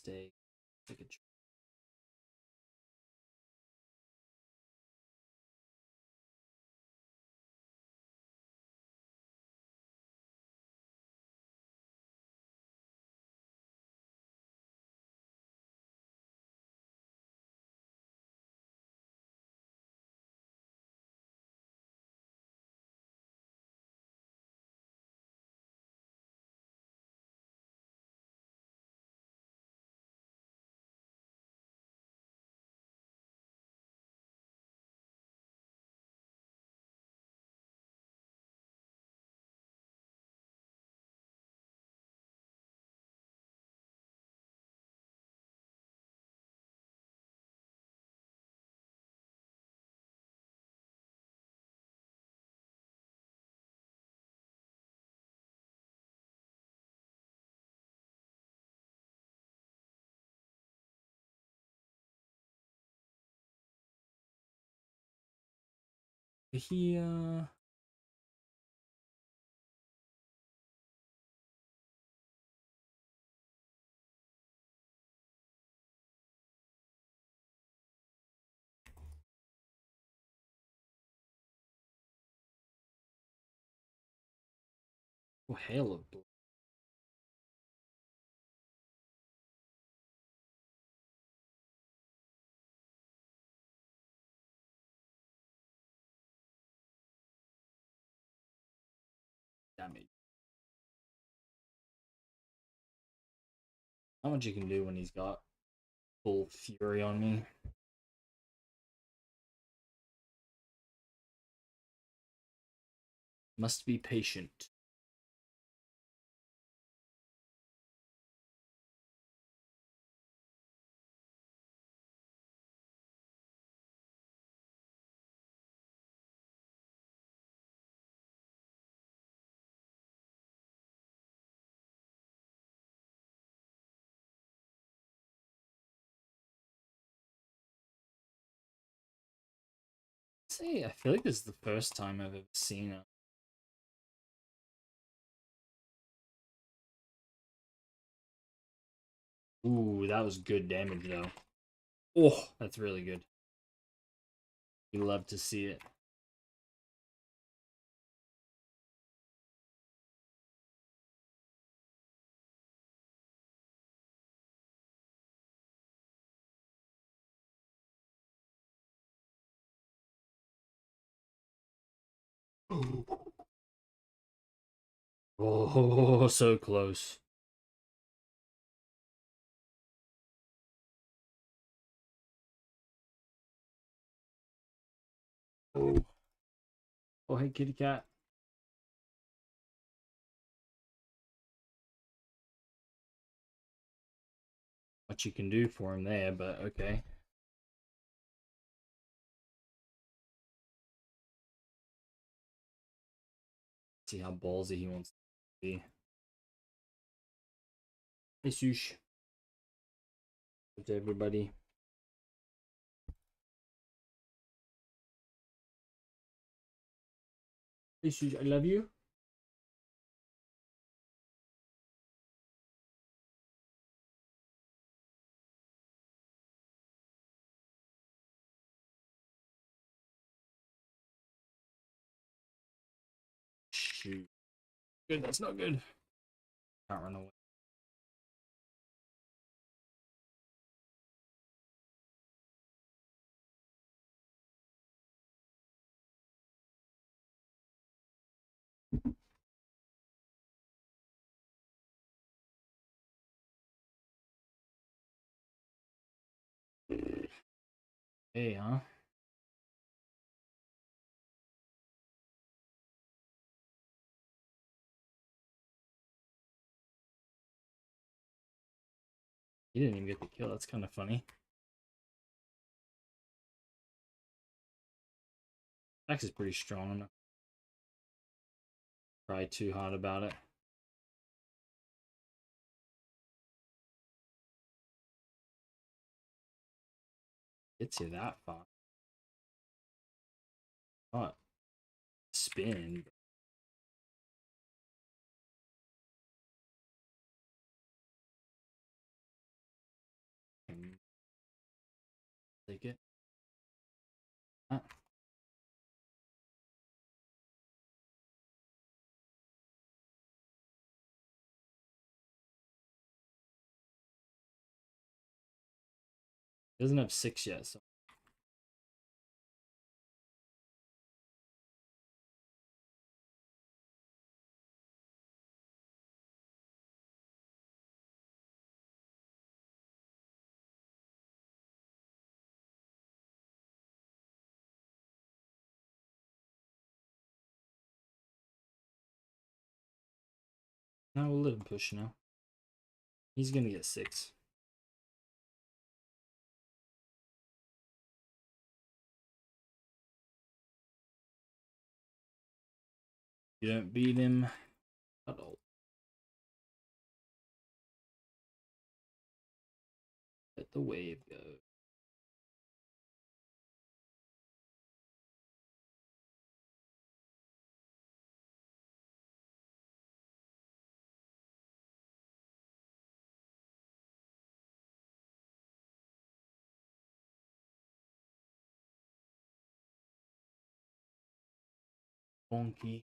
mistake. Take a here. Oh, hail of blue. Damage. Not much you can do when he's got full fury on me. Must be patient. See, I feel like this is the first time I've ever seen it. Ooh, that was good damage though. Oh, that's really good. You love to see it. Oh, so close. Oh, oh, hey, kitty cat. What you can do for him there, but okay. See how ballsy he wants to be. Hey, Sush. What's everybody? Hey, Sush, I love you. Shoot. Good, that's not good. Can't run away. Hey, huh? He didn't even get the kill. That's kind of funny. Max is pretty strong enough. Try too hard about it. Gets you that far. Not spin. Take it. Ah. Doesn't have 6 yet, so now we'll let him push now. He's gonna get 6. You don't beat him at all. Let the wave go. Bonky.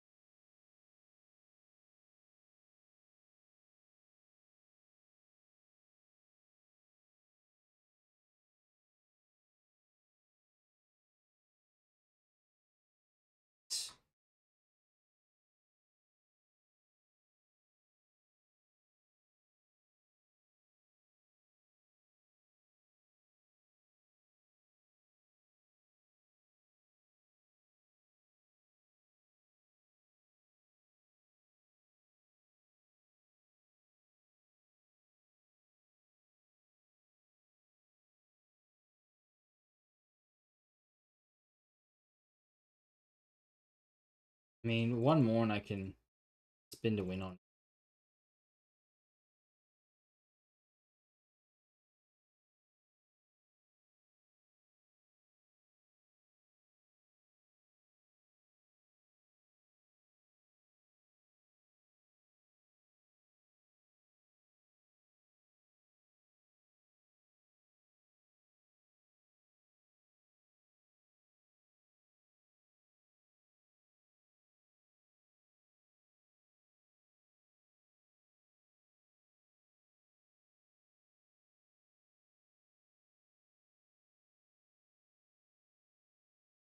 I mean, one more and I can spin to win on.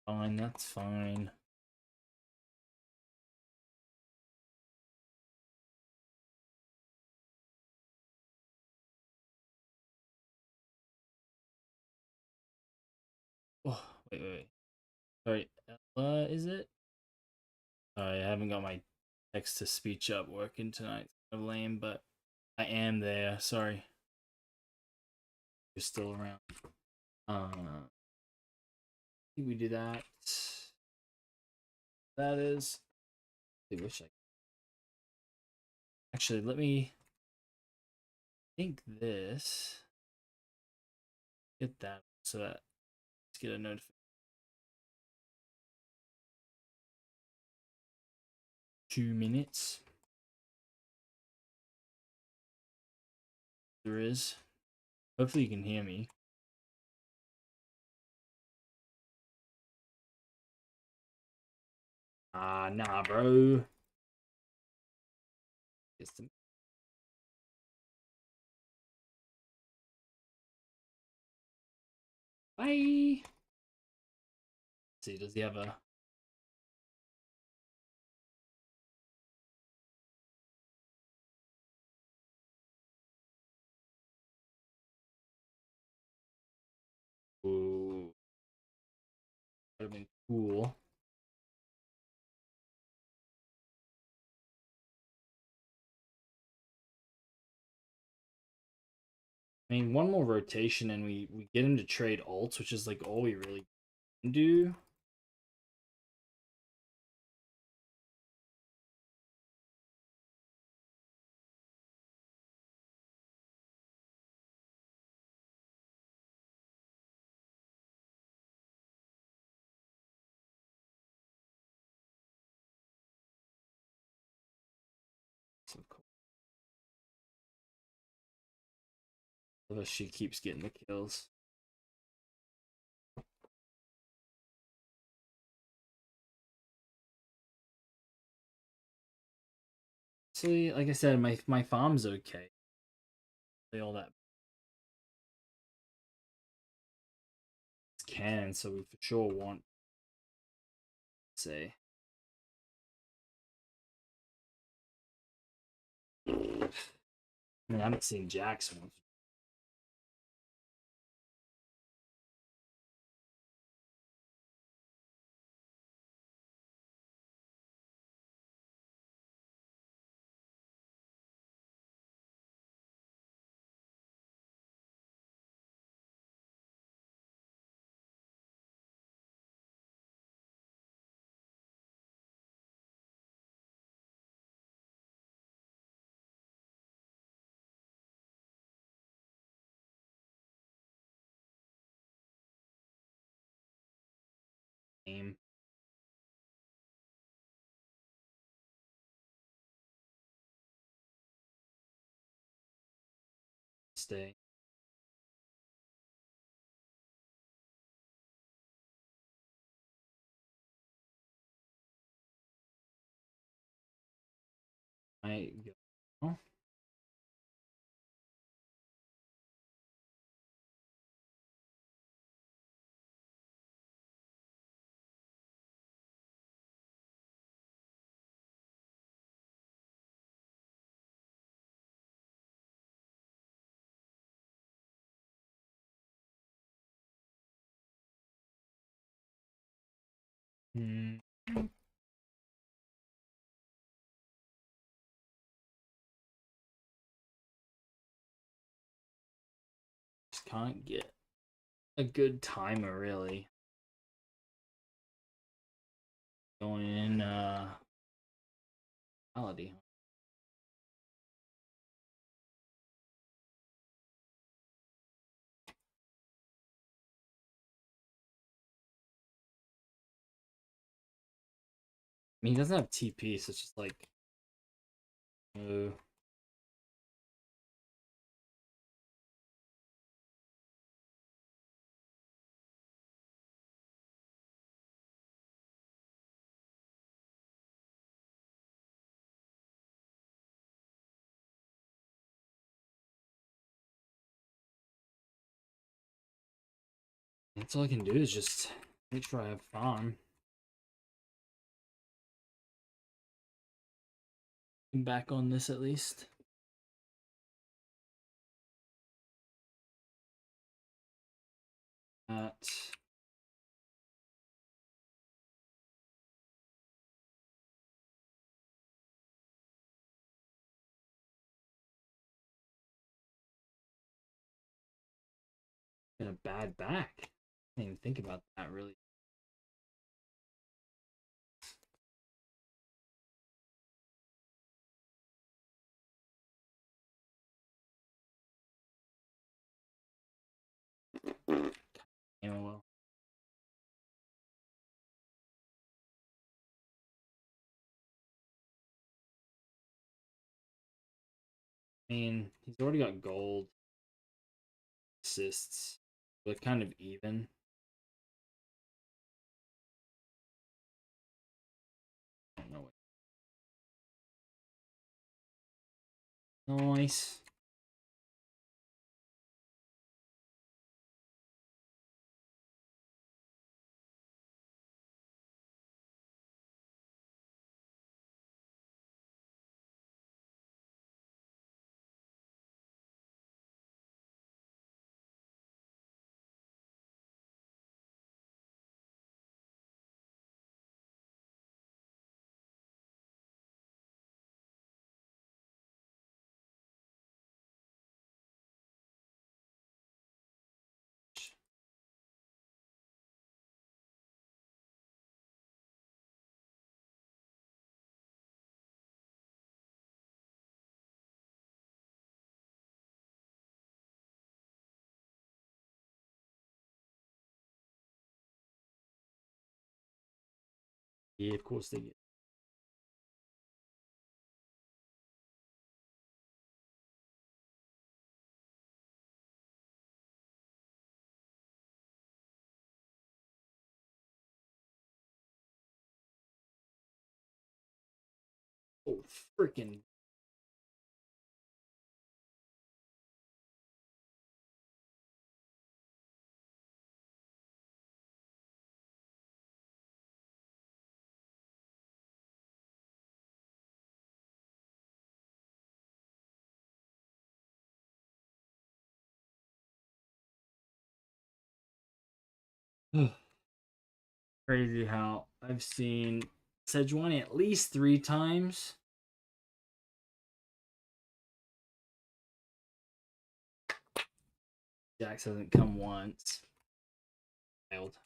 Fine, that's fine. Oh, wait. Sorry, is it? Sorry, I haven't got my text to speech up working tonight. It's kind of lame, but I am there. Sorry. You're still around. I think we do that. That is. I wish I. Actually, let me think this. Get that so that let's get a notification. 2 minutes. There is. Hopefully you can hear me. Nah, bro. Bye. Let's see, does he have a? Ooh, would have been cool. I mean, one more rotation and we get him to trade alts, which is like all we really can do. So cool. She keeps getting the kills. Honestly, like I said, my farm's okay. All that can, so we for sure want say. I mean, I haven't seen Jackson. Game stay. I go. Oh, hmm. Just can't get a good timer really. Going in reality. I mean, he doesn't have TP, so it's just like, uh, that's all I can do is just make sure I have farm. Back on this at least. That. In a bad back. I didn't even think about that really. Well. I mean, he's already got gold assists. But kind of even. I don't know what. Nice. Yeah, of course they get. Oh, freaking Crazy how I've seen Sejuani at least 3 times. Jax hasn't come once. Wild.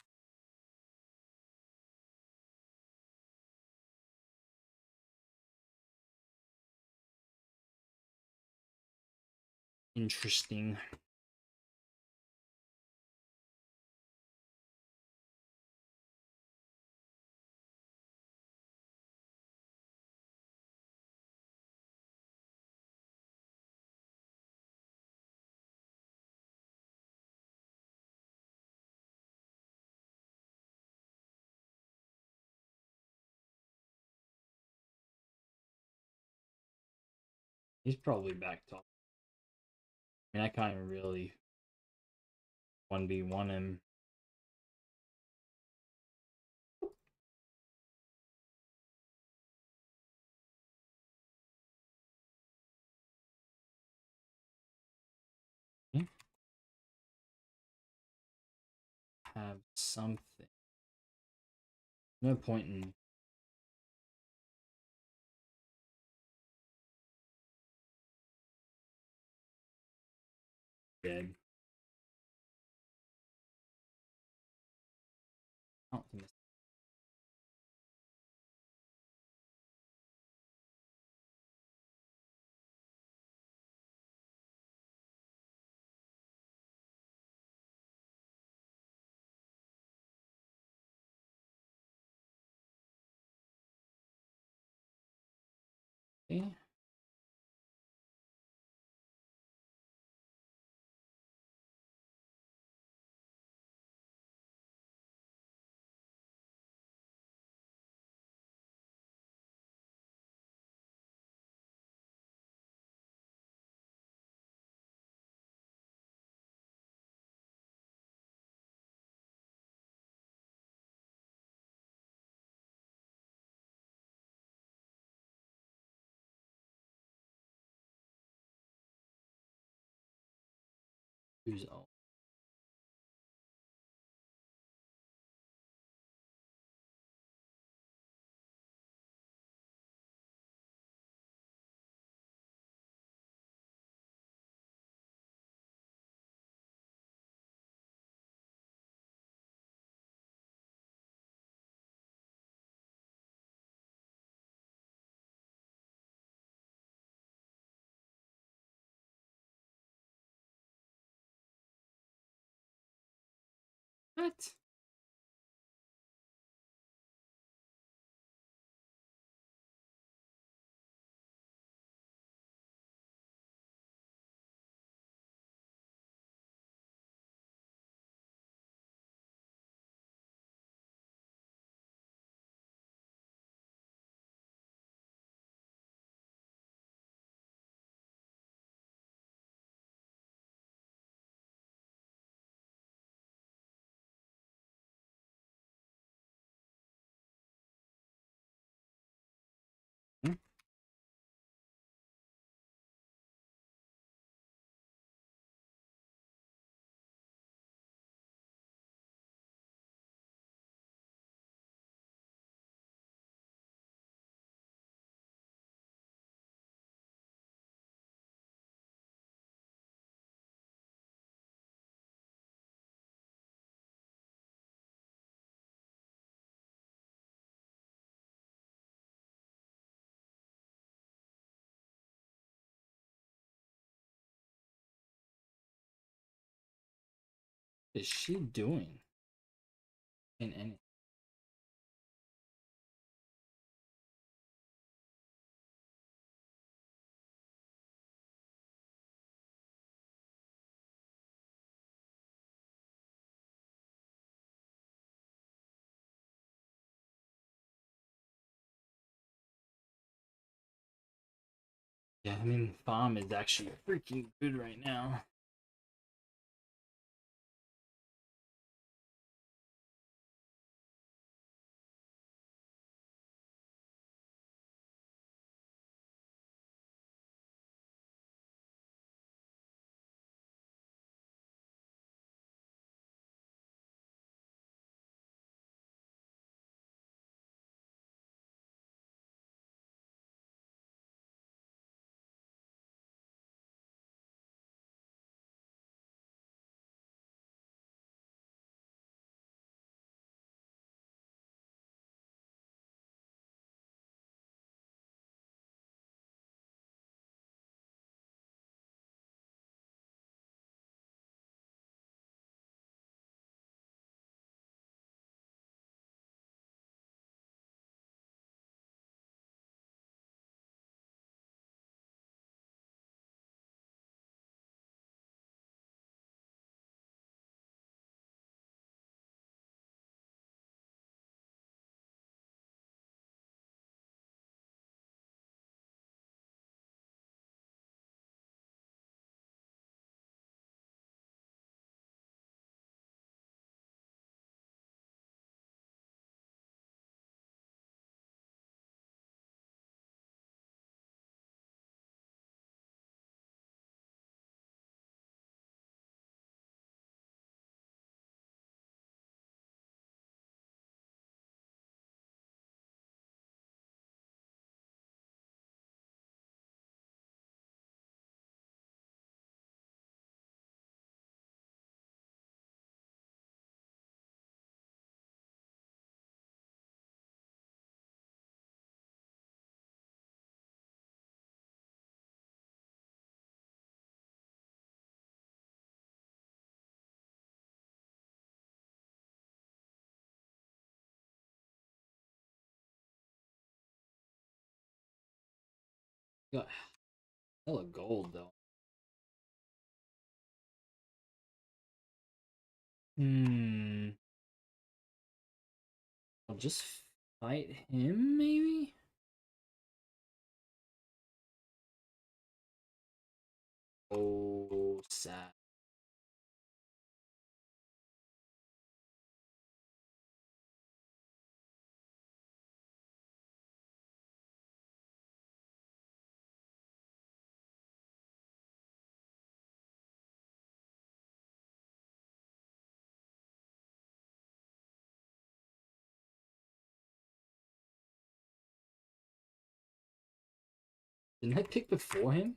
Interesting. He's probably back top. I mean, I can't even really 1v1 him. Have something. No point in dead. Optimistic. Who's all what? Hmm? Is she doing in any? Yeah, I mean, farm is actually freaking good right now. Got hella gold though. Hmm. I'll just fight him, maybe? Oh, sad. Didn't I pick before him?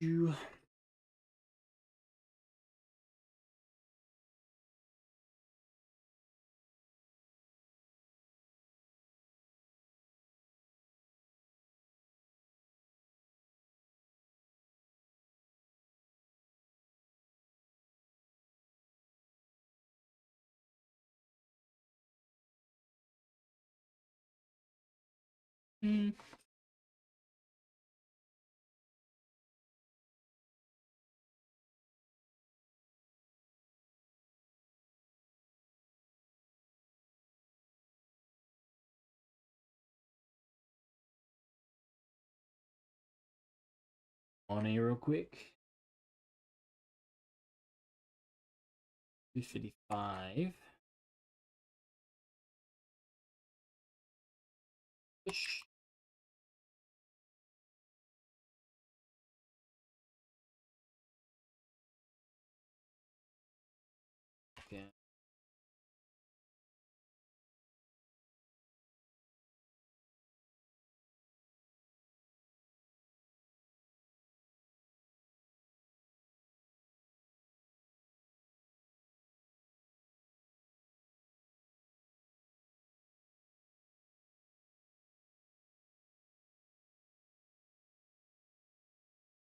You. Hmm. On here real quick. 255. Push.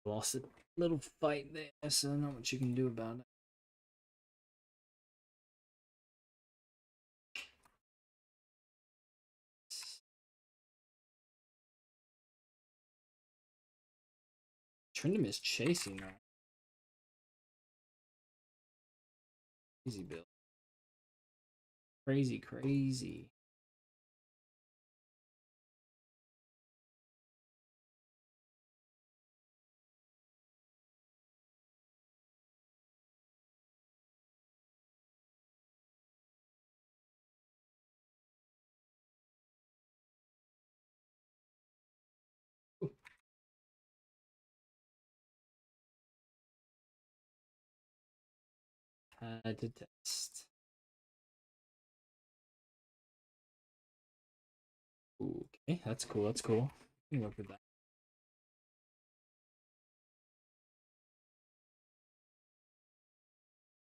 Lost a little fight there, so not much you can do about it. Trindam is chasing now. Crazy Bill. Crazy, crazy. Had to test. Ooh, okay, that's cool. That's cool. We can work with that.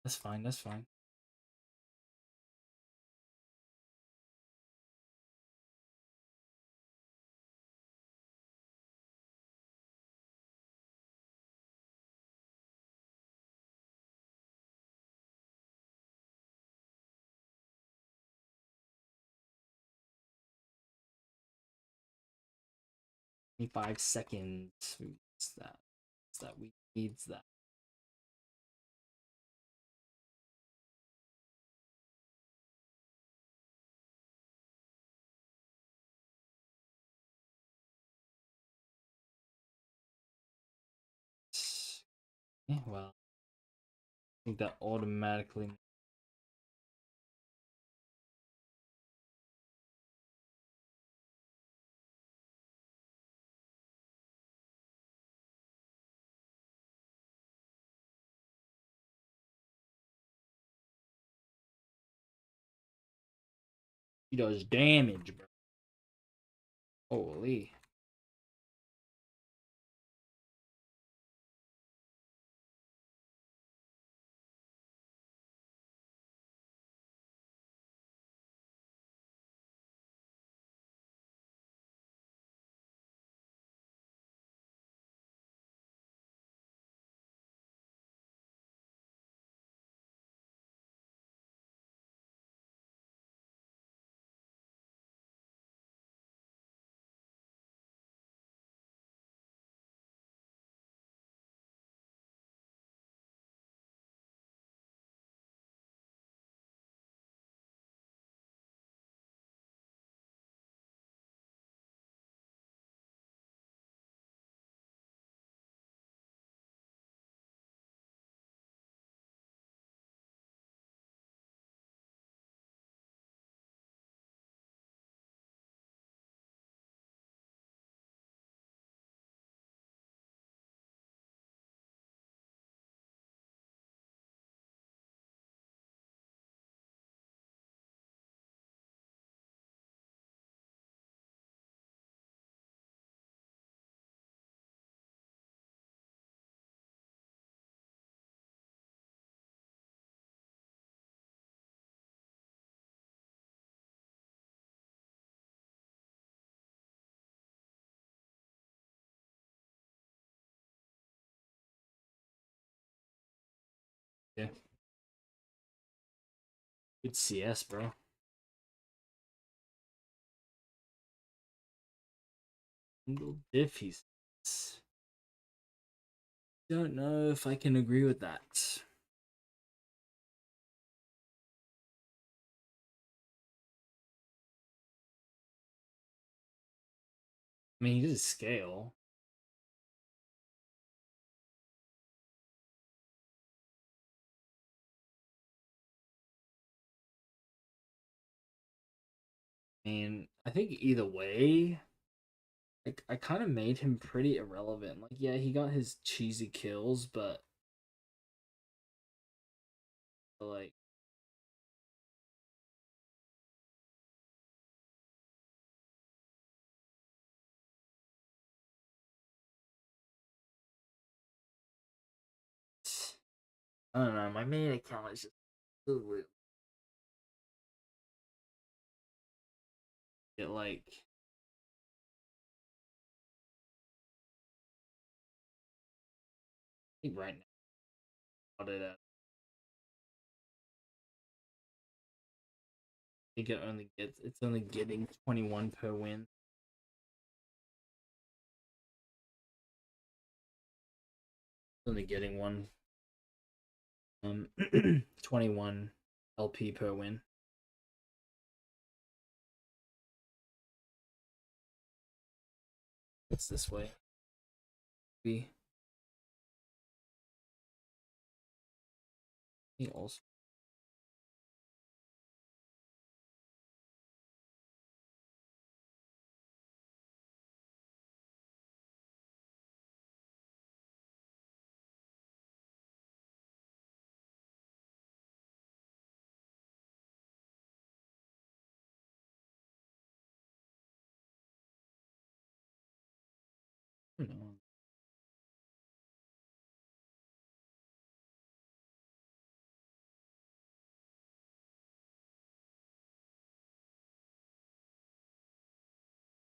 That's fine. That's fine. Five seconds. What's that? What's that? We needs that. Yeah, well, I think that automatically. He does damage, bro. Holy. Yeah. Good CS, bro. Single diff, he's. Don't know if I can agree with that. I mean, he did scale. I mean, I think either way, I kind of made him pretty irrelevant. Like, yeah, he got his cheesy kills, but like, I don't know. My main account is just get like think right now got it at. I think it's only getting 21 per win. It's only getting one 21 LP per win. It's this way. We also you know.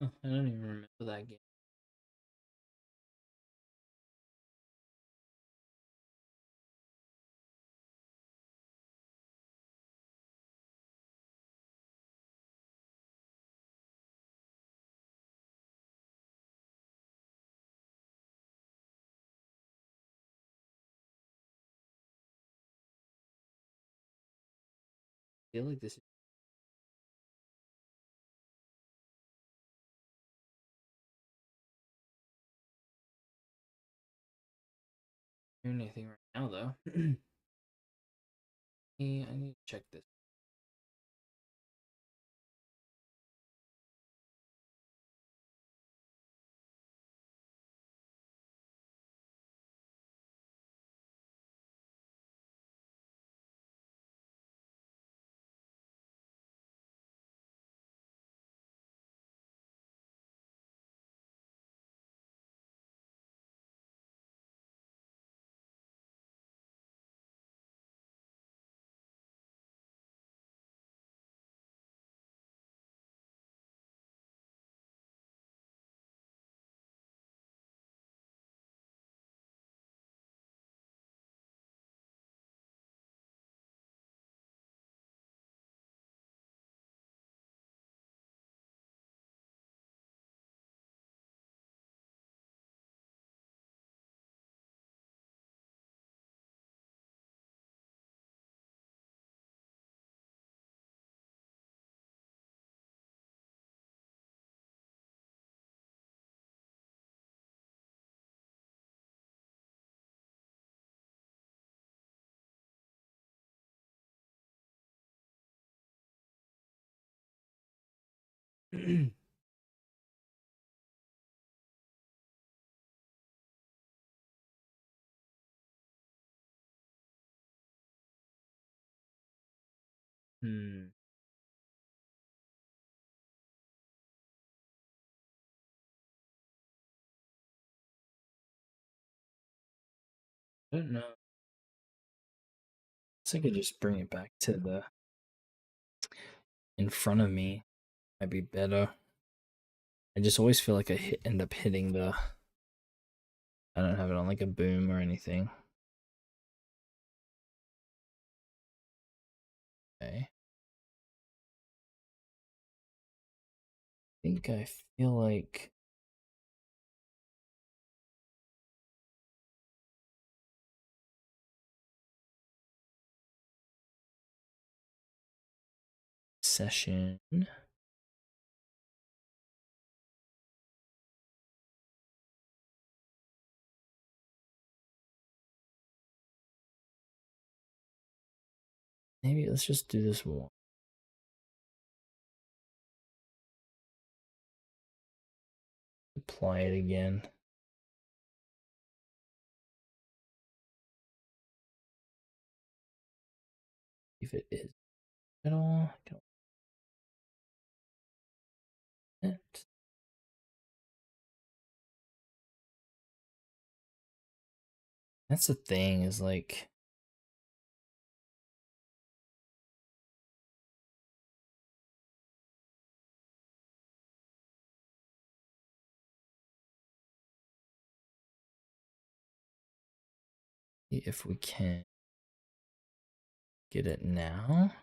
I don't even remember that game. I feel like this is doing anything right now though. I need to check this. Hmm. I don't know. I think I could just bring it back to the in front of me. Might be better. I just always feel like end up hitting the. I don't have it on like a boom or anything. Okay. I think I feel like session. Maybe let's just do this one. Apply it again. If it is at all. That's the thing, is like See if we can get it now.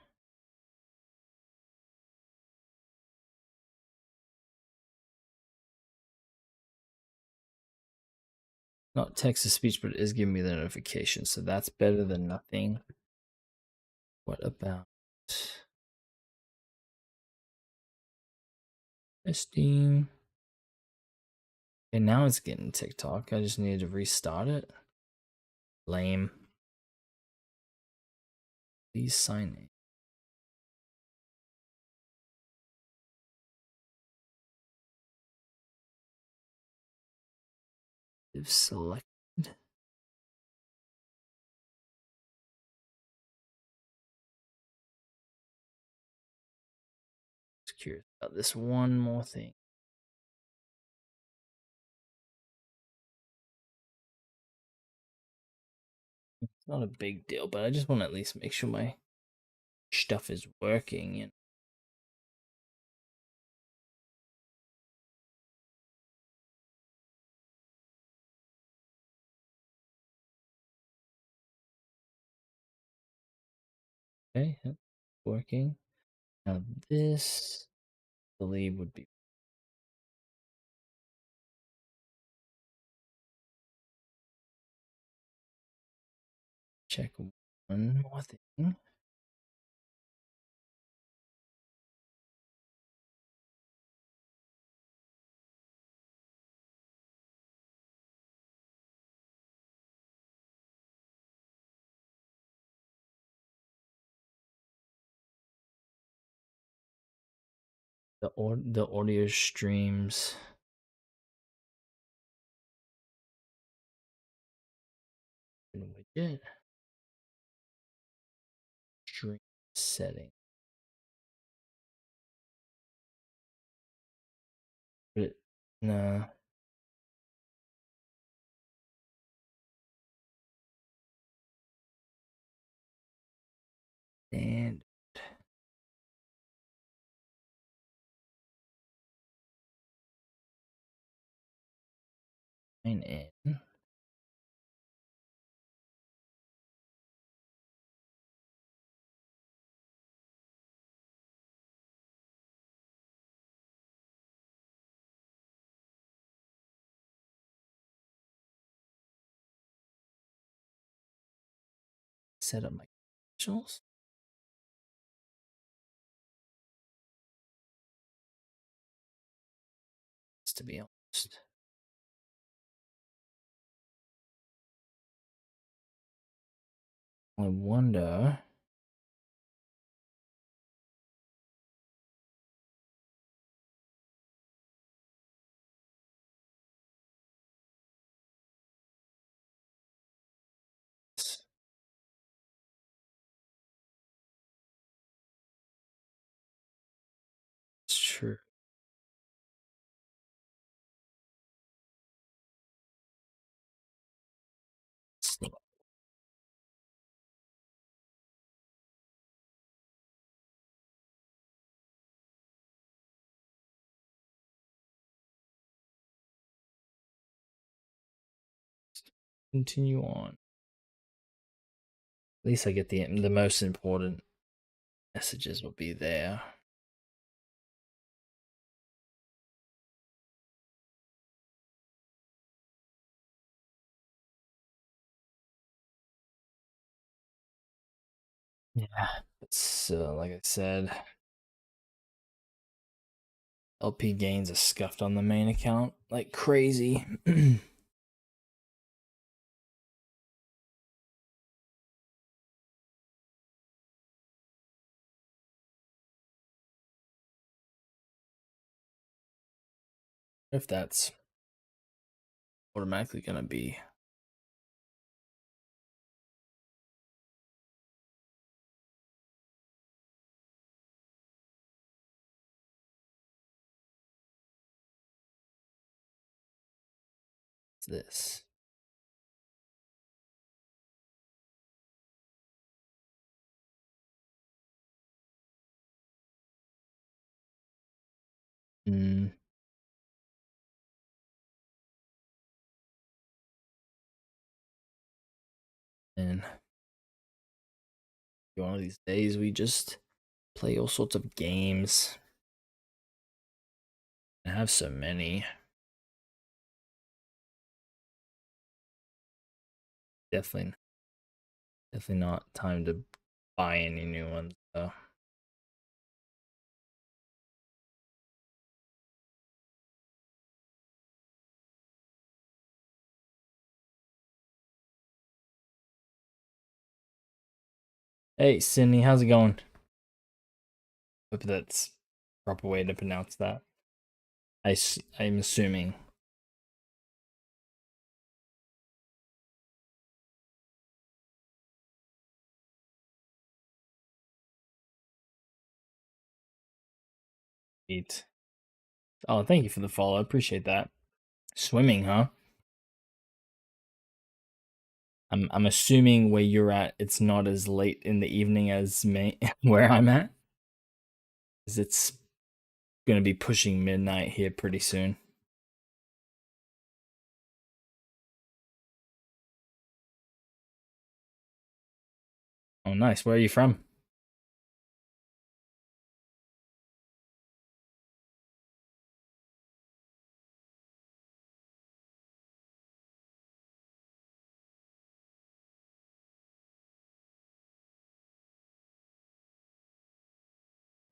Not text to speech, but it is giving me the notification, so that's better than nothing. What about testing? Okay, now it's getting TikTok. I just needed to restart it. Lame. Please sign in. If selected. Just curious about this one more thing. It's not a big deal, but I just want to at least make sure my stuff is working. And okay, working. Now this, I believe, would be check one more thing. The audio streams. Widget stream setting. But no. And sign in. Set up my credentials. To be honest, I wonder. It's true. Continue on. At least I get the most important messages will be there. Yeah, it's like I said, LP gains are scuffed on the main account like crazy. If that's automatically gonna be this. Mm. And one of these days we just play all sorts of games. I have so many. Definitely not time to buy any new ones though. Hey, Sydney, how's it going? Hope that's proper way to pronounce that. I'm assuming. Eat. Oh, thank you for the follow. I appreciate that. Swimming, huh? I'm assuming where you're at, it's not as late in the evening as me where I'm at, 'cause it's gonna be pushing midnight here pretty soon. Oh, nice. Where are you from?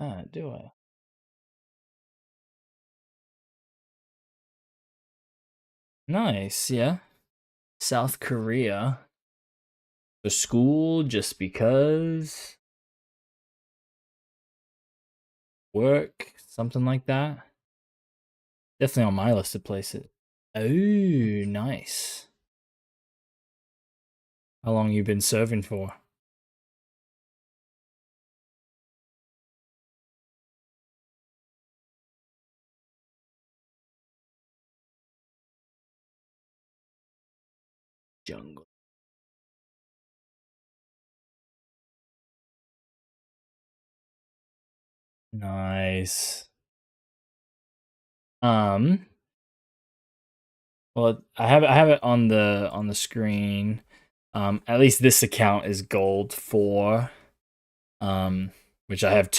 Ah, do I? Nice, yeah. South Korea. For school, just because work, something like that. Definitely on my list of places. Oh, nice. How long you been serving for? Jungle. Nice. Um, well, I have it on the screen. At least this account is gold 4. Um, which I have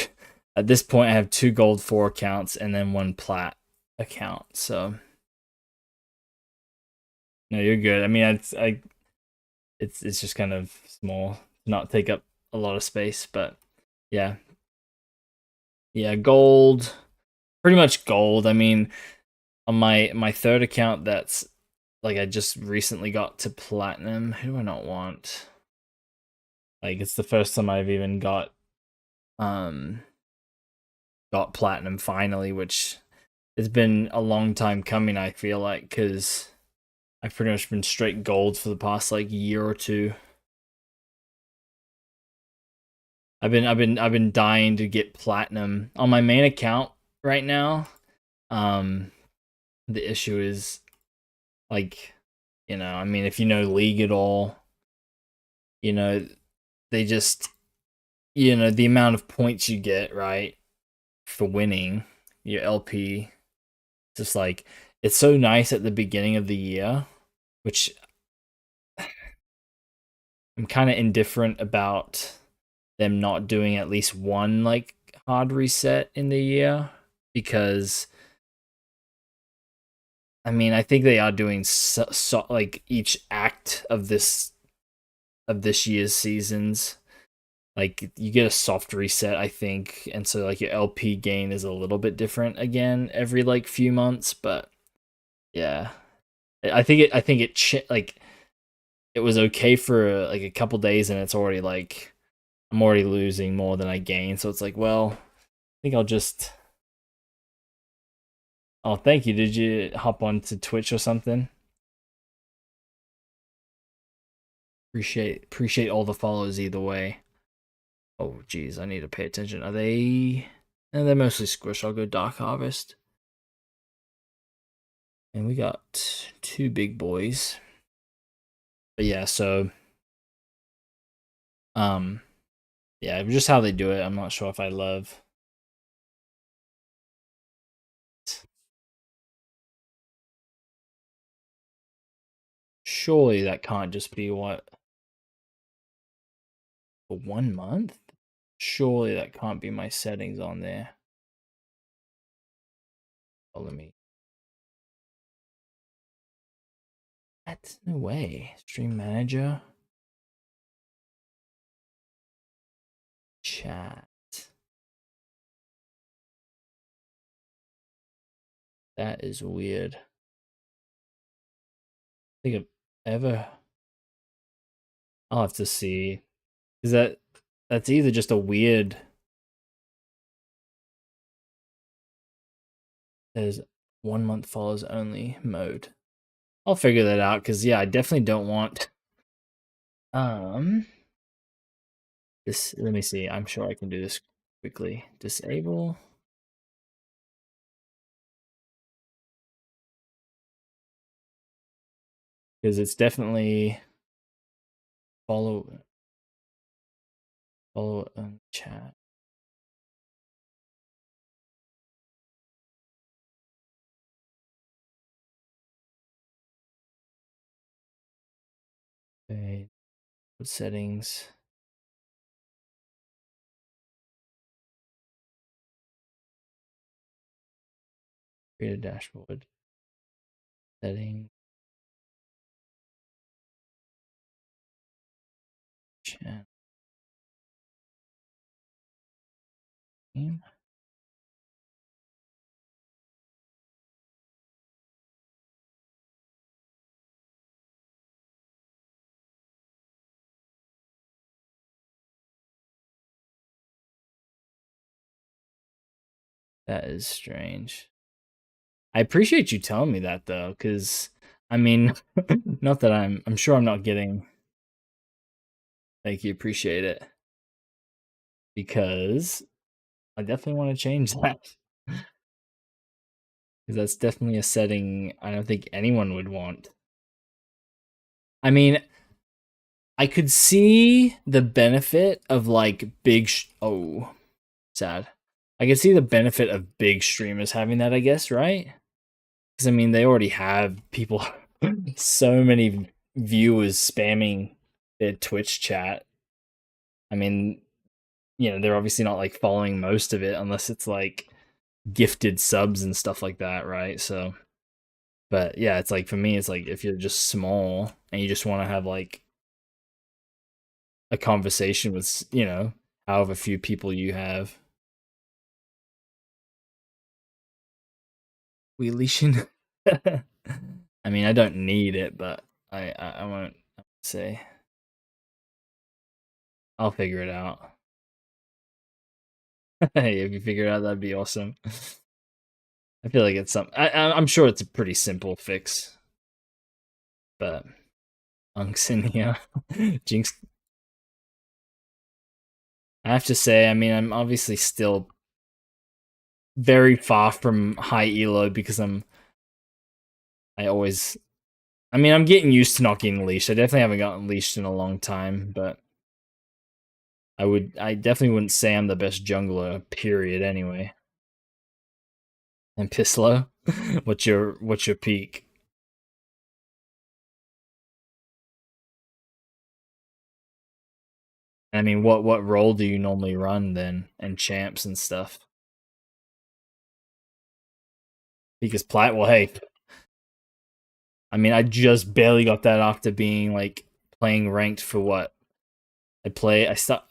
at this point I have 2 gold 4 accounts and then 1 plat account. So no, you're good. I mean, it's just kind of small, not take up a lot of space, but yeah. Yeah, gold, pretty much gold. I mean, on my third account that's like I just recently got to platinum. Who do I not want? Like it's the first time I've even um got platinum finally, which it's been a long time coming, I feel like, cuz I've pretty much been straight gold for the past like year or two. I've been dying to get platinum on my main account right now. Um the issue is like, I mean, if you know League at all, you know, they just, the amount of points you get, right, for winning your LP, just like, it's so nice at the beginning of the year, which I'm kind of indifferent about them not doing at least one, like, hard reset in the year, because, I mean, I think they are doing like, each act of this year's seasons. Like you get a soft reset, I think, and so like your LP gain is a little bit different again every like few months. But yeah, I think like it was okay for like a couple days, and it's already like I'm already losing more than I gain. So it's like, well, I think I'll just. Oh, thank you. Did you hop on to Twitch or something? Appreciate all the follows either way. Oh, geez, I need to pay attention. Are they? And they're mostly squish. I'll go Dark Harvest. And we got 2 big boys. But yeah, so um yeah, just how they do it, I'm not sure if I love. Surely that can't just be what For 1 month? Surely that can't be my settings on there. Oh, let me. That's no way. Stream manager. Chat. That is weird. I think I've ever. I'll have to see. Is that's either just a weird. There's 1 month follows only mode. I'll figure that out because yeah, I definitely don't want this. Let me see. I'm sure I can do this quickly. Disable. Because it's definitely follow chat. Okay. Settings. Create a dashboard. Setting. Chat. Name. That is strange. I appreciate you telling me that though, because I mean, not that I'm sure I'm not getting. Thank you, appreciate it. Because I definitely want to change that. Because that's definitely a setting I don't think anyone would want. I mean, I could see the benefit of like big. Oh, sad. I could see the benefit of big streamers having that, I guess, right? Because I mean, they already have people, so many viewers spamming their Twitch chat. I mean, they're obviously not like following most of it unless it's like gifted subs and stuff like that, right? So, but yeah, it's like for me, it's like if you're just small and you just want to have like a conversation with, however few people you have. Wheelishin. I mean, I don't need it, but I won't say. I'll figure it out. Hey, if you figure it out, that'd be awesome. I feel like it's something. I'm sure it's a pretty simple fix, but Unks in here, Jinx. I have to say, I mean, I'm obviously still very far from high elo because I always. I mean, I'm getting used to not getting leashed. I definitely haven't gotten leashed in a long time, but I definitely wouldn't say I'm the best jungler, period, anyway. And Pislo, what's your peak? I mean, what role do you normally run then, and champs and stuff? Because Plat, well, hey, I mean, I just barely got that after being like playing ranked for what I start.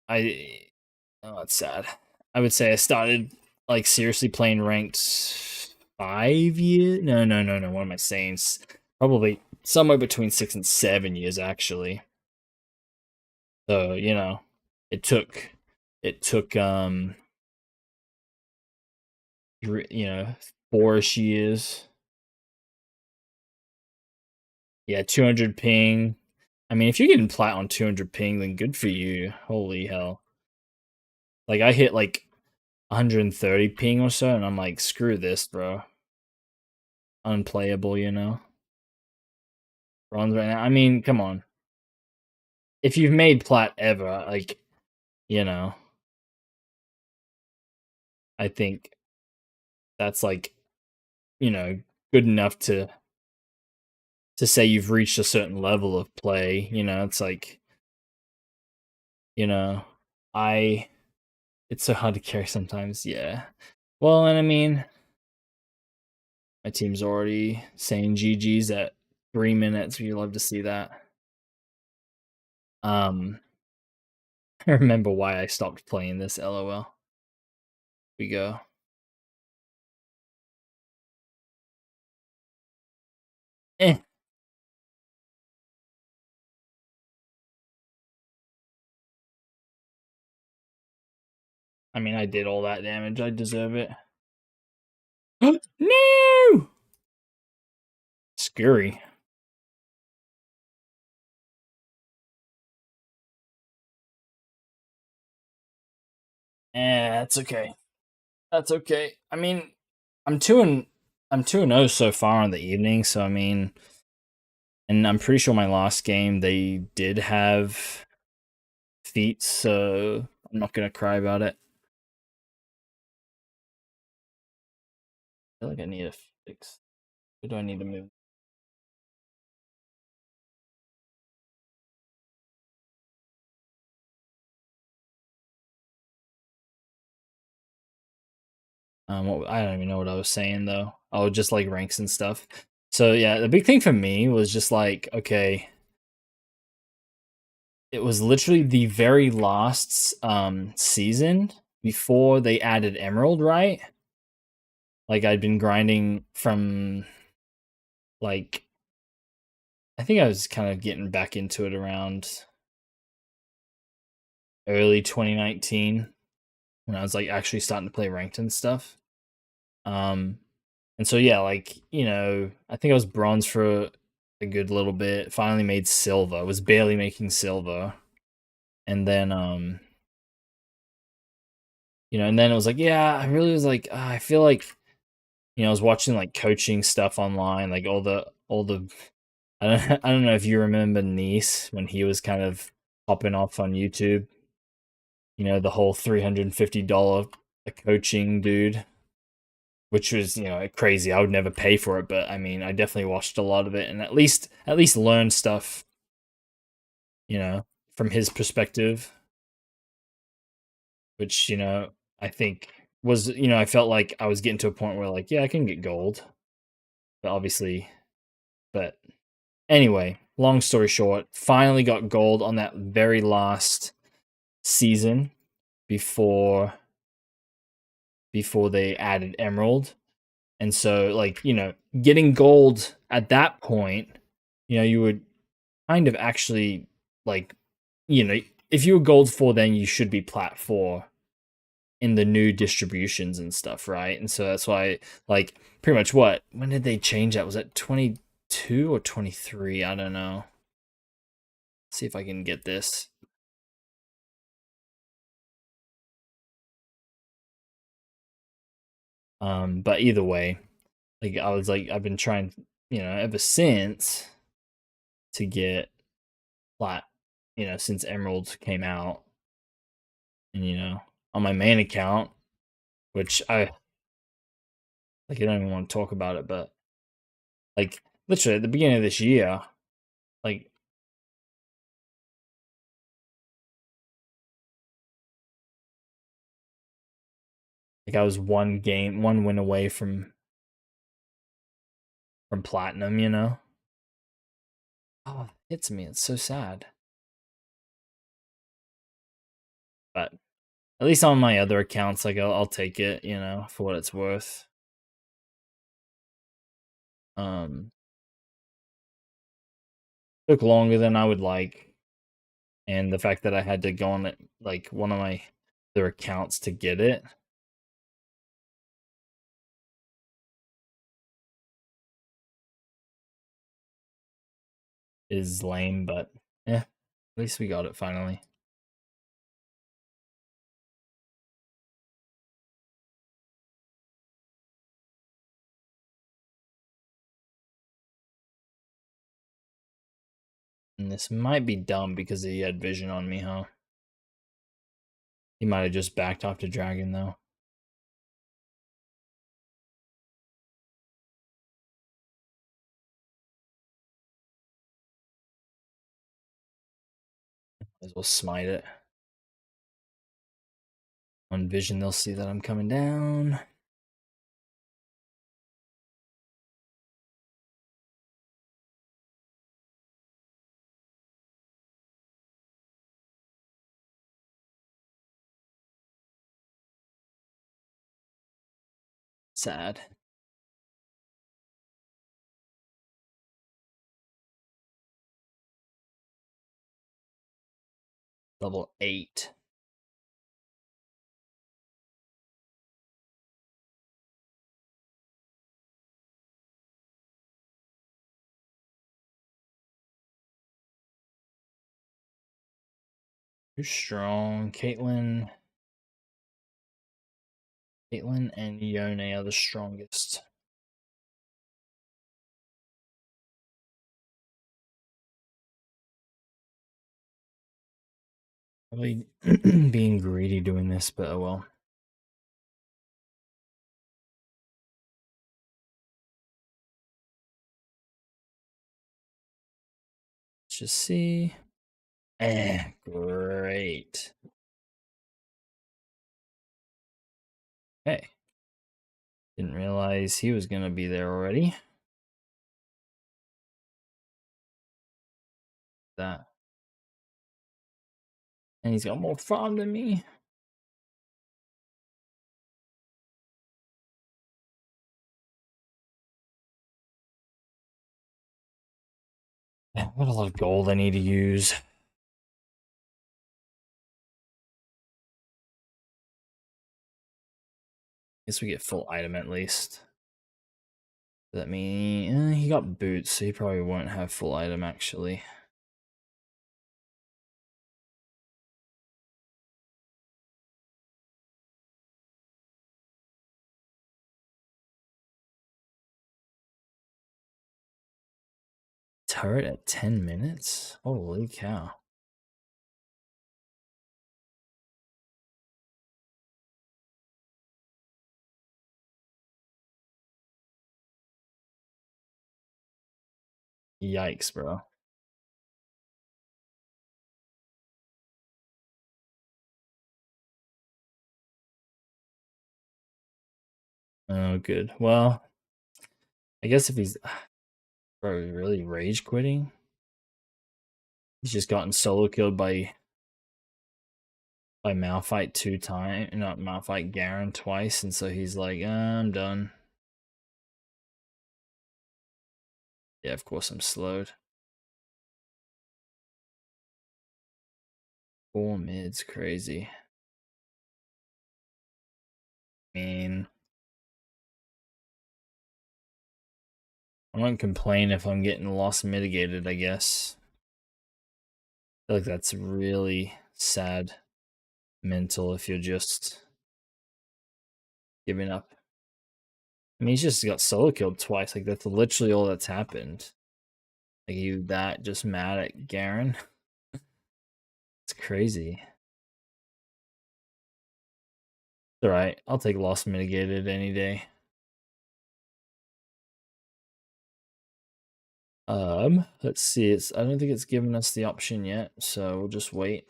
I Oh, it's sad. I would say I started like seriously playing ranked 5 years. No, no, no, no. What am I saying? Probably somewhere between 6 and 7 years, actually. So it took 4ish years. Yeah, 200 ping. I mean, if you're getting plat on 200 ping, then good for you. Holy hell! Like I hit like 130 ping or so, and I'm like, screw this, bro. Unplayable, Bronze right now. I mean, come on. If you've made plat ever, like, you know, I think that's like, good enough to say you've reached a certain level of play. It's like you know, I it's so hard to carry sometimes. Yeah. Well, and I mean, my team's already saying GG's at 3 minutes. We love to see that. Um, I remember why I stopped playing this. LOL. We go. Eh. I mean, I did all that damage. I deserve it. No! Scurry. That's okay. That's okay. I mean, I'm two and I'm 2-0 so far in the evening, so I mean, and I'm pretty sure my last game they did have feats, so I'm not gonna cry about it. I feel like I need a fix. Where do I need to move? I don't even know what I was saying though. Oh, just like ranks and stuff. So yeah, the big thing for me was just like, okay, it was literally the very last season before they added Emerald, right? Like I'd been grinding from like I think I was kind of getting back into it around early 2019 when I was like actually starting to play ranked and stuff. Um and so yeah, like, I think I was bronze for a good little bit. Finally made silver. Was barely making silver. And then and then it was like, yeah, I really was like, I feel like I was watching like coaching stuff online, like all the I don't know if you remember Nice when he was kind of popping off on YouTube. The whole $350 coaching dude, which was crazy. I would never pay for it, but I mean, I definitely watched a lot of it and at least learned stuff, from his perspective, which I think was I felt like I was getting to a point where like yeah I can get gold, but obviously, but anyway, long story short, finally got gold on that very last season before they added emerald. And so like, getting gold at that point, you would kind of actually like, if you were gold 4 then you should be plat 4 in the new distributions and stuff, right? And so that's why like pretty much when did they change that? Was that 22 or 23? I don't know. Let's see if I can get this. But either way, like I was like I've been trying, ever since to get plat, since Emerald came out, and on my main account, which I don't even want to talk about it, but like literally at the beginning of this year, like I was one win away from platinum, Oh, it hits me. It's so sad. But at least on my other accounts, like I'll take it, for what it's worth. Um, took longer than I would like, and the fact that I had to go on it like one of my other accounts to get it is lame, but yeah, at least we got it finally. And this might be dumb because he had vision on me, huh? He might have just backed off to dragon though. Might as well smite it. On vision, they'll see that I'm coming down. Sad. Level 8. Too strong. Caitlyn and Yone are the strongest. Probably being greedy doing this, but oh well. Let's just see. Great. Hey. Didn't realize he was gonna be there already. That. And he's got more farm than me. I've got a lot of gold I need to use. Guess we get full item at least. Does that mean he got boots, so he probably won't have full item actually. Turret at 10 minutes? Holy cow. Yikes, bro. Oh, good. Well, I guess if he's bro, really rage quitting, he's just gotten solo killed by Malphite 2 times, not Malphite, Garen twice, and so he's like, I'm done. Yeah, of course I'm slowed. 4 mid's crazy. I mean, I won't complain if I'm getting loss mitigated, I guess. I feel like that's really sad mental if you're just giving up. I mean, he's just got solo killed twice. Like, that's literally all that's happened. Like, you that just mad at Garen? It's crazy. It's alright. I'll take loss mitigated any day. Let's see. I don't think it's given us the option yet, so we'll just wait.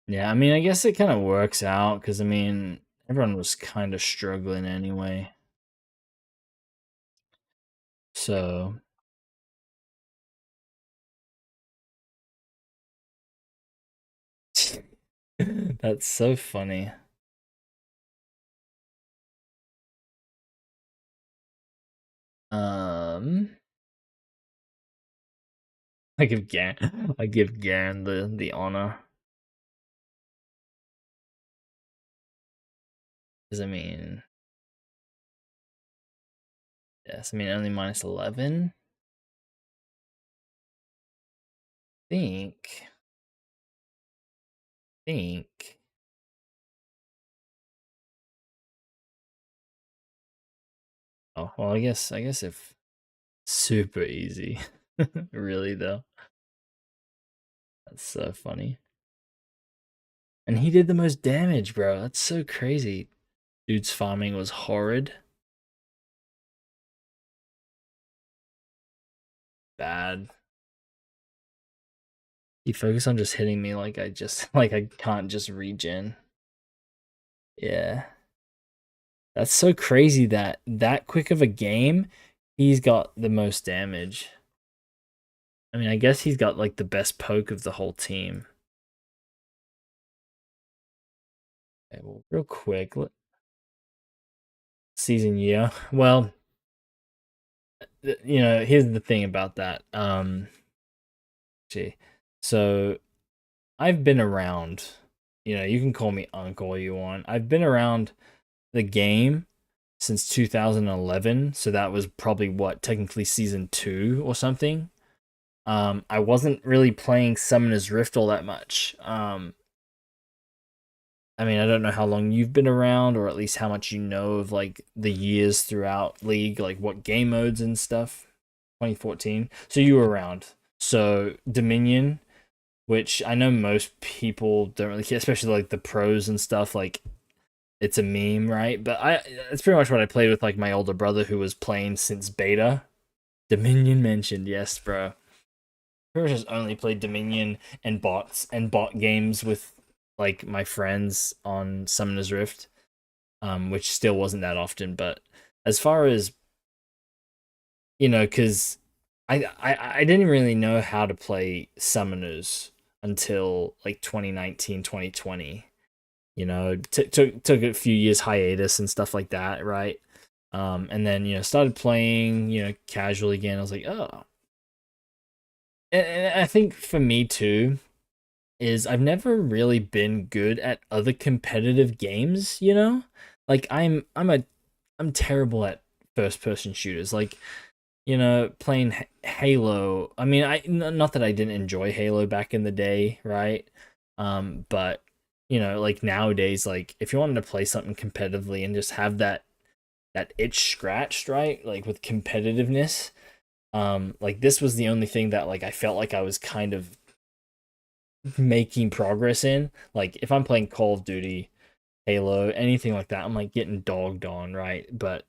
Yeah, I mean, I guess it kind of works out because, I mean, everyone was kind of struggling anyway. So, that's so funny. Um, I give Garen the honor. Because, I mean, yes, I mean, only minus 11. Think. Think. Oh, well, I guess if super easy. Really, though. That's so funny. And he did the most damage, bro. That's so crazy. Dude's farming was horrid. Bad. He focused on just hitting me like I just like I can't just regen. Yeah. That's so crazy that that quick of a game, he's got the most damage. I mean, I guess he's got like the best poke of the whole team. Okay, well, real quick, season year. Well, here's the thing about that. Gee, so I've been around. You can call me uncle all you want. I've been around the game since 2011, so that was probably what technically season 2 or something. I wasn't really playing Summoner's Rift all that much. I mean, I don't know how long you've been around, or at least how much you know of like the years throughout League, like what game modes and stuff. 2014. So you were around. So Dominion, which I know most people don't really care, especially like the pros and stuff. Like it's a meme, right? But it's pretty much what I played with like my older brother who was playing since beta. Dominion mentioned, yes, bro. Pretty much just only played Dominion and bots and bot games with like my friends on Summoner's Rift, which still wasn't that often. But as far as because I didn't really know how to play Summoners until like 2019, 2020. Took a few years hiatus and stuff like that, right? And then started playing casually again. I was like, oh, and I think for me too is I've never really been good at other competitive games. Like I'm terrible at first person shooters. Like playing Halo. I mean, not that I didn't enjoy Halo back in the day, right? But like nowadays, like if you wanted to play something competitively and just have that itch scratched, right? Like with competitiveness, like this was the only thing that like I felt like I was kind of making progress in. Like if I'm playing Call of Duty, Halo, anything like that, I'm like getting dogged on, right? But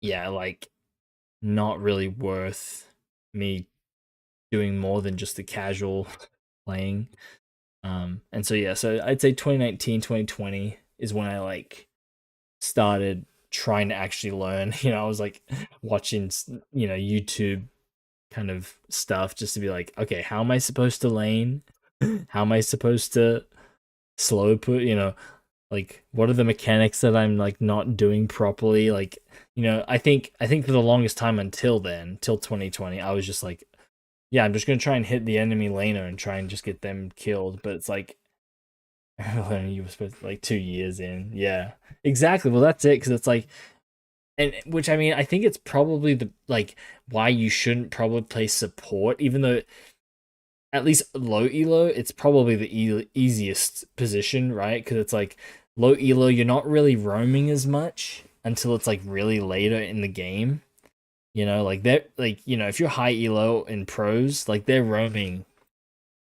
yeah, like not really worth me doing more than just the casual playing. And so yeah, so I'd say 2019, 2020 is when I like started trying to actually learn. I was like watching YouTube kind of stuff just to be like, okay, how am I supposed to lane? How am I supposed to slow put, like what are the mechanics that I'm like not doing properly? Like, I think for the longest time until then, till 2020, I was just like, yeah, I'm just gonna try and hit the enemy laner and try and just get them killed. But it's like you were supposed to, like 2 years in. Yeah. Exactly. Well that's it, because it's like, and which I mean, I think it's probably the like why you shouldn't probably play support, even though at least low elo, it's probably the easiest position, right? Because it's like low elo, you're not really roaming as much until it's like really later in the game. Like they're like, if you're high elo in pros, like they're roaming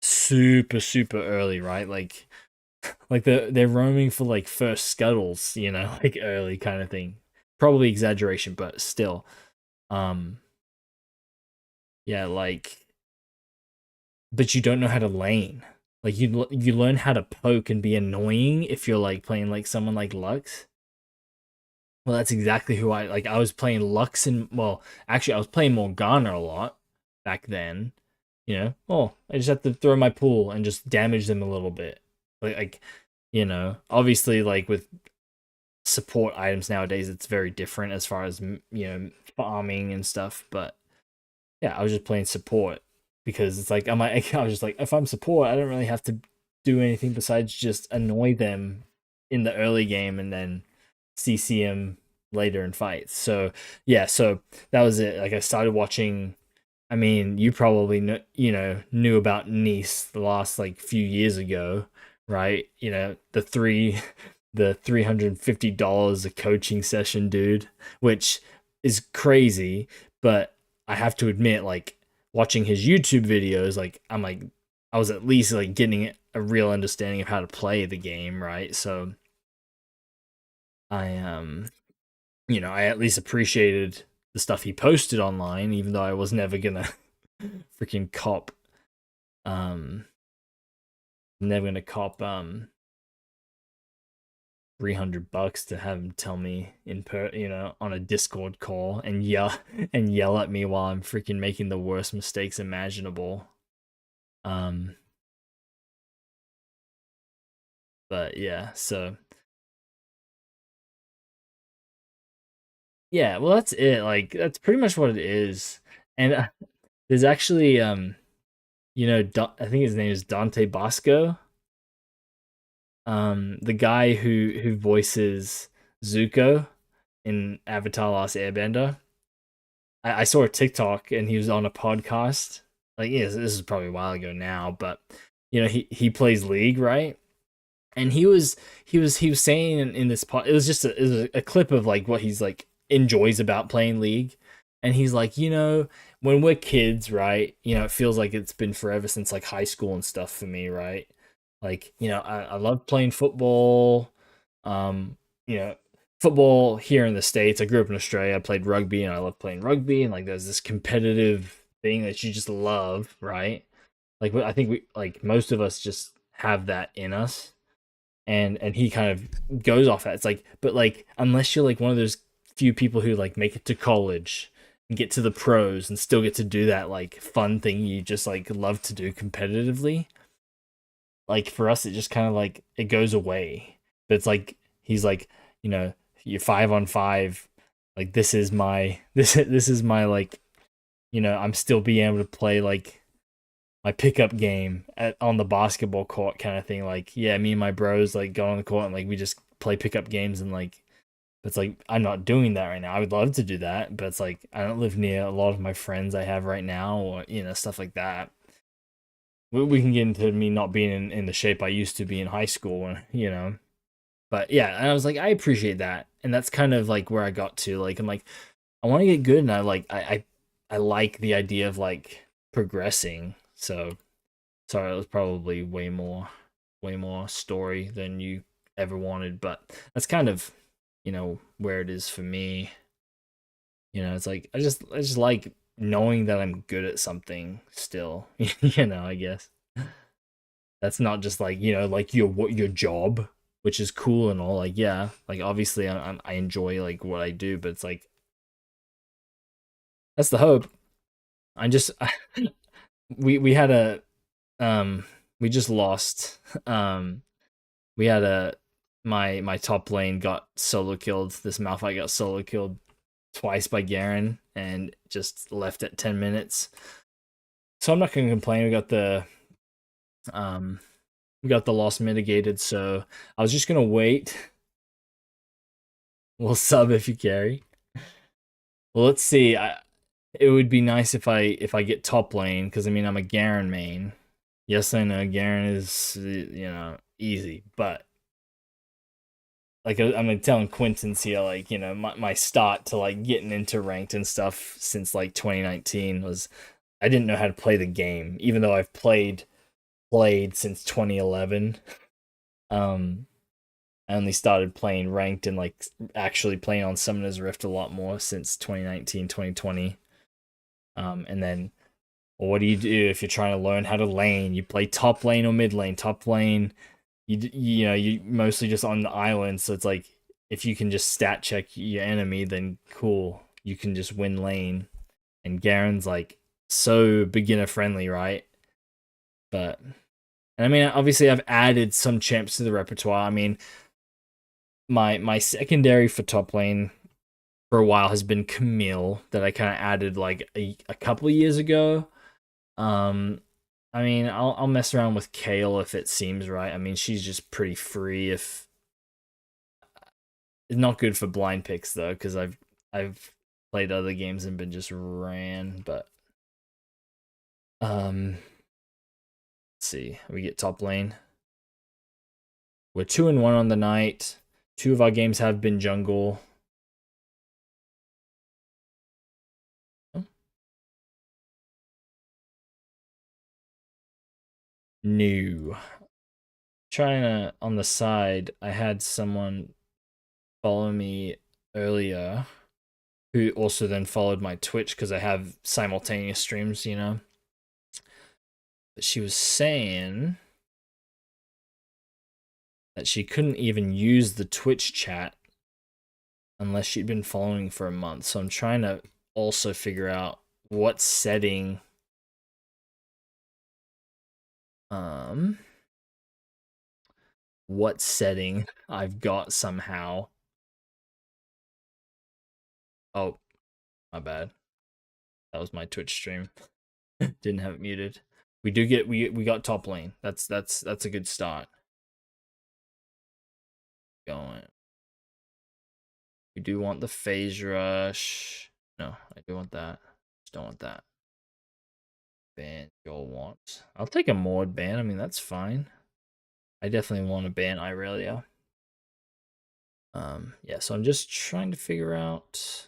super, super early, right? Like they're roaming for like first scuttles, like early kind of thing. Probably exaggeration, but still. Um yeah, like but you don't know how to lane. Like you learn how to poke and be annoying if you're like playing like someone like Lux. Well, that's exactly who I like. I was playing Lux and well, actually, I was playing Morgana a lot back then. Oh, I just have to throw my pool and just damage them a little bit. Obviously, like with support items nowadays, it's very different as far as farming and stuff. But yeah, I was just playing support because it's like I was just like, if I'm support, I don't really have to do anything besides just annoy them in the early game and then CC them later in fights. So yeah, so that was it. Like I started watching. I mean, you probably knew about Nice the last like few years ago, right? The $350 a coaching session, dude, which is crazy, but I have to admit, like watching his YouTube videos, like I'm like I was at least like getting a real understanding of how to play the game, right? So I I at least appreciated the stuff he posted online, even though I was never gonna freaking cop um never gonna cop $300 to have him tell me on a Discord call and yell at me while I'm freaking making the worst mistakes imaginable. Um, but yeah, so yeah, well that's it. Like that's pretty much what it is. And there's actually I think his name is Dante Bosco. The guy who voices Zuko in Avatar: Last Airbender. I saw a TikTok and he was on a podcast. Like, yeah, this is probably a while ago now, but he plays League, right? And he was saying in this pod, it was a clip of like what he's like enjoys about playing League, and he's like, when we're kids, right? It feels like it's been forever since like high school and stuff for me, right? Like, I love playing football. Um, you know, Football here in the States. I grew up in Australia. I played rugby and I love playing rugby. And like, there's this competitive thing that you just love, right? Like, I think like most of us just have that in us. And he kind of goes off that. It's like, but like, unless you're like one of those few people who like make it to college and get to the pros and still get to do that like fun thing you just like love to do competitively, like for us it just kind of like it goes away. But it's like he's like, you're 5 on 5, like this is my this is my like, I'm still being able to play like my pickup game on the basketball court kind of thing. Like, yeah, me and my bros like go on the court and like we just play pickup games, and like it's like I'm not doing that right now. I would love to do that, but it's like I don't live near a lot of my friends I have right now, or stuff like that. We can get into me not being in the shape I used to be in high school, But yeah, and I was like, I appreciate that, and that's kind of like where I got to. Like, I'm like, I want to get good, and I like the idea of like progressing. So sorry, it was probably way more story than you ever wanted, but that's kind of where it is for me. It's like I just like knowing that I'm good at something still. I guess that's not just like like your job, which is cool and all. Like, yeah, like obviously I enjoy like what I do, but it's like that's the hope. I just we had a um we just lost. We had a my top lane got solo killed. This Malphite got solo killed twice by Garen and just left at 10 minutes. So I'm not gonna complain. Um we got the loss mitigated, so I was just gonna wait. We'll sub if you carry. Well, let's see. It would be nice if I get top lane, because I mean I'm a Garen main. Yes, I know Garen is easy, but like I'm telling Quinton's here, like my start to like getting into ranked and stuff since like 2019 was I didn't know how to play the game, even though I've played since 2011. Um, I only started playing ranked and like actually playing on Summoner's Rift a lot more since 2019, 2020. And then what do you do if you're trying to learn how to lane? You play top lane or mid lane. Top lane, you mostly just on the island, so it's like if you can just stat check your enemy, then cool, you can just win lane. And Garen's like so beginner friendly, right? But and I mean, obviously, I've added some champs to the repertoire. I mean, my secondary for top lane for a while has been Camille, that I kind of added like a couple of years ago. Um, I mean, I'll mess around with Kale if it seems right. I mean, she's just pretty free. If it's not good for blind picks though, because I've played other games and been just ran. But let's see, we get top lane. We're 2-1 on the night. 2 of our games have been jungle. new. Trying to on the side, I had someone follow me earlier who also then followed my Twitch because I have simultaneous streams, you know. But she was saying that she couldn't even use the Twitch chat unless she'd been following for a month. So I'm trying to also figure out what setting um what setting I've got somehow. Oh, my bad. That was my Twitch stream. Didn't have it muted. We do get we got top lane. That's a good start. Going. We do want the phase rush. No, I do want that. Just don't want that. Ban you'll want. I'll take a mod ban. I mean that's fine. I definitely want to ban Irelia. Yeah, so I'm just trying to figure out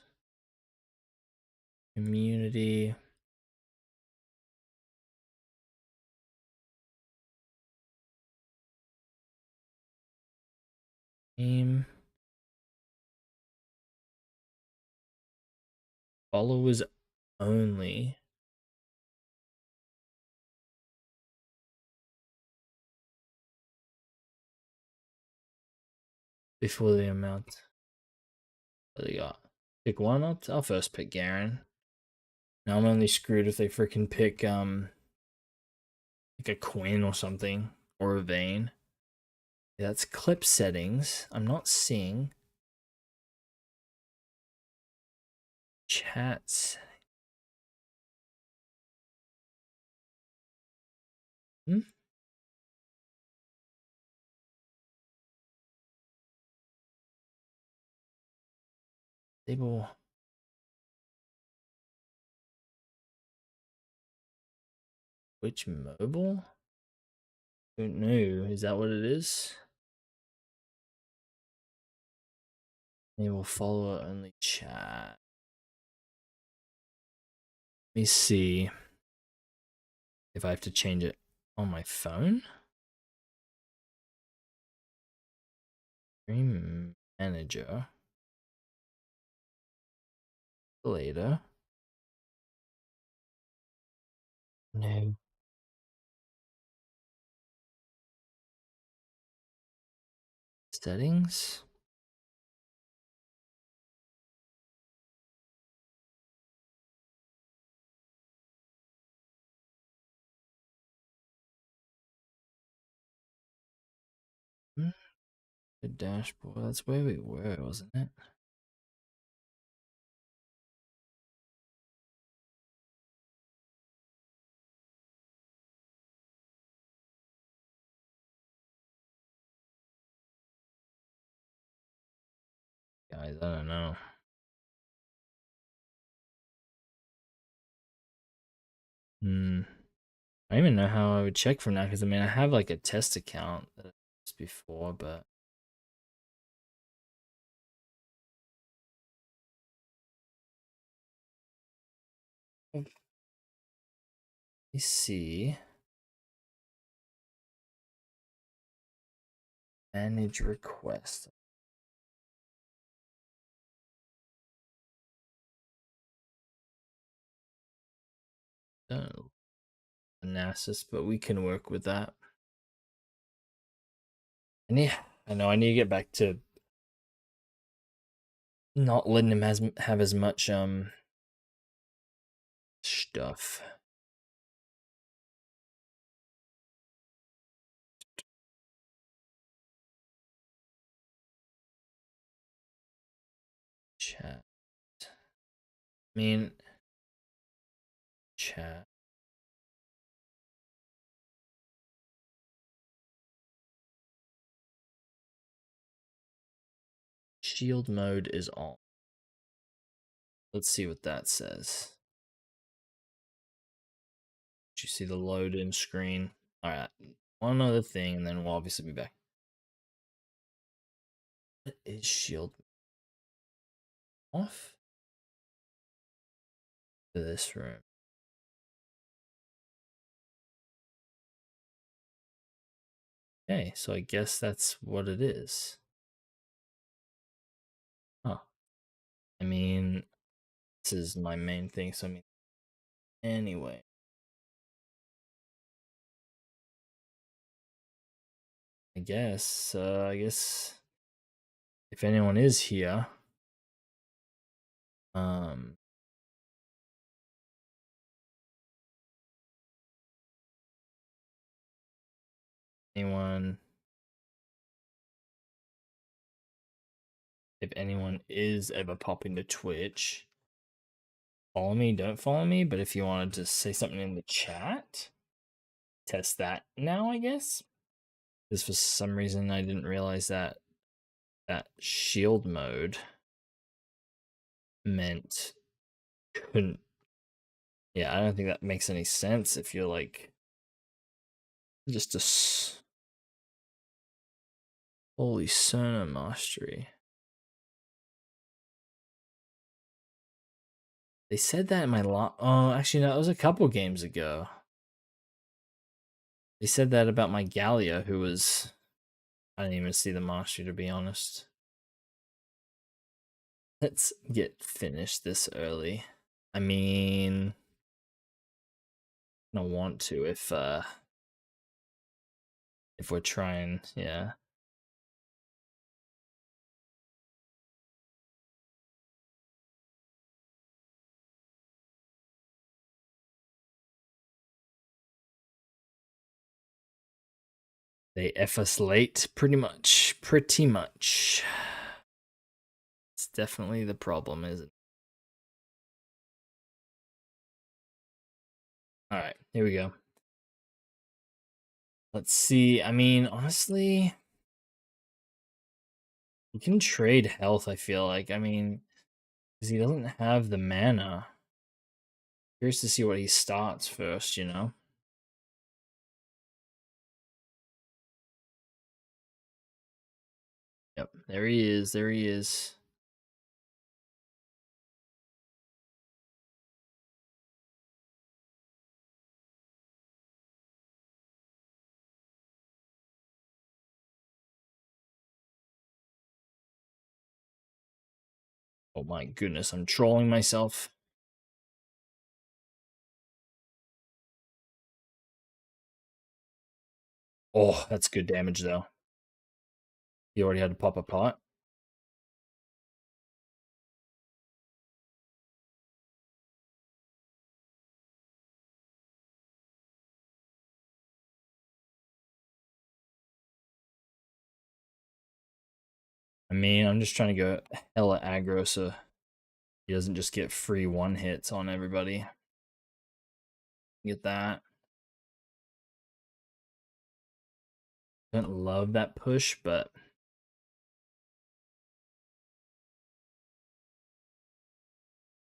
immunity. Aim. Followers only. Before the amount. What do they got? Pick one. I'll first pick Garen. Now I'm only screwed if they freaking pick like a Quinn or something or a Vayne. Yeah, that's clip settings. I'm not seeing chats. Hmm? Stable. Which mobile? Don't know. Is that what it is? Enable follower only chat. Let me see if I have to change it on my phone. Stream manager. Later. No. Settings. The dashboard. That's where we were, wasn't it? Guys, I don't know. I don't even know how I would check from that because I mean I have like a test account that I used before, but let me see. Manage request. Don't know. Analysis, but we can work with that. I know I need to get back to not letting him have as much stuff. Chat. I mean chat. Shield mode is on. Let's see what that says. Did you see the load in screen? Alright. One other thing, and then we'll obviously be back. What is shield off? To this room. Okay, so I guess that's what it is. Huh. I mean, this is my main thing, so I mean, anyway. I guess if anyone is here, um, anyone, if anyone is ever popping to Twitch, follow me, don't follow me, but if you wanted to say something in the chat, test that now, I guess. Because for some reason I didn't realize that shield mode meant couldn't. Yeah, I don't think that makes any sense if you're like just a holy Sona mastery. They said that in my oh, actually, no, that was a couple games ago. They said that about my Gallia, who was. I didn't even see the mastery, to be honest. Let's get finished this early. I mean, I don't want to if we're trying, yeah. They F us late, pretty much. Pretty much. It's definitely the problem, isn't it? Alright, here we go. Let's see. I mean, honestly, you can trade health, I feel like. I mean, because he doesn't have the mana. Curious to see what he starts first, you know? Yep, there he is. There he is. Oh my goodness, I'm trolling myself. Oh, that's good damage, though. He already had to pop a pot. I mean, I'm just trying to go hella aggro so he doesn't just get free one hits on everybody. Get that. Don't love that push, but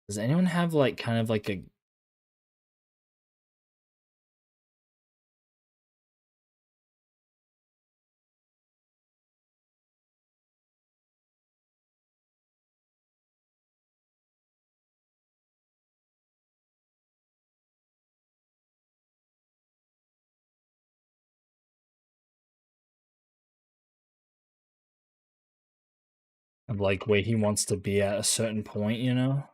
does anyone have like kind of like a of like where he wants to be at a certain point, you know?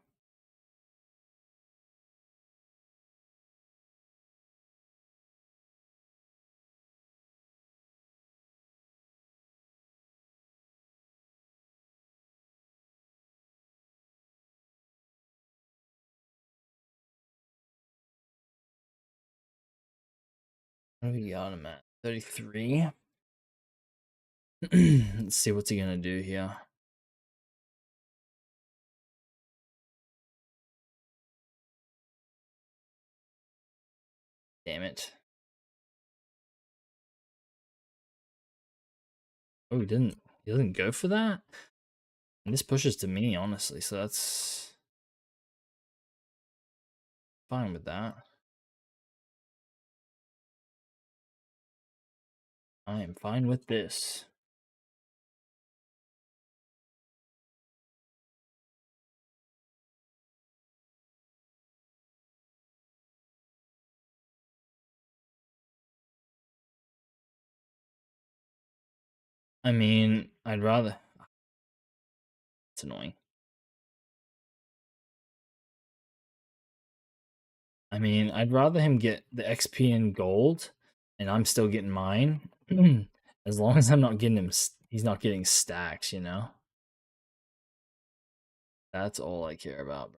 What do we got him at? 33. Let's see what's he gonna do here. Damn it. Oh, he doesn't go for that? And this pushes to me, honestly, so that's fine with that. I am fine with this. I mean, I'd rather. It's annoying. I mean, I'd rather him get the XP and gold, and I'm still getting mine. As long as I'm not getting him, he's not getting stacks. You know, that's all I care about.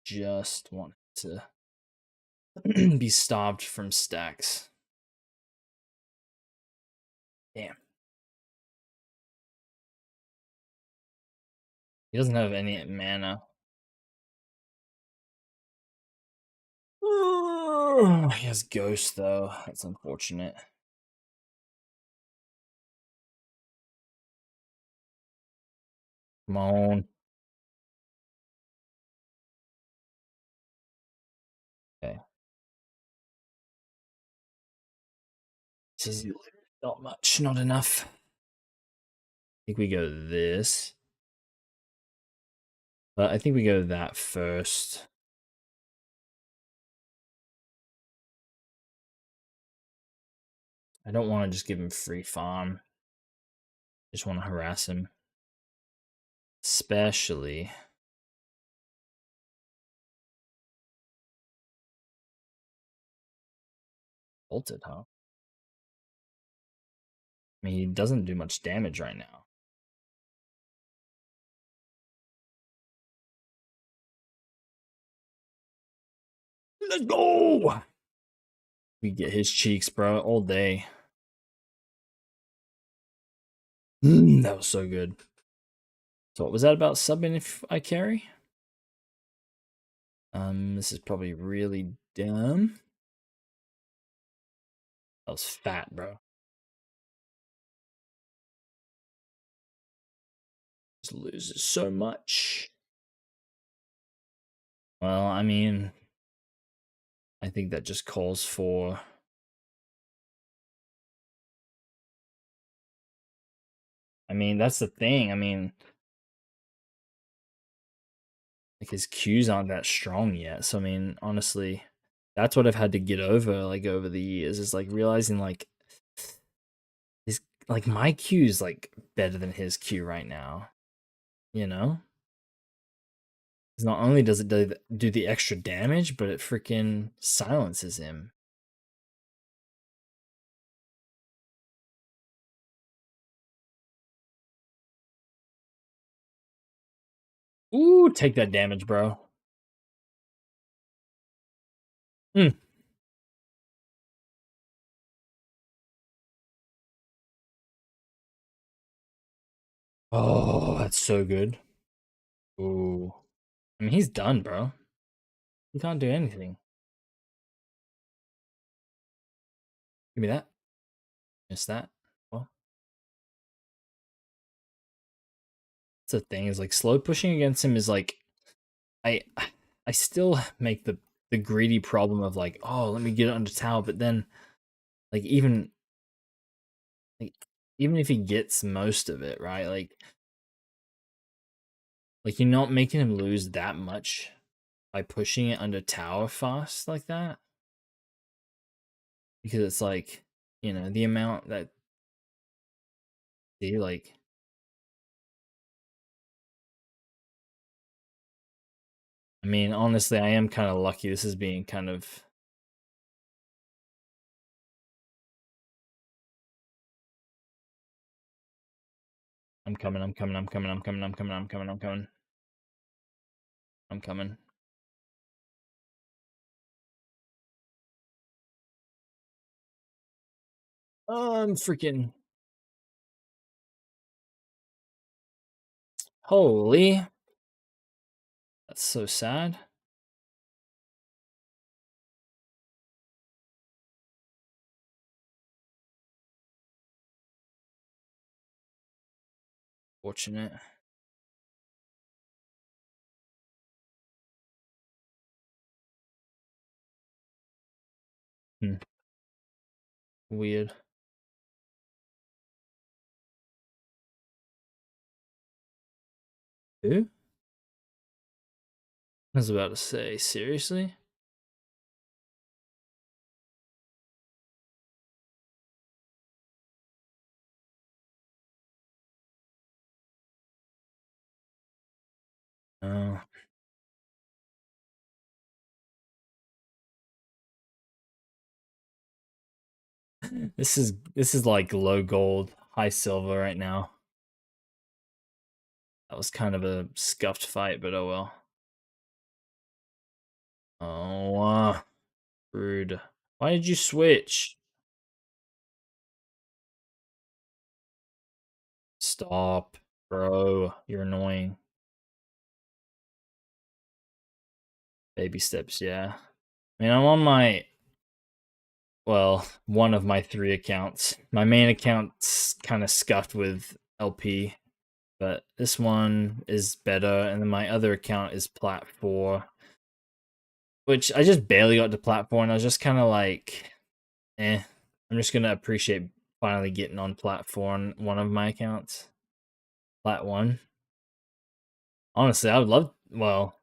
Just want to be stopped from stacks. Damn, he doesn't have any mana. He has ghost though. That's unfortunate. Come on. Okay. This is not much, not enough. I think we go this. But I think we go that first. I don't want to just give him free farm. Just want to harass him. Especially. Bolted, huh? I mean, he doesn't do much damage right now. Let's go! We get his cheeks, bro, all day. That was so good. So what was that about subbing if I carry? This is probably really dumb. That was fat, bro. Just loses so much. Well, I mean, I think that just calls for. I mean, that's the thing. I mean, like his Qs aren't that strong yet. So I mean, honestly, that's what I've had to get over like over the years is like realizing like his like my Q is like better than his Q right now. You know? 'Cause not only does it do the extra damage, but it freaking silences him. Ooh, take that damage, bro. Mm. Oh, that's so good. Ooh. I mean, he's done, bro. He can't do anything. Give me that. Miss that. Well, that's the thing is like slow pushing against him is like I I still make the greedy problem of like, oh, let me get it under tower, but then like like even if he gets most of it, right? Like you're not making him lose that much by pushing it under tower fast like that. Because it's like, the amount that see like I mean, honestly, I am kind of lucky. This is being kind of I'm coming, I'm coming, I'm coming, I'm coming, I'm coming, I'm coming, I'm coming. I'm coming. I'm freaking holy. That's so sad. Fortunate. Hmm. Weird. Who? I was about to say, seriously? Oh. This is like low gold, high silver right now. That was kind of a scuffed fight, but oh well. Oh, rude. Why did you switch? Stop, bro. You're annoying. Baby steps, yeah. I mean, I'm on my, well, one of my 3 accounts. My main account's kind of scuffed with LP, but this one is better, and then my other account is Plat 4, which I just barely got to Plat 4, and I was just kind of like, eh. I'm just gonna appreciate finally getting on Plat 4 on one of my accounts. Plat 1. Honestly, I would love, well,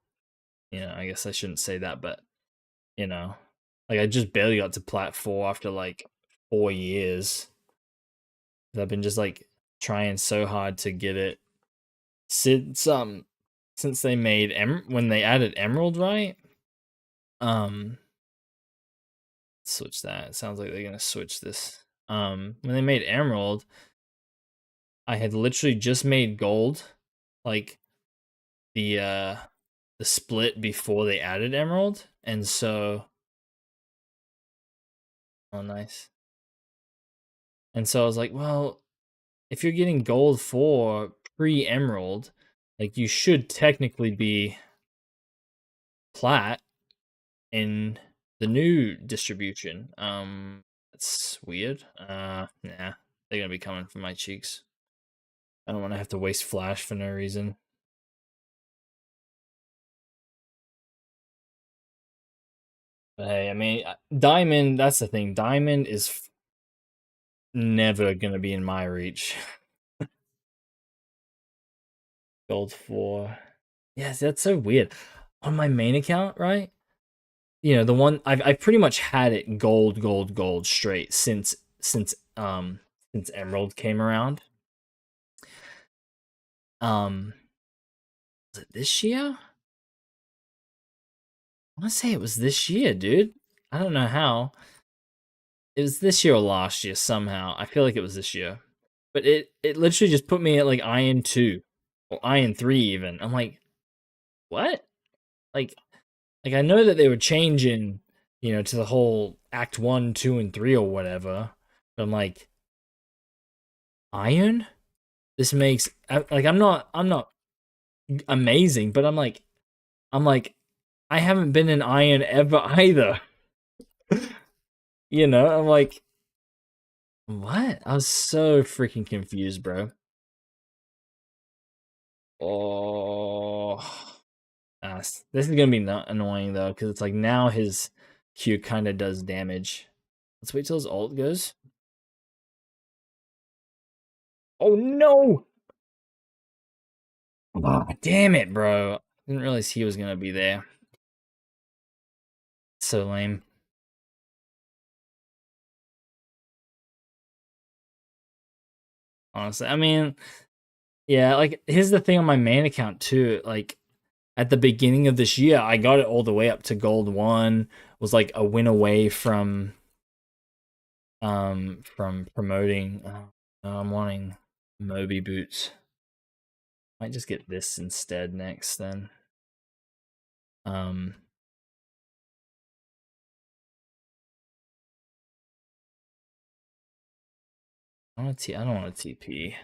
I guess I shouldn't say that, but, you know, like, I just barely got to Plat 4 after, like, 4 years. I've been just, like, trying so hard to get it since they made when they added Emerald, right? Switch that. It sounds like they're gonna switch this. When they made Emerald, I had literally just made Gold, like, the split before they added Emerald, and so oh, nice. And so I was like, well, if you're getting Gold for pre-Emerald, like, you should technically be Plat in the new distribution. That's weird. Nah, they're gonna be coming for my cheeks. I don't want to have to waste flash for no reason. But hey, I mean, Diamond. That's the thing. Diamond is never gonna be in my reach. Gold 4. Yes, that's so weird. On my main account, right? The one I've pretty much had it gold, gold, gold straight since Emerald came around. Was it this year? I want to say it was this year, dude. I don't know how. It was this year or last year somehow. I feel like it was this year. But it literally just put me at like Iron 2 or Iron 3 even. I'm like, what? Like I know that they were changing, to the whole Act 1, 2 and 3 or whatever. But I'm like, Iron? This makes like I'm not amazing, but I'm like I haven't been in Iron ever either. I'm like, what? I was so freaking confused, bro. Oh, this is gonna be not annoying though, because it's like now his Q kind of does damage. Let's wait till his ult goes. Oh no! Oh, damn it, bro! Didn't realize he was gonna be there. So lame. Honestly, I mean, yeah, like here's the thing on my main account too. Like at the beginning of this year, I got it all the way up to gold 1. Was like a win away from promoting. I'm wanting Moby boots. Might just get this instead next then. Um I don't want a TP.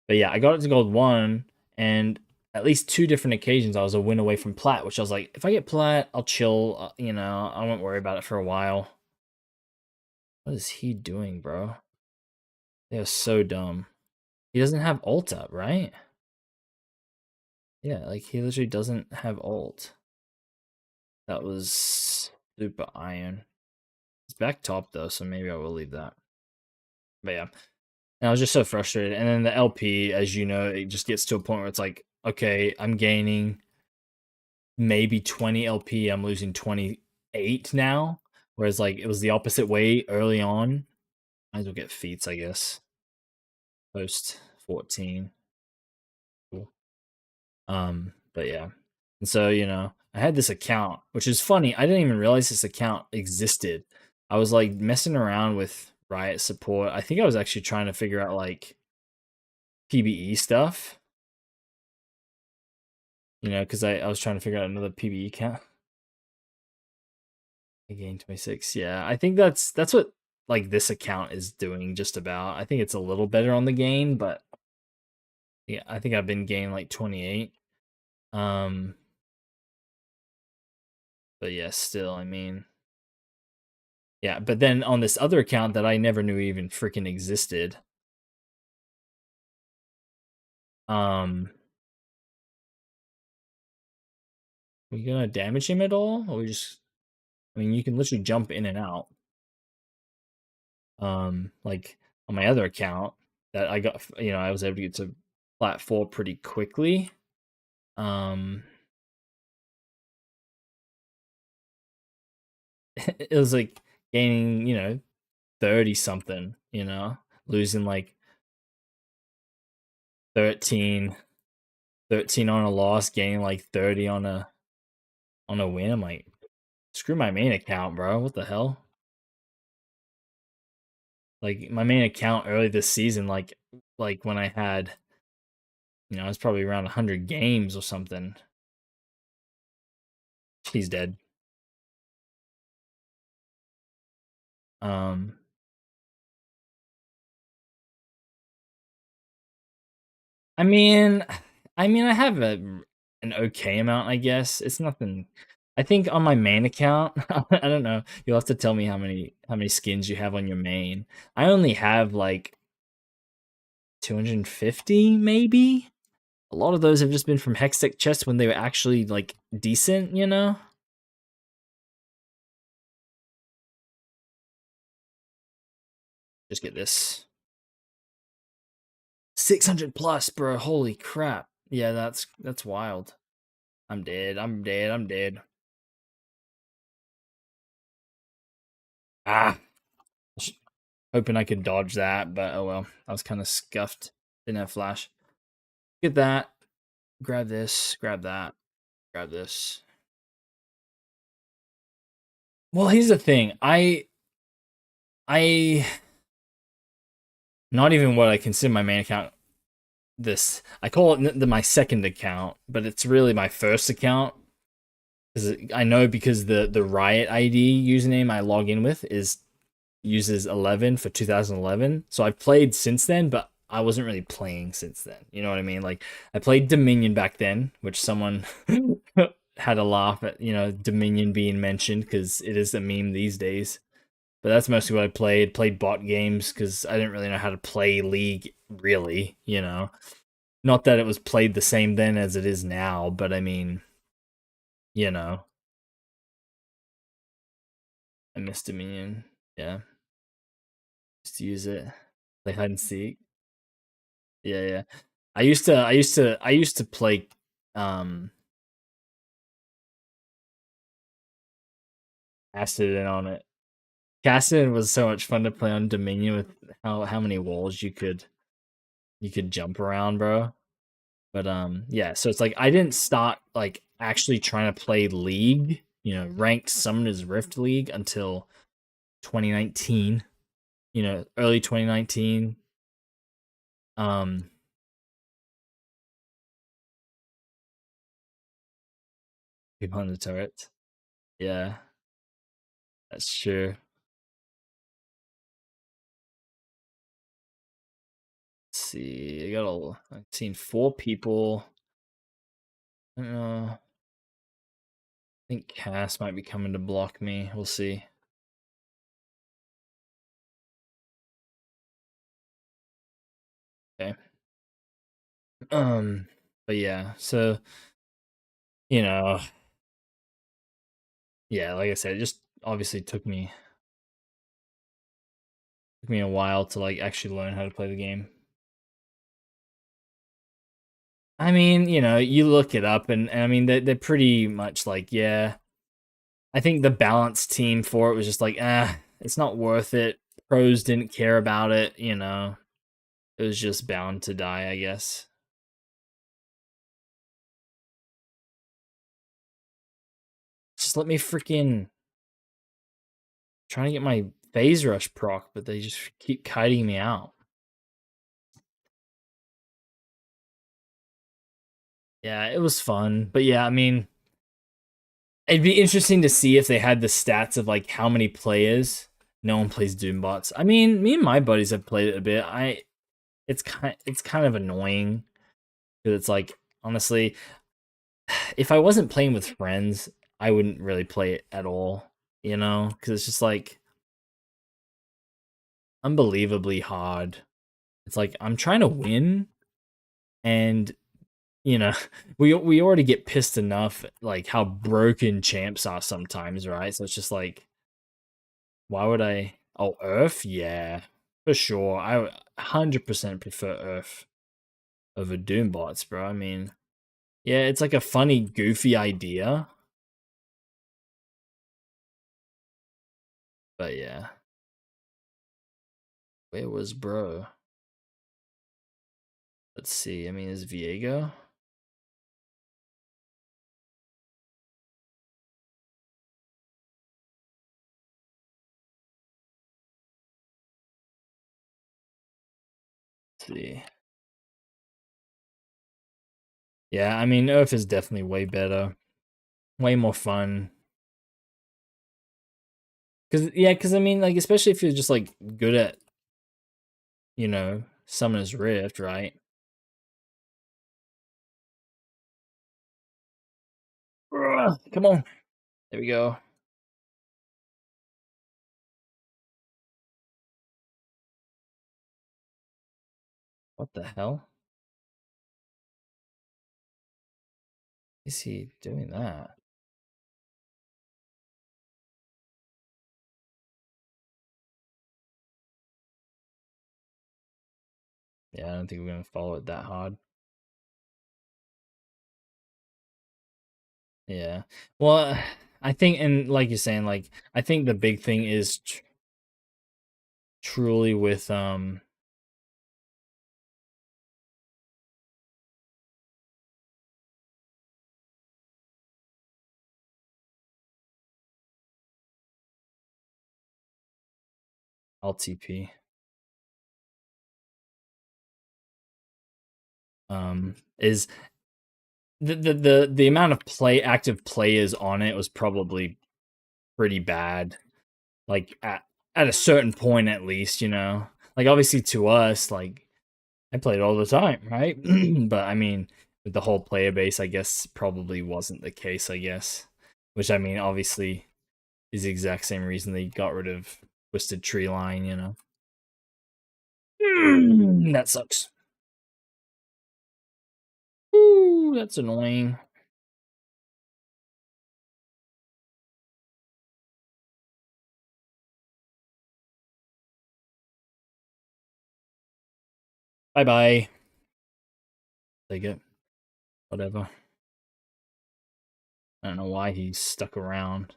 But yeah, I got it to gold 1, and at least 2 different occasions I was a win away from plat, which I was like, if I get plat, I'll chill, I won't worry about it for a while. What is he doing, bro? They are so dumb. He doesn't have ult up, right? Yeah, like he literally doesn't have ult. That was super iron. It's back top though, so maybe I will leave that. But yeah. And I was just so frustrated. And then the LP, as you know, it just gets to a point where it's like, okay, I'm gaining maybe 20 LP. I'm losing 28 now. Whereas like it was the opposite way early on. Might as well get feats, I guess. Post 14. Cool. But yeah. And so, I had this account, which is funny. I didn't even realize this account existed. I was like messing around with Riot support. I think I was actually trying to figure out like PBE stuff, because I was trying to figure out another PBE account. I gained 26. Yeah, I think that's what like this account is doing just about. I think it's a little better on the gain, but yeah, I think I've been gaining like 28. Um, but yeah, still, I mean, yeah, but then on this other account that I never knew even freaking existed, um, we gonna damage him at all? Or we just, I mean, you can literally jump in and out. Like on my other account that I got, I was able to get to Plat 4 pretty quickly. Um, it was like gaining, 30 something, losing like 13, 13 on a loss, gaining like 30 on a win. I'm like, screw my main account, bro. What the hell? Like my main account early this season, like when I had, I was probably around 100 games or something. He's dead. Um, I mean, I have an okay amount, I guess. It's nothing. I think on my main account, I don't know. You'll have to tell me how many skins you have on your main. I only have like 250, maybe. A lot of those have just been from Hextech chests when they were actually like decent. Just get this 600 plus, bro. Holy crap! Yeah, that's wild. I'm dead. I'm dead. I'm dead. Ah, hoping I could dodge that, but oh well. I was kind of scuffed. Didn't have flash. Get that. Grab this. Grab that. Grab this. Well, here's the thing. I not even what I consider my main account. This I call it my second account, but it's really my first account. Because I know because the Riot ID username I log in with uses 11 for 2011. So I've played since then, but I wasn't really playing since then. You know what I mean? Like I played Dominion back then, which someone had a laugh at, Dominion being mentioned because it is a meme these days. But that's mostly what I played. Played bot games because I didn't really know how to play League, really. Not that it was played the same then as it is now, but I mean, you know, I miss Dominion. Yeah, just use it. Play hide and seek. Yeah, yeah. I used to play um Acid on it. Cassid was so much fun to play on Dominion with how many walls you could jump around, bro. But yeah, so it's like I didn't start like actually trying to play League, ranked Summoners Rift League until 2019, early 2019. Um People on the turret. Yeah, that's true. Let's see. I've seen 4 people. I don't know. I think Cass might be coming to block me. We'll see. Okay. But yeah, so you know, yeah, like I said, it just obviously took me a while to like actually learn how to play the game. I mean, you look it up, and I mean, they're pretty much like, yeah. I think the balance team for it was just like, it's not worth it. Pros didn't care about it. It was just bound to die, I guess. Just let me freaking trying to get my phase rush proc, but they just keep kiting me out. Yeah, it was fun, but yeah, I mean, it'd be interesting to see if they had the stats of like how many players. No one plays Doombots. I mean, me and my buddies have played it a bit. It's kind of annoying because it's like honestly, if I wasn't playing with friends, I wouldn't really play it at all. Because it's just like unbelievably hard. It's like I'm trying to win, and you know, we already get pissed enough like how broken champs are sometimes, right? So it's just like, why would I? Oh, Earth, yeah, for sure. I 100% prefer Earth over Doombots, bro. I mean, yeah, it's like a funny, goofy idea, but yeah. Where was bro? Let's see. I mean, is Viego? Let's see. Yeah, I mean, Earth is definitely way better, way more fun. Cause I mean, like, especially if you're just like good at, Summoner's Rift, right? Ugh, come on, there we go. What the hell is he doing that? Yeah, I don't think we're gonna follow it that hard. Yeah. Well, I think, and like you're saying, like I think the big thing is truly with LTP. Is the amount of active players on it was probably pretty bad. Like at a certain point, at least. Like obviously to us, like I played all the time, right? But I mean, with the whole player base, I guess probably wasn't the case. I guess, which I mean, obviously is the exact same reason they got rid of Twisted Tree Line. That sucks. Ooh, that's annoying. Bye bye. Take it. Whatever. I don't know why he's stuck around.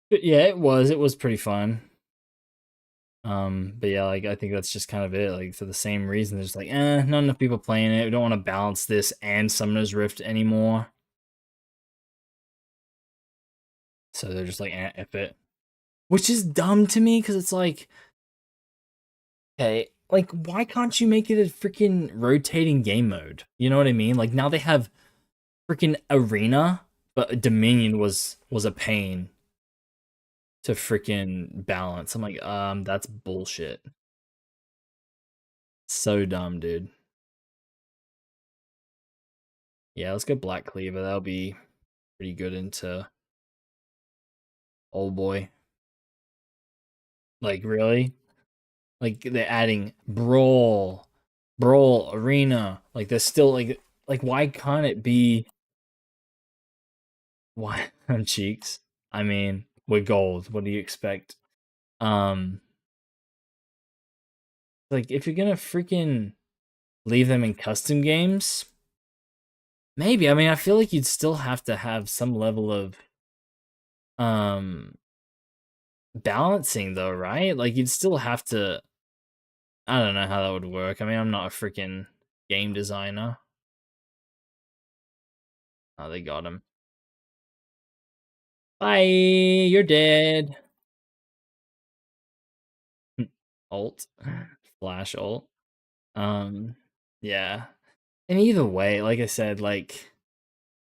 But yeah, it was. It was pretty fun. But yeah, like I think that's just kind of it. Like for the same reason, there's like, not enough people playing it. We don't want to balance this and Summoner's Rift anymore. So they're just like, F it. Which is dumb to me because it's like, hey, like why can't you make it a freaking rotating game mode? You know what I mean? Like now they have freaking Arena, but Dominion was a pain to freaking balance. I'm like, that's bullshit. So dumb, dude. Yeah, let's go Black Cleaver. That'll be pretty good into old boy. Like really? Like they're adding brawl, arena. Like there's still like why can't it be why on cheeks? I mean, we're gold. What do you expect? Um, like if you're gonna freaking leave them in custom games, maybe. I mean, I feel like you'd still have to have some level of um balancing though, right? Like you'd still have to. I don't know how that would work. I mean, I'm not a freaking game designer. Oh, they got him. Bye. You're dead. Alt. Flash alt. Um, yeah. And either way, like I said, like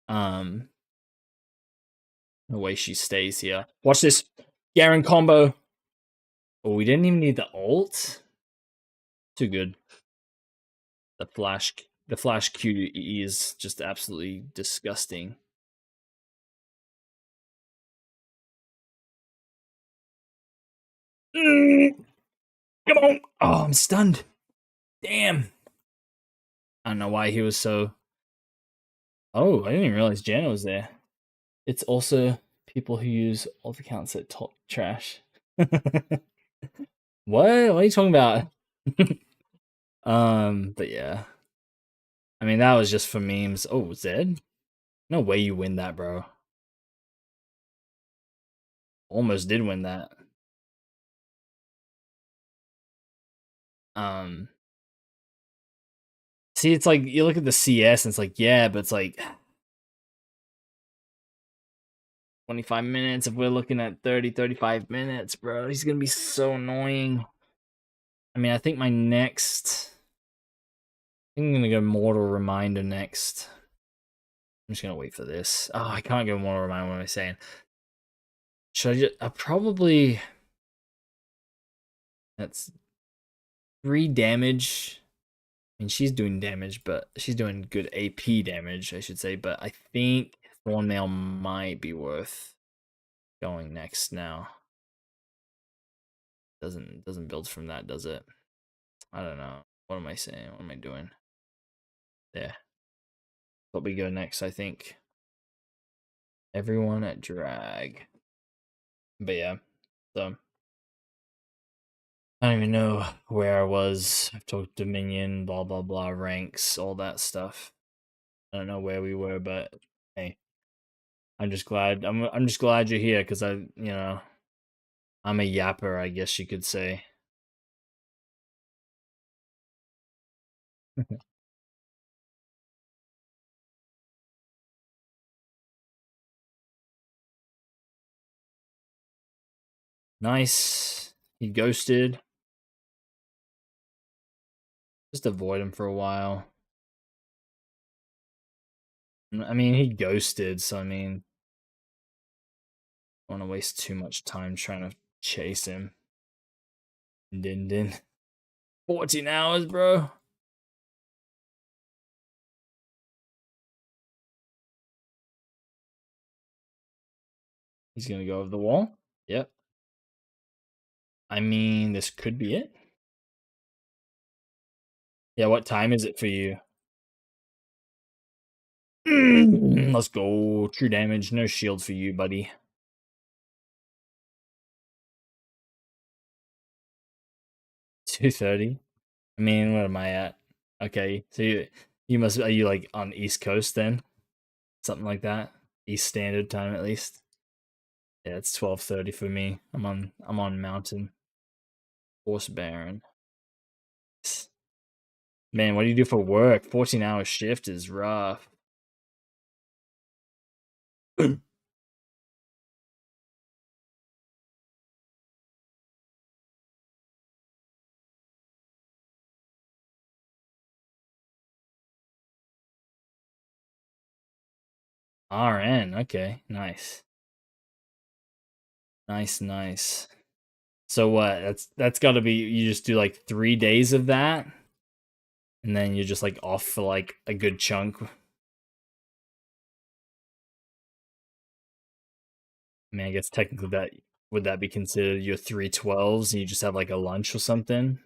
um the way she stays here. Watch this Garen combo. Oh, we didn't even need the ult. Too good. The flash QE is just absolutely disgusting. Come on. Oh, I'm stunned. Damn. I don't know why he was so. Oh, I didn't even realize Jana was there. It's also people who use alt accounts that talk trash. What? What are you talking about? But yeah. I mean, that was just for memes. Oh, Zed? No way you win that, bro. Almost did win that. Um, See, it's like you look at the CS and it's like, yeah, but it's like 25 minutes. If we're looking at 30, 35 minutes, bro, he's gonna be so annoying. I mean, I think my next. I think I'm gonna go Mortal Reminder next. I'm just gonna wait for this. Oh, I can't go Mortal Reminder. What am I saying? Should I just. I probably. That's 3 damage. I mean, she's doing damage, but she's doing good AP damage, I should say. But I think Thornmail might be worth going next now. Doesn't build from that, does it? I don't know. What am I saying? What am I doing? Yeah. But we go next, I think. Everyone at drag. But yeah. So I don't even know where I was. I've talked Dominion, blah blah blah, ranks, all that stuff. I don't know where we were, but hey, I'm just glad. I'm just glad you're here because I'm a yapper, I guess you could say. Nice. He ghosted. Just avoid him for a while. I mean, he ghosted, so I mean, I don't want to waste too much time trying to chase him. Din. 14 hours, bro. He's gonna go over the wall. Yep. I mean, this could be it. Yeah, what time is it for you? Let's go. True damage. No shield for you, buddy. 230. I mean, what am I at? Okay, so you must are you like on East Coast then? Something like that. East Standard Time at least. Yeah, it's 12:30 for me. I'm on Mountain. Horse Baron. Man, what do you do for work? 14-hour shift is rough. RN. Okay, nice. Nice. So what? That's got to be you just do like 3 days of that and then you're just like off for like a good chunk. I mean, I guess technically that would that be considered your 312s and you just have like a lunch or something?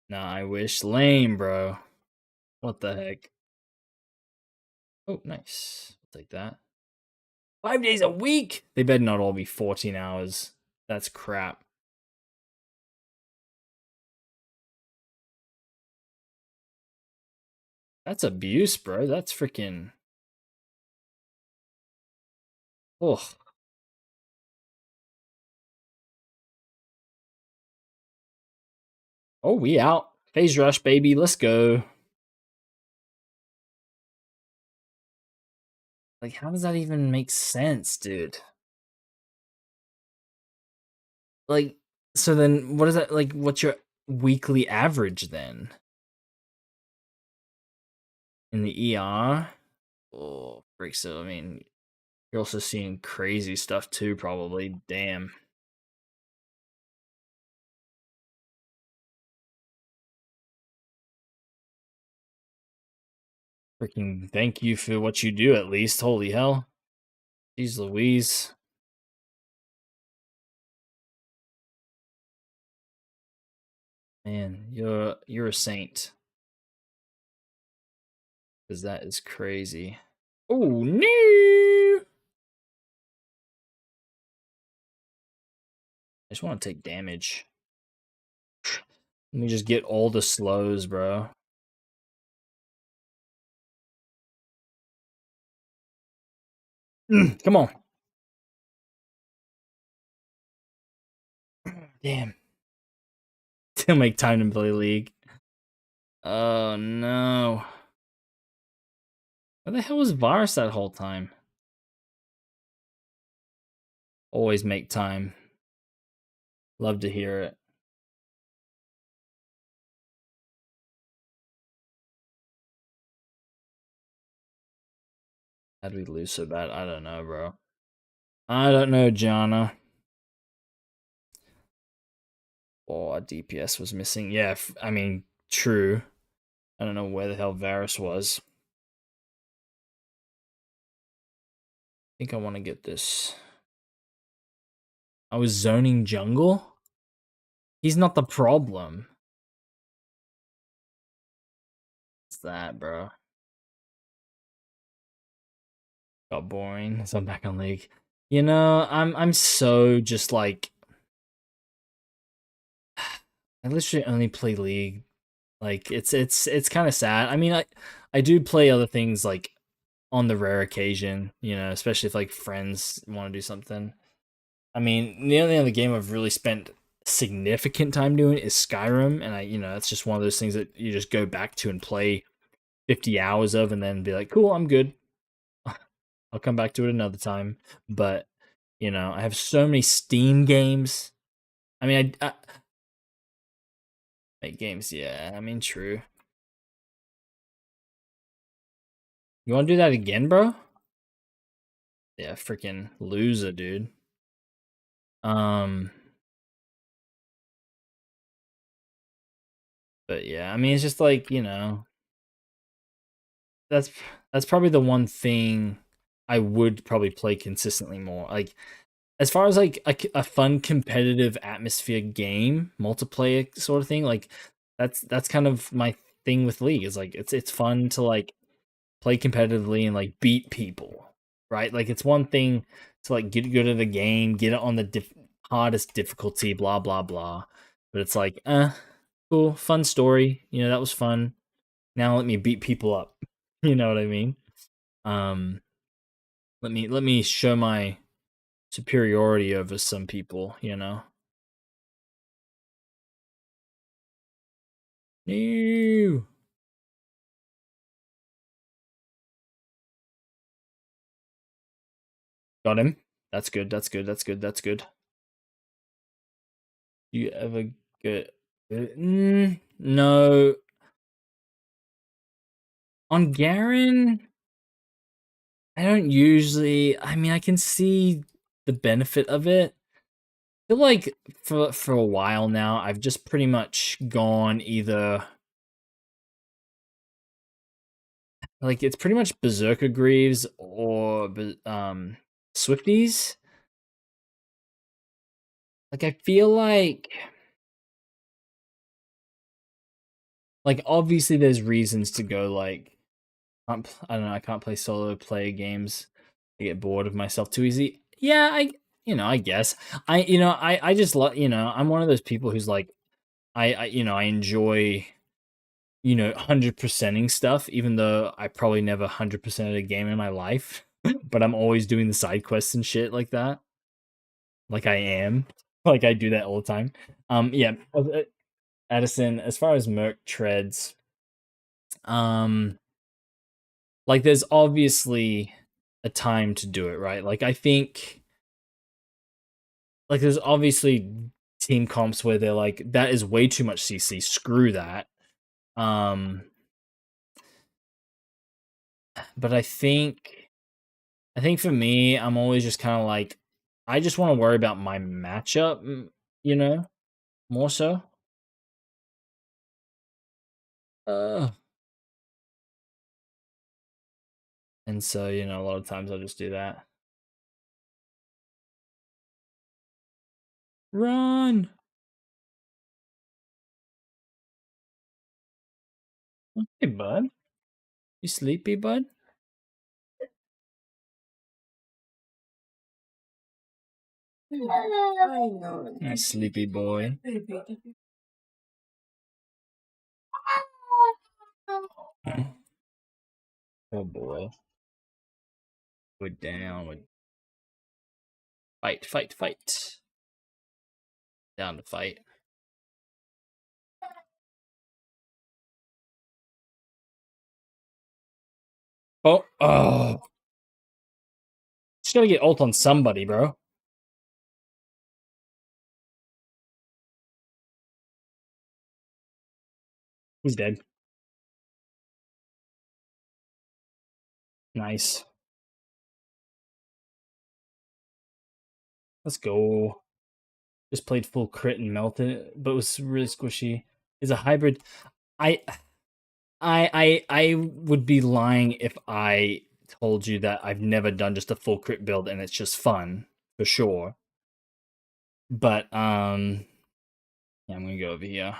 Nah, I wish lame, bro. What the heck? Oh, nice. I'll take that. 5 days a week? They better not all be 14 hours. That's crap. That's abuse, bro. That's freaking. Ugh. Oh, we out. Phase rush, baby. Let's go. Like, how does that even make sense, dude? Like, so then what is that? Like, what's your weekly average then? In the ER? Oh, freak. So, I mean, you're also seeing crazy stuff too, probably. Damn. Freaking thank you for what you do, at least. Holy hell. Jeez Louise. Man, you're a saint. Because that is crazy. Oh, no! I just want to take damage. Let me just get all the slows, bro. Come on. Damn. To make time to play League. Oh no. Where the hell was Virus that whole time? Always make time. Love to hear it. How did we lose so bad? I don't know, bro. I don't know, Jana. Oh, our DPS was missing. Yeah, I mean, true. I don't know where the hell Varus was. I think I want to get this. I was zoning jungle? He's not the problem. What's that, bro? Got boring. So I'm back on League. You know, I'm so just like I literally only play League. Like it's kind of sad. I mean, I do play other things like on the rare occasion, you know, especially if like friends want to do something. I mean, the only other game I've really spent significant time doing is Skyrim, and you know, it's just one of those things that you just go back to and play 50 hours of, and then be like, cool, I'm good. I'll come back to it another time. But you know, I have so many Steam games. I mean, I make games. Yeah, I mean, true. You want to do that again, bro? Yeah, freaking loser, dude. Um, but yeah, I mean, it's just like you know, that's that's probably the one thing I would probably play consistently more. Like as far as like a fun competitive atmosphere game, multiplayer sort of thing, like that's kind of my thing with League. Is like it's fun to like play competitively and like beat people, right? Like it's one thing to like get good at a game, get it on the hardest difficulty, blah blah blah. But it's like, cool, fun story. You know, that was fun. Now let me beat people up. You know what I mean? Um, let me show my superiority over some people. You know. No. Got him. That's good. That's good. That's good. That's good. You ever get? No. On Garen, I don't usually. I mean, I can see the benefit of it. I feel like for a while now, I've just pretty much gone either like it's pretty much Berserker Greaves or Swifties. Like I feel like obviously there's reasons to go like I don't know, I can't play solo play games I get bored of myself too easy. Yeah, I guess I just I'm one of those people who's like I enjoy 100%ing stuff, even though I probably never 100%ed a game in my life, but I'm always doing the side quests and shit like that. Like I am, like I do that all the time. Yeah, Addison. As far as Merc treads, um, like there's obviously a time to do it, right? Like I think, like there's obviously team comps where they're like, that is way too much CC. Screw that. Um, but I think for me, I'm always just kind of like, I just want to worry about my matchup, you know, more so. Uh, and so, a lot of times I'll just do that. Run! Hey, bud. You sleepy, bud? You sleepy boy. Oh boy. We're down. Fight, fight, fight. Down to fight. Oh. Just gotta get ult on somebody, bro. He's dead. Nice. Let's go. Just played full crit and melted it, but it was really squishy. Is a hybrid. I I would be lying if I told you that I've never done just a full crit build and it's just fun for sure. But yeah, I'm gonna go over here.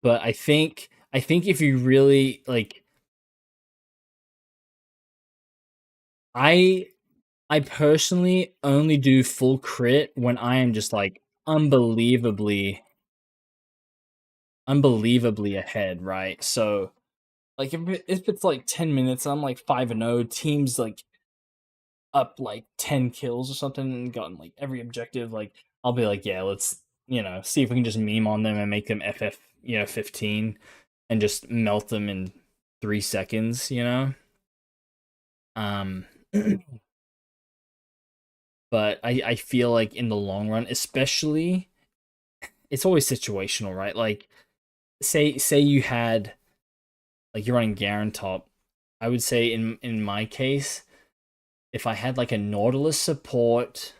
But I think if you really like, I I personally only do full crit when I am just like unbelievably ahead, right? So like if it's like 10 minutes, I'm like 5-0, teams like up like 10 kills or something and gotten like every objective, like I'll be like, yeah, let's see if we can just meme on them and make them FF 15 and just melt them in 3 seconds. Um but I feel like in the long run, especially, it's always situational, right? Like say you had, like, you're running Garen top. I would say in my case, if I had like a Nautilus support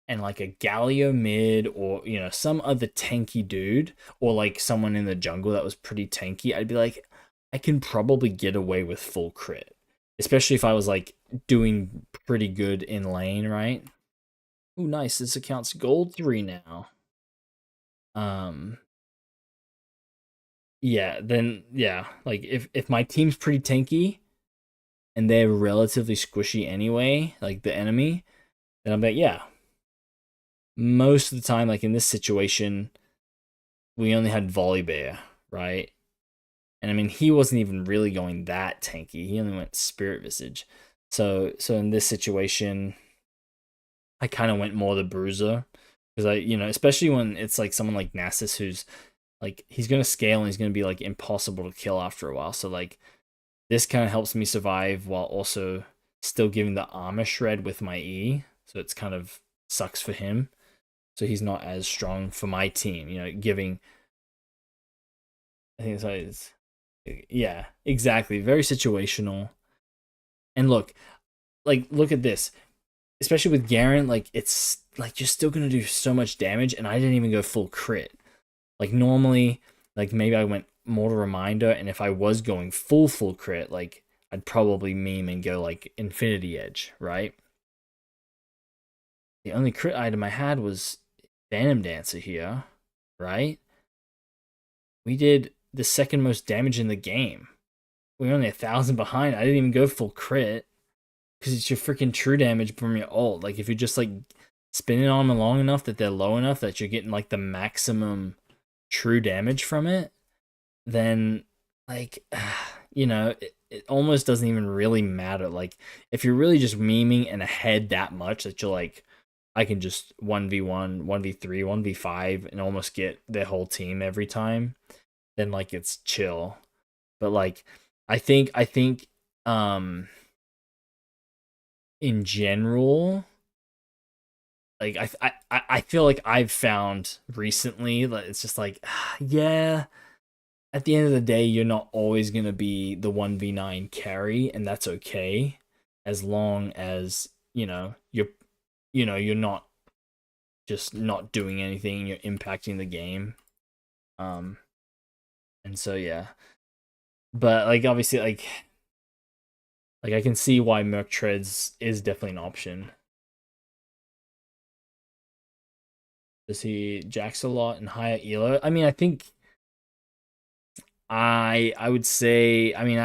and like a Galio mid, or some other tanky dude, or like someone in the jungle that was pretty tanky, I'd be like, I can probably get away with full crit, especially if I was like doing pretty good in lane, right? Oh, nice. This account's gold 3 now. Um, yeah, then yeah, like if my team's pretty tanky and they're relatively squishy anyway, like the enemy, then I'm like, yeah. Most of the time, like in this situation, we only had Volibear, right? And I mean, he wasn't even really going that tanky. He only went Spirit Visage. So in this situation, I kind of went more the Bruiser, because especially when it's like someone like Nasus, who's like, he's gonna scale and he's gonna be like impossible to kill after a while. So like this kind of helps me survive while also still giving the armor shred with my E. So it's kind of sucks for him. So he's not as strong for my team, giving, I think it's yeah, exactly. Very situational. And look at this. Especially with Garen, like it's like you're still gonna do so much damage, and I didn't even go full crit. Like normally, like maybe I went Mortal Reminder, and if I was going full crit, like I'd probably meme and go like Infinity Edge, right? The only crit item I had was Phantom Dancer here, right? We did the second most damage in the game. We were only 1,000 behind. I didn't even go full crit. because it's your freaking true damage from your ult. Like if you just like spinning on them long enough that they're low enough that you're getting like the maximum true damage from it, then like it almost doesn't even really matter. Like if you're really just memeing and ahead that much that you're like, I can just 1v1, 1v3, 1v5 and almost get their whole team every time, then like it's chill. But like I think um in general, like I feel like I've found recently that it's just like yeah, at the end of the day, you're not always gonna be the 1v9 carry, and that's okay, as long as you're not just not doing anything, you're impacting the game. Um, and so yeah, but like obviously like I can see why Merc Treads is definitely an option. Does he jacks a lot and higher elo? I mean, I think I would say, I mean,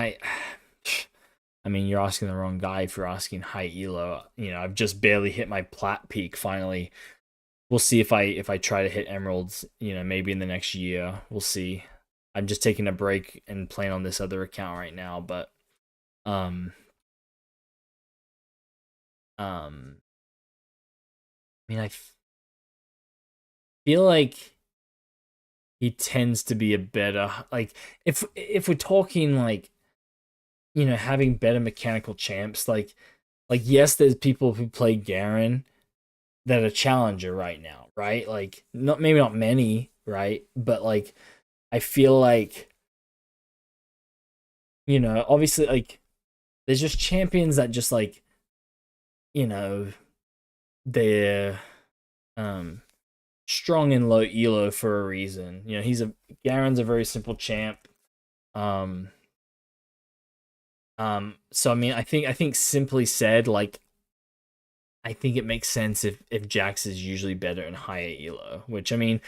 you're asking the wrong guy if you're asking high elo. I've just barely hit my plat peak finally. We'll see if I try to hit emeralds, maybe in the next year. We'll see. I'm just taking a break and playing on this other account right now, but um um I mean, feel like he tends to be a better, like, if we're talking like having better mechanical champs, like yes, there's people who play Garen that are challenger right now, right? Like not maybe not many, right? But like I feel like obviously like there's just champions that just like you know they're um strong in low elo for a reason. He's a Garen's a very simple champ. Um so I mean I think simply said, like I think it makes sense if Jax is usually better in higher elo, which I mean,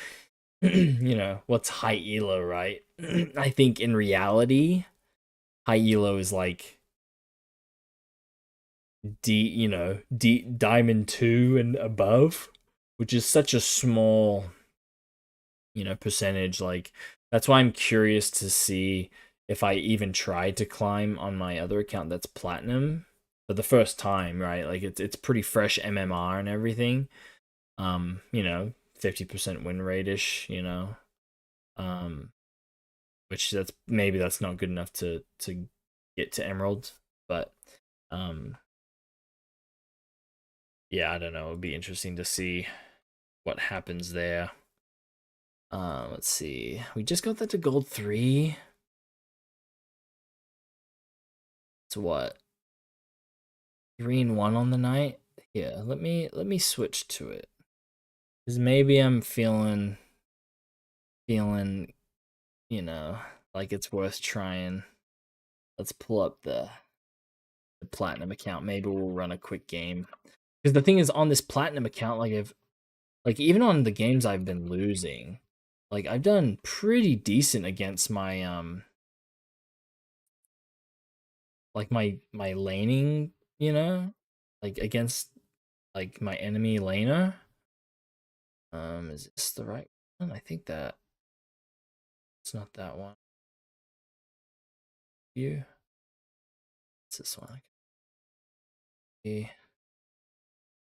what's high elo, right? I think in reality, high elo is like D diamond 2 and above, which is such a small, percentage. Like that's why I'm curious to see if I even tried to climb on my other account that's platinum for the first time, right? Like it's pretty fresh MMR and everything. 50% win rate ish, um, which that's not good enough to get to Emerald, but um, yeah, I don't know. It'd be interesting to see what happens there. Let's see. We just got that to gold 3. It's what? 3 and 1 on the night? Yeah, let me switch to it. Cuz maybe I'm feeling, like it's worth trying. Let's pull up the platinum account. Maybe we'll run a quick game. Cuz the thing is, on this platinum account, like even on the games I've been losing, like I've done pretty decent against my like my laning, like against like my enemy laner. Is this the right one? I think that it's not that one. You, it's this one. Okay.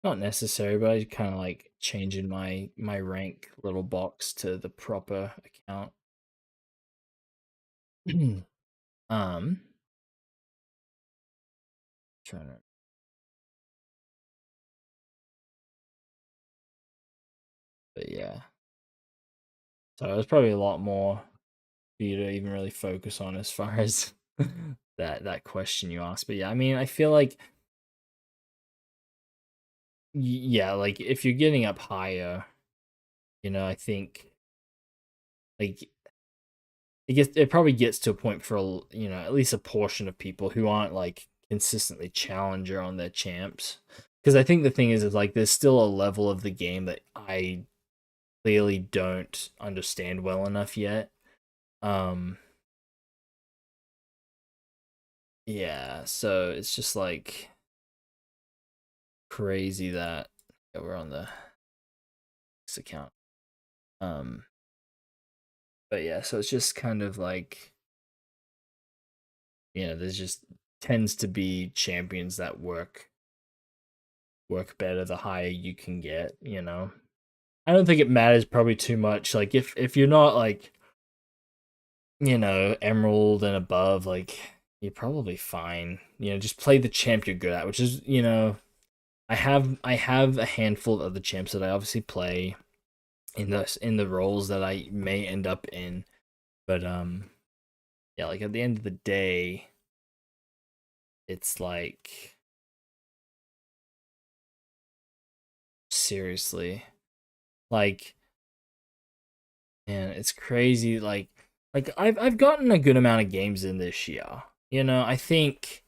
Not necessary, but I kind of like changing my rank little box to the proper account. um, trying to, but yeah. So there's probably a lot more for you to even really focus on as far as that question you asked. But yeah, I mean, I feel like yeah, like if you're getting up higher, I think like it probably gets to a point for at least a portion of people who aren't like consistently challenger on their champs. Because I think the thing is like there's still a level of the game that I clearly don't understand well enough yet. Um yeah, so it's just like crazy that yeah, we're on the this account. Um, but yeah, so it's just kind of like there's just tends to be champions that work better the higher you can get. I don't think it matters probably too much. Like if you're not like emerald and above, like you're probably fine. Just play the champ you're good at, which is I have a handful of other champs that I obviously play in the roles that I may end up in, but yeah, like at the end of the day, it's like seriously, like man, it's crazy. Like I've gotten a good amount of games in this year. I think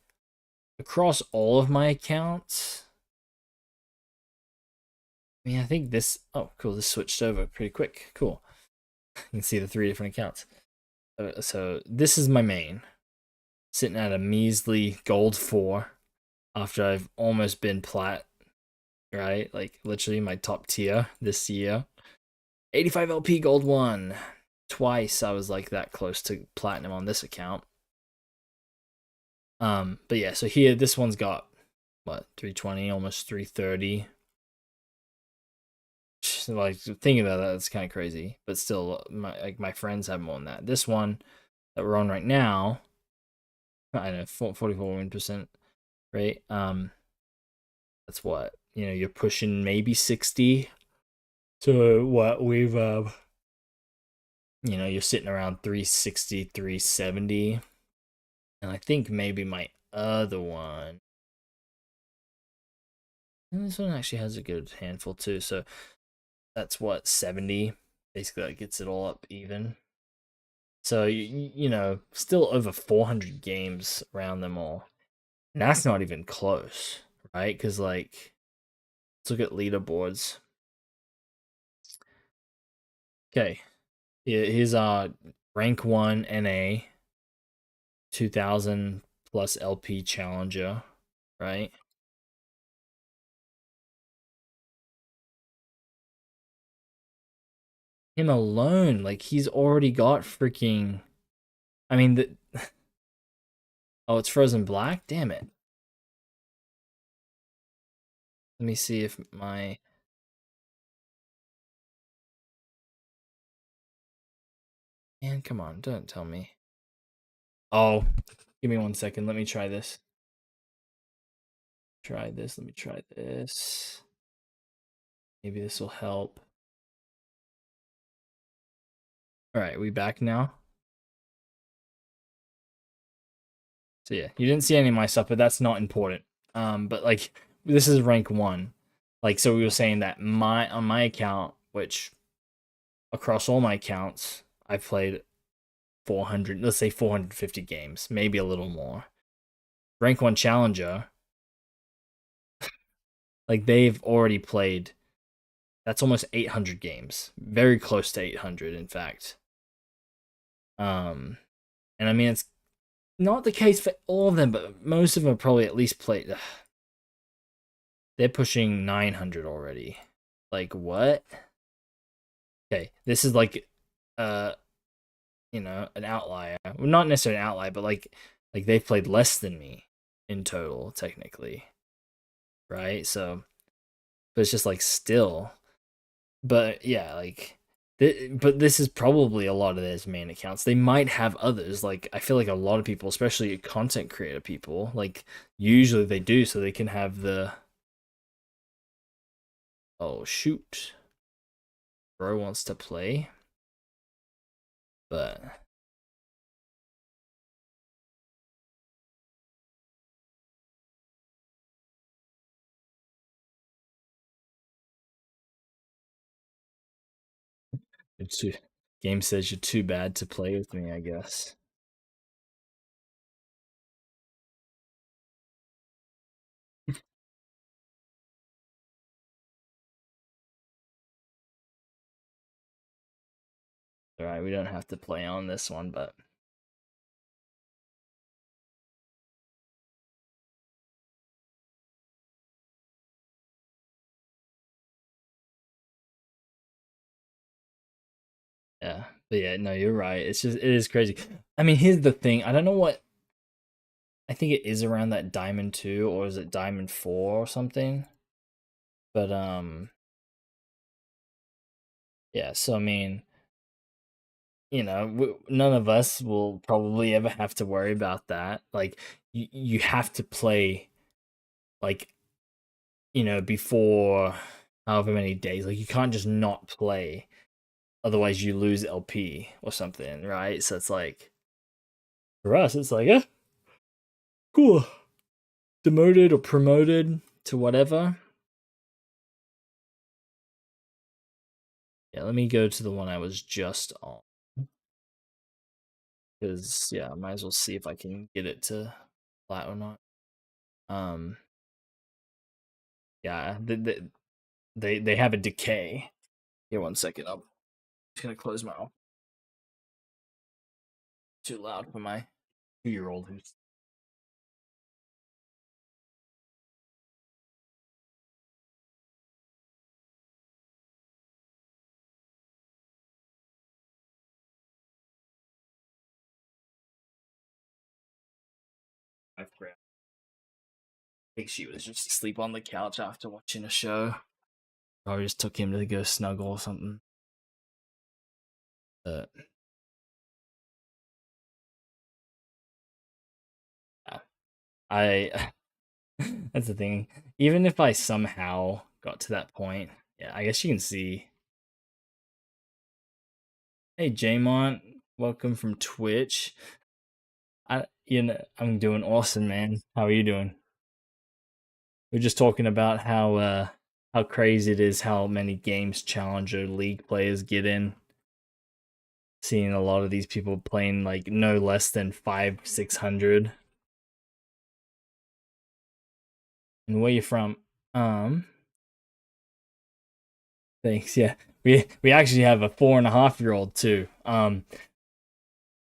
across all of my accounts. I mean, I think this. Oh, cool! This switched over pretty quick. Cool. You can see the 3 different accounts. So this is my main, sitting at a measly gold 4 after I've almost been plat. Right, like literally my top tier this year. 85 LP gold 1. Twice I was like that close to platinum on this account. But yeah, so here this one's got what 320, almost 330. Like thinking about that, it's kind of crazy. But still, my friends have more than that. This one that we're on right now, I don't know, 44% rate. That's what you're pushing maybe 60 to what we've you're sitting around 360, 370. And I think maybe my other one. And this one actually has a good handful too. So that's what 70. Basically, that gets it all up even. So still over 400 games around them all. And that's not even close, right? Because like, let's look at leaderboards. Okay, here's rank 1 NA, 2000 plus LP challenger, right? Him alone, like he's already got freaking. I mean, oh, it's frozen black. Damn it. Let me see if my. Man, come on, don't tell me. Oh, give me 1 second. Let me try this. Try this. Let me try this. Maybe this will help. All right, we back now. So yeah, you didn't see any of my stuff, but that's not important. But like this is rank 1. Like so we were saying that on my account, which across all my accounts, I've played 400, let's say 450 games, maybe a little more. Rank 1 challenger, like they've already played that's almost 800 games. Very close to 800 in fact. And I mean it's not the case for all of them, but most of them probably at least played. They're pushing 900 already. Like what? Okay, this is like, uh, an outlier. Well, not necessarily an outlier, but like they've played less than me in total, technically, right? So, but it's just like still, but yeah, like. But this is probably a lot of theirs main accounts. They might have others. Like I feel like a lot of people, especially content creator people, like usually they do, so they can have the. Oh shoot, bro wants to play, but it's too, game says you're too bad to play with me, I guess. All right, we don't have to play on this one, but But yeah, no, you're right. It is crazy. I mean, here's the thing. I don't know what I think it is around that Diamond 2 or is it Diamond 4 or something. But yeah, so I mean, none of us will probably ever have to worry about that. Like you have to play like, before however many days. Like you can't just not play. Otherwise you lose LP or something, right? So it's like for us it's like, yeah, cool. Demoted or promoted to whatever. Yeah, let me go to the one I was just on. Because yeah, I might as well see if I can get it to flat or not. Um yeah, they have a decay. Here, 1 second. I'm just gonna close my mouth. Too loud for my 2-year-old who's I think she was just asleep on the couch after watching a show. I just took him to go snuggle or something. But yeah, I that's the thing. Even if I somehow got to that point, yeah, I guess you can see. Hey Jamont, welcome from Twitch. I'm doing awesome, man. How are you doing? We're just talking about how crazy it is how many games Challenger League players get in. Seeing a lot of these people playing like no less than 500-600. And where you from? Thanks. Yeah, we actually have a 4.5-year-old too.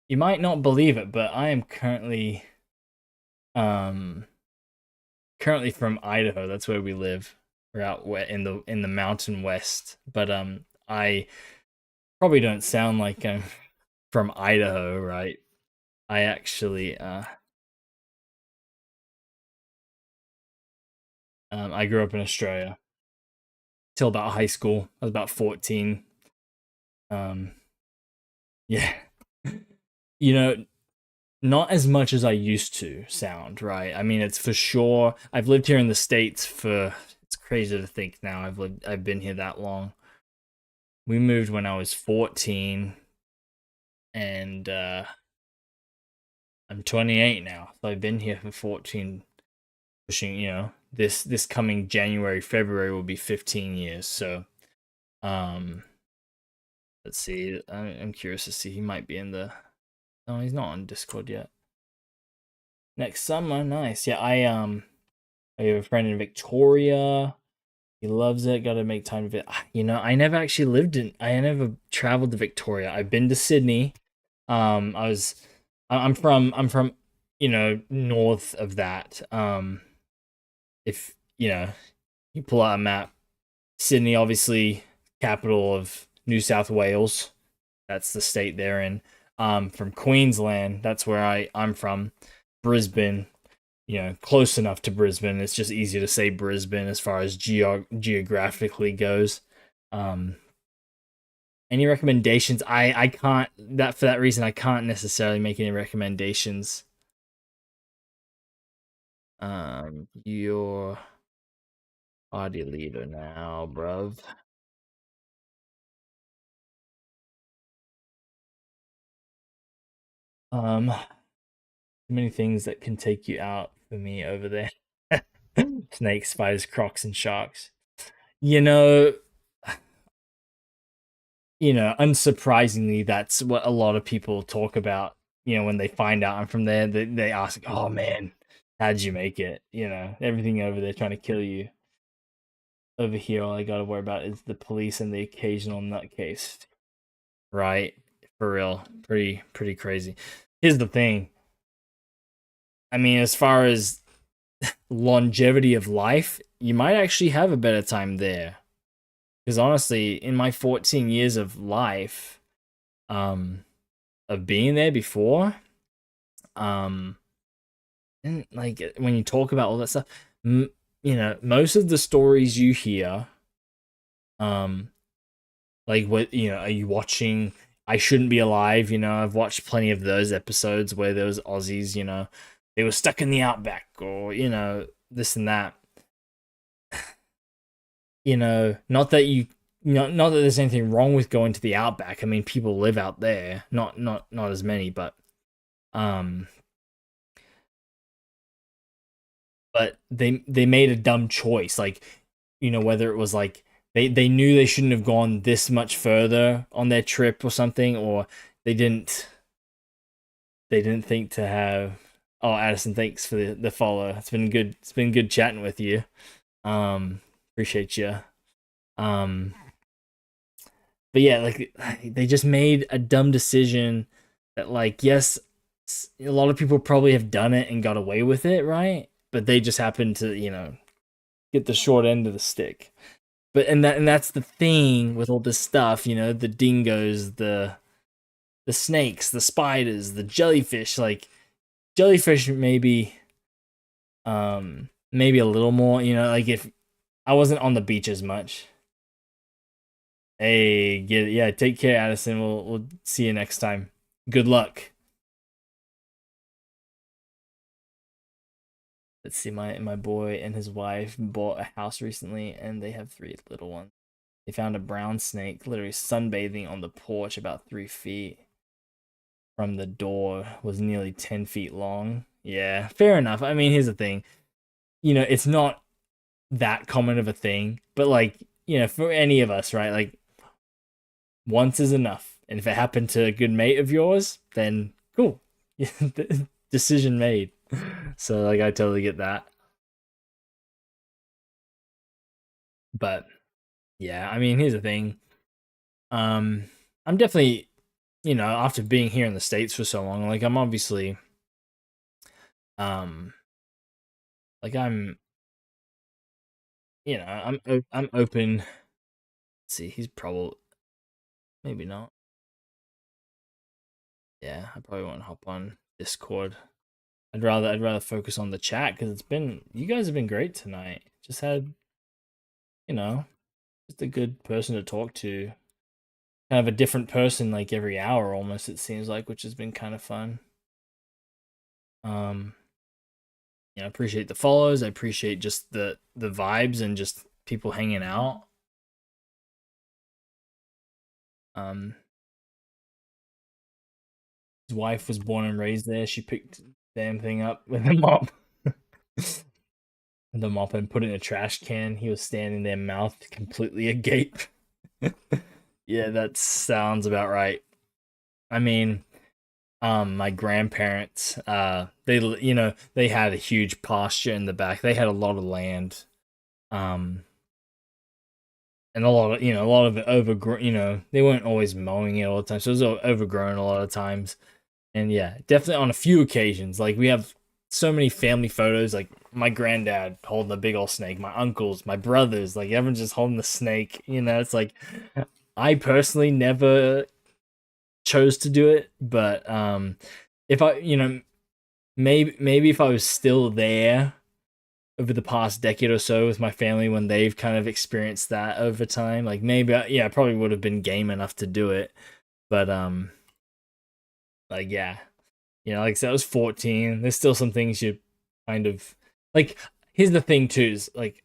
You might not believe it, but I am um currently from Idaho. That's where we live. We're out in the mountain west. But I probably don't sound like I'm from Idaho, right? I actually I grew up in Australia till about high school. I was about 14. Um yeah. You know, not as much as I used to sound, right? I mean, it's for sure. I've lived here in the States for, it's crazy to think now. I've been here that long. We moved when I was 14 and I'm 28 now. So I've been here for 14, pushing, this coming January, February will be 15 years. So um let's see. I'm curious to see. He might be in the, no, he's not on Discord yet. Next summer, nice. Yeah, I have a friend in Victoria. He loves it. Got to make time to it. I never actually I never traveled to Victoria. I've been to Sydney. I was, I'm from, north of that. If you pull out a map, Sydney, obviously, capital of New South Wales. That's the state they're in. From Queensland, that's where I'm from. Brisbane, close enough to Brisbane. It's just easier to say Brisbane as far as geographically goes. Um, any recommendations? I can't, that for that reason I can't necessarily make any recommendations. Your party leader now, bruv. Too many things that can take you out for me over there. Snakes, spiders, crocs, and sharks. You know, unsurprisingly, that's what a lot of people talk about. When they find out I'm from there, they ask, "Oh man, how'd you make it?" Everything over there trying to kill you. Over here, all I got to worry about is the police and the occasional nutcase. Right, for real, pretty crazy. Here's the thing. I mean, as far as longevity of life, you might actually have a better time there. Because honestly, in my 14 years of life, um of being there before. Um and like when you talk about all that stuff, you know, most of the stories you hear, um like what, you know, are you watching I Shouldn't Be Alive, you know, I've watched plenty of those episodes where those Aussies, you know, they were stuck in the outback, or, you know, this and that. You know, not that you not that there's anything wrong with going to the outback. I mean, people live out there, not as many, um but they made a dumb choice. Like, you know, whether it was like they knew they shouldn't have gone this much further on their trip or something, or they didn't they didn't think to have. Oh, Addison, thanks for the follow. It's been good. It's been good chatting with you. Appreciate you. Um, but yeah, like they just made a dumb decision that, like, yes, a lot of people probably have done it and got away with it, right? But they just happened to, you know, get the short end of the stick. But and that's the thing with all this stuff, you know, the dingoes, the snakes, the spiders, the jellyfish. Like jellyfish, maybe a little more. You know, like if I wasn't on the beach as much. Hey, get it. Yeah, take care, Addison. We'll see you next time. Good luck. Let's see, my boy and his wife bought a house recently, and they have three little ones. They found a brown snake literally sunbathing on the porch about 3 feet from the door, was nearly 10 feet long. Yeah, fair enough. I mean, here's the thing. You know, it's not that common of a thing, but like, you know, for any of us, right? Like, once is enough. And if it happened to a good mate of yours, then cool. Decision made. So, like, I totally get that. But yeah, I mean, here's the thing. Um, I'm definitely, you know, after being here in the States for so long, like, I'm obviously, um, like, you know, I'm open. Let's see, he's probably maybe not. Yeah, I probably won't hop on Discord. I'd rather focus on the chat because it's been you guys have been great tonight. Just had, you know, just a good person to talk to. Kind of a different person like every hour almost, it seems like, which has been kind of fun. Um, I appreciate the follows. I appreciate just the vibes and just people hanging out. Um, his wife was born and raised there. She picked the damn thing up with a mop. The mop and put it in a trash can. He was standing there, mouth completely agape. Yeah, that sounds about right. I mean, my grandparents, they, you know, they had a huge pasture in the back. They had a lot of land, um, and a lot of, you know, a lot of it overgrown. You know, they weren't always mowing it all the time, so it was overgrown a lot of times. And yeah, definitely on a few occasions, like we have so many family photos, like my granddad holding a big old snake, my uncles, my brothers, like everyone's just holding the snake. You know, it's like I personally never chose to do it, but if I, you know, maybe if I was still there over the past decade or so with my family when they've kind of experienced that over time, like maybe yeah, I probably would have been game enough to do it. But like yeah, you know, like I said, I was 14. There's still some things you kind of like. Here's the thing too: is like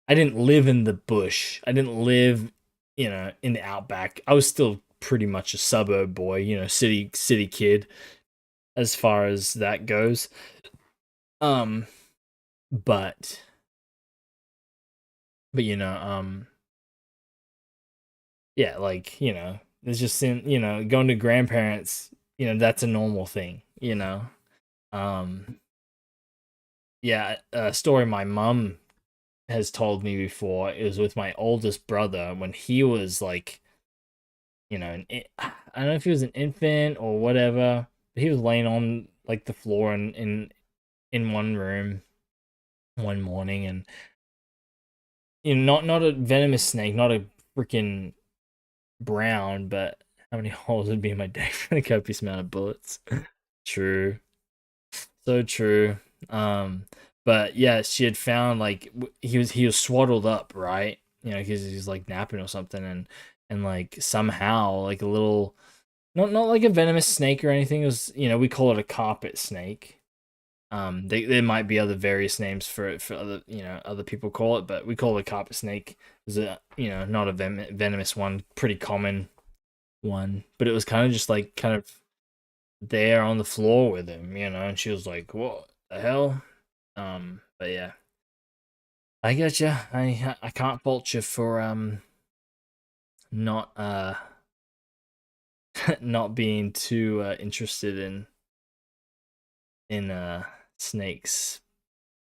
I didn't live in the bush. I didn't live, you know, in the outback. I was still pretty much a suburb boy, you know, city kid as far as that goes. Um, but you know, yeah, like you know, it's just in you know going to grandparents. You know, that's a normal thing. You know, um, yeah, a story my mom has told me before is with my oldest brother when he was like, you know, I don't know if he was an infant or whatever, but he was laying on like the floor in one room one morning, and you know, not a venomous snake, not a freaking brown, but How many holes would be in my deck for the copious amount of bullets? True. So true. Um, but yeah, she had found like he was swaddled up, right? You know, because he's like napping or something, and like somehow like a little not like a venomous snake or anything. It was, you know, we call it a carpet snake. There might be other various names for it for other, you know, other people call it, but we call it a carpet snake. It's a, you know, not a venomous one, pretty common one, but it was kind of just like kind of there on the floor with him, you know, and she was like, "What the hell?" But yeah, I get you. I can't fault you for not not being too interested in snakes.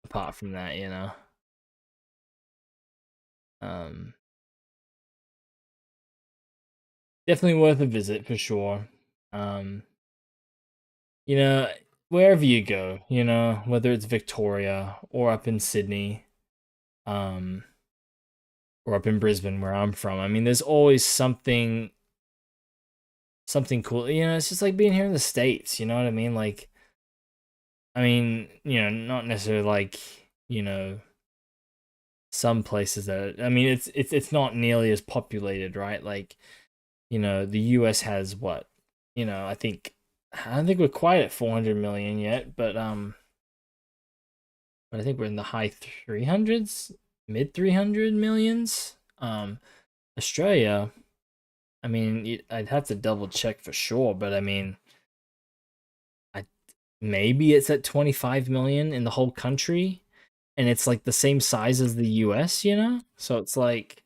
Apart from that, you know, um, definitely worth a visit for sure. Um, you know, wherever you go, you know, whether it's Victoria or up in Sydney, um, or up in Brisbane where I'm from. I mean, there's always something cool. You know, it's just like being here in the States, you know what I mean? Like I mean, you know, not necessarily like, you know, some places that I mean, it's not nearly as populated, right? Like, you know, the US has what? You know, I don't think we're quite at 400 million yet, but I think we're in the high 300s, mid 300 millions. Australia, I mean, I'd have to double check for sure, but I mean, I maybe it's at 25 million in the whole country, and it's like the same size as the US, you know? So it's like,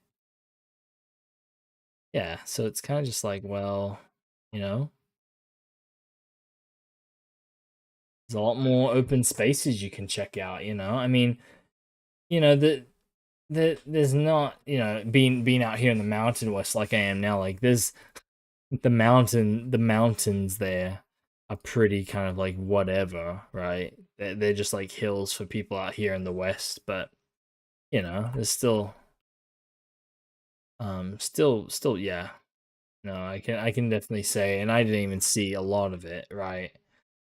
yeah, so it's kind of just like, well, you know, there's a lot more open spaces you can check out, you know? I mean, you know, there's not, you know, being out here in the mountain west like I am now, like there's the mountains there are pretty kind of like whatever, right? They're just like hills for people out here in the west, but you know, there's still yeah. No, I can definitely say, and I didn't even see a lot of it, right?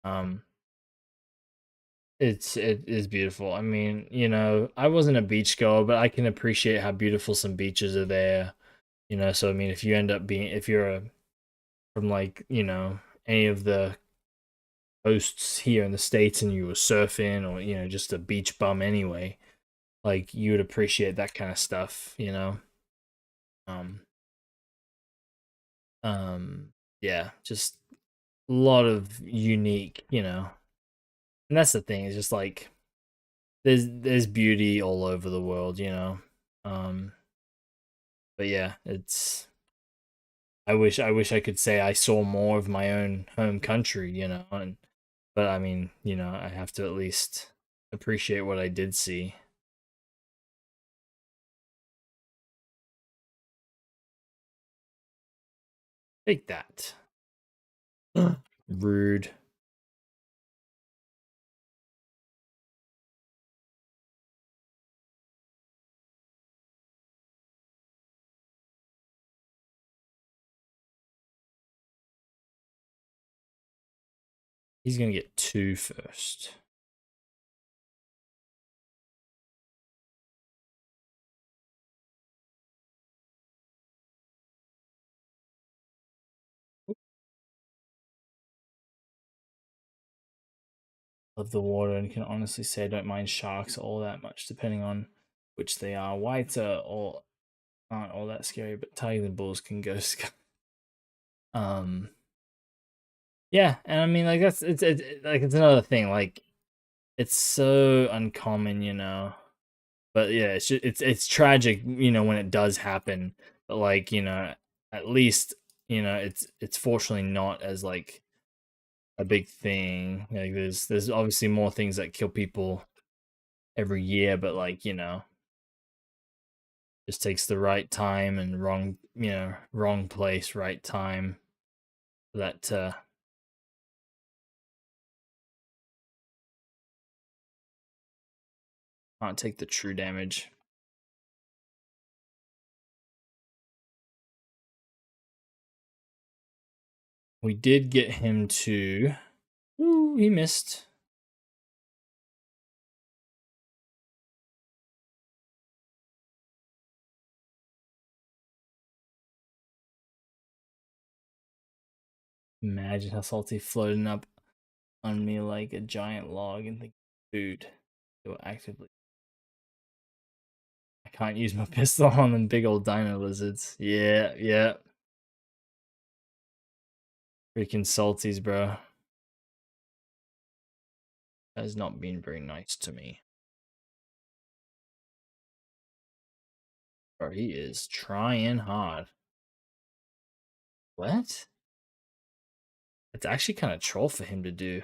Um it is beautiful. I mean, you know, I wasn't a beach goer, but I can appreciate how beautiful some beaches are there. You know, so I mean, if you're from like, you know, any of the coasts here in the States and you were surfing or, you know, just a beach bum anyway, like you would appreciate that kind of stuff, you know? Um, um, yeah, just a lot of unique, you know, and that's the thing, it's just like there's beauty all over the world, you know? Um, but yeah, I wish I could say I saw more of my own home country, you know, and but I mean, you know, I have to at least appreciate what I did see. Take that. Rude. He's gonna get two first. Love the water and can honestly say I don't mind sharks all that much, depending on which they are. Whites aren't all that scary, but tiger bulls can go. Um, yeah, and I mean, like it's like it's another thing. Like it's so uncommon, you know. But yeah, it's tragic, you know, when it does happen. But like, you know, at least, you know, it's fortunately not as like a big thing. Like there's obviously more things that kill people every year, but like, you know, just takes the right time and wrong, you know, wrong place, right time for that to not take the true damage. we did get him to. Ooh, he missed. Imagine how salty floating up on me like a giant log and think food. They were actively. I can't use my pistol on them big old dino lizards. Yeah, yeah. Freaking salties, bro. That has not been very nice to me. Bro, he is trying hard. What? It's actually kind of troll for him to do.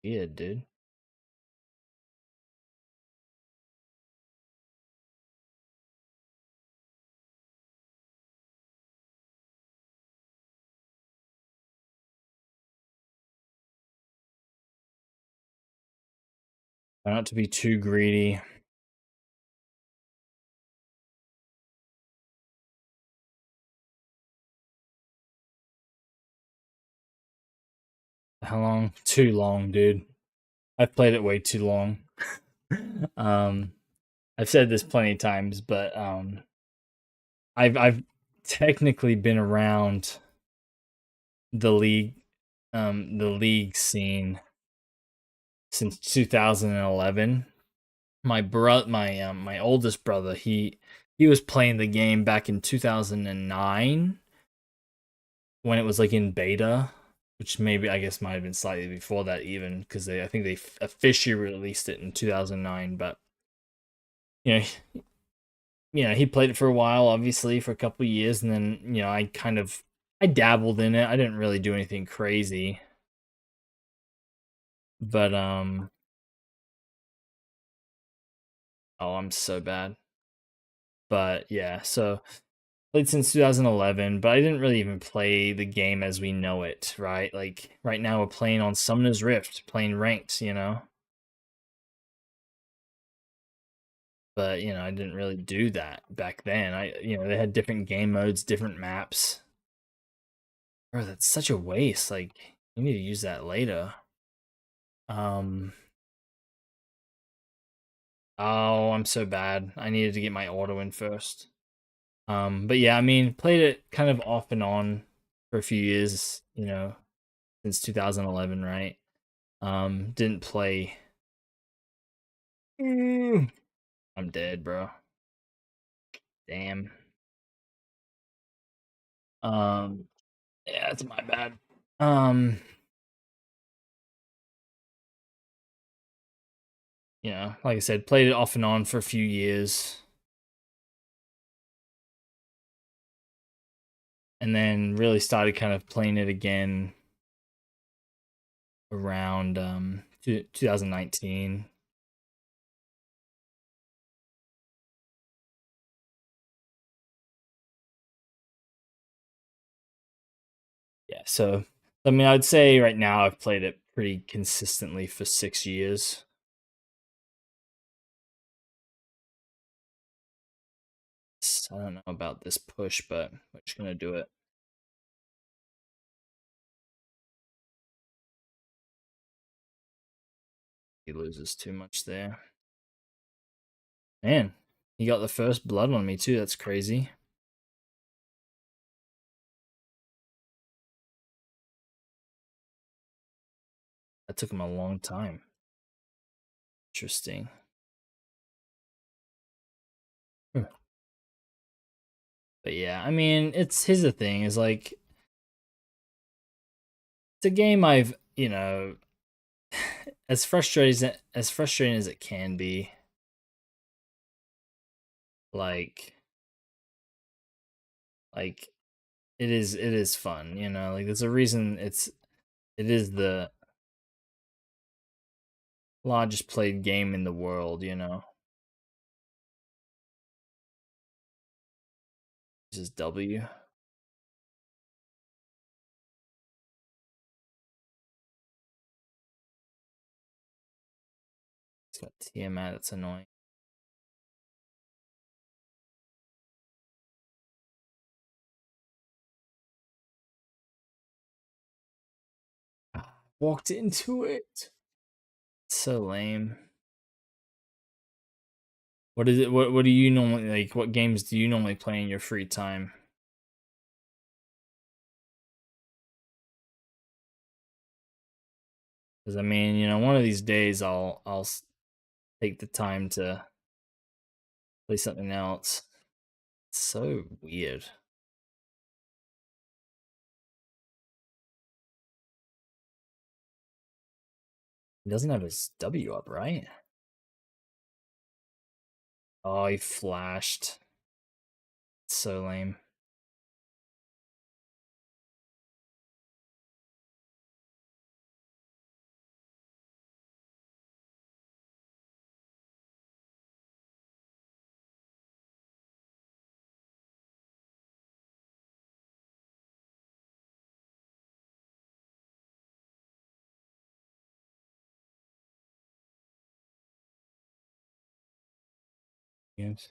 Yeah, dude. Try not to be too greedy. How long? Too long, dude. I've played it way too long. um, I've said this plenty of times, but I've technically been around the league scene since 2011. My oldest brother, he was playing the game back in 2009 when it was like in beta, which maybe I guess might have been slightly before that even because I think they officially released it in 2009. But you know, he played it for a while, obviously for a couple of years, and then I dabbled in it. I didn't really do anything crazy, but oh, I'm so bad. But yeah, so played since 2011, but I didn't really even play the game as we know it, right? Like right now we're playing on Summoner's Rift, playing ranked. But I didn't really do that back then. They had different game modes, different maps. Bro, that's such a waste. Like you need to use that later. Um oh, I'm so bad. I needed to get my auto in first. But yeah, I mean, played it kind of off and on for a few years, since 2011, right? Didn't play. Mm. I'm dead, bro. Damn. Um, yeah, it's my bad. Um, like I said, played it off and on for a few years, and then really started kind of playing it again around 2019. Yeah, so I mean, I'd say right now I've played it pretty consistently for 6 years. I don't know about this push, but we're just gonna do it. He loses too much there. Man, he got the first blood on me too. That's crazy. That took him a long time. Interesting. Hmm. But yeah, I mean, here's the thing: is like it's a game as frustrating as it can be. Like, like it is fun. Like there's a reason it is the largest played game in the world. This is W. It's got Tiamat. That's annoying. Walked into it. So lame. What is it? What do you normally like? What games do you normally play in your free time? Because I mean, one of these days I'll take the time to play something else. It's so weird. He doesn't have his W up, right? Oh, he flashed. It's so lame. Games.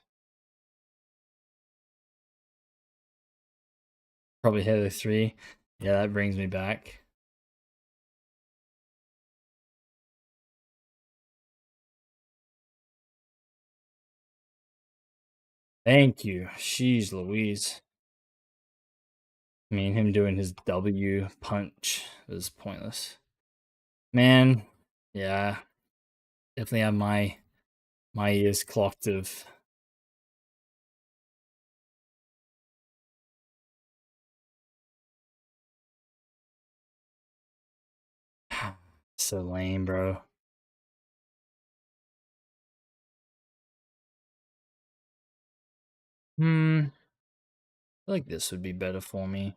Probably Halo 3. Yeah, that brings me back. Thank you. Jeez Louise. I mean, him doing his W punch was pointless. Man, yeah, definitely have my ears clocked of so lame, bro. I feel like this would be better for me.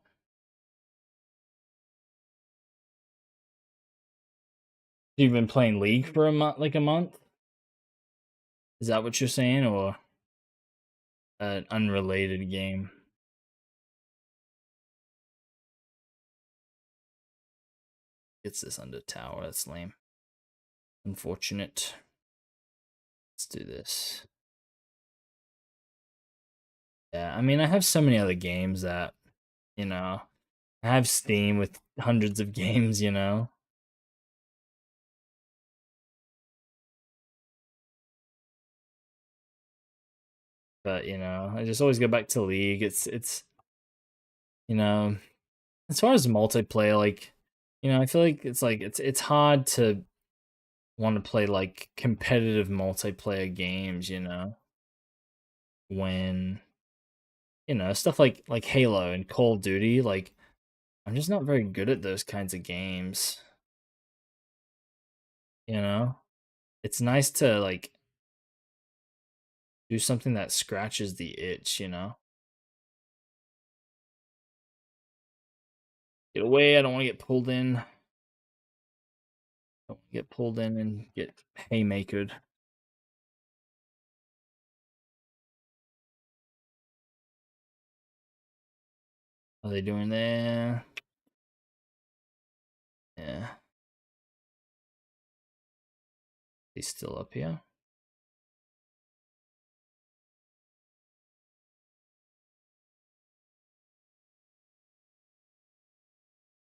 You've been playing League for a month? Is that what you're saying, or an unrelated game? Gets this under tower. That's lame. Unfortunate. Let's do this. Yeah, I mean, I have so many other games that, you know, I have Steam with hundreds of games. But, I just always go back to League. It's, you know, as far as multiplayer, like, I feel like it's hard to want to play like competitive multiplayer games, when stuff like Halo and Call of Duty, like I'm just not very good at those kinds of games, you know? It's nice to like do something that scratches the itch. Get away, I don't want to get pulled in. Don't wanna get pulled in and get haymakered. Are they doing there? Yeah. He's still up here.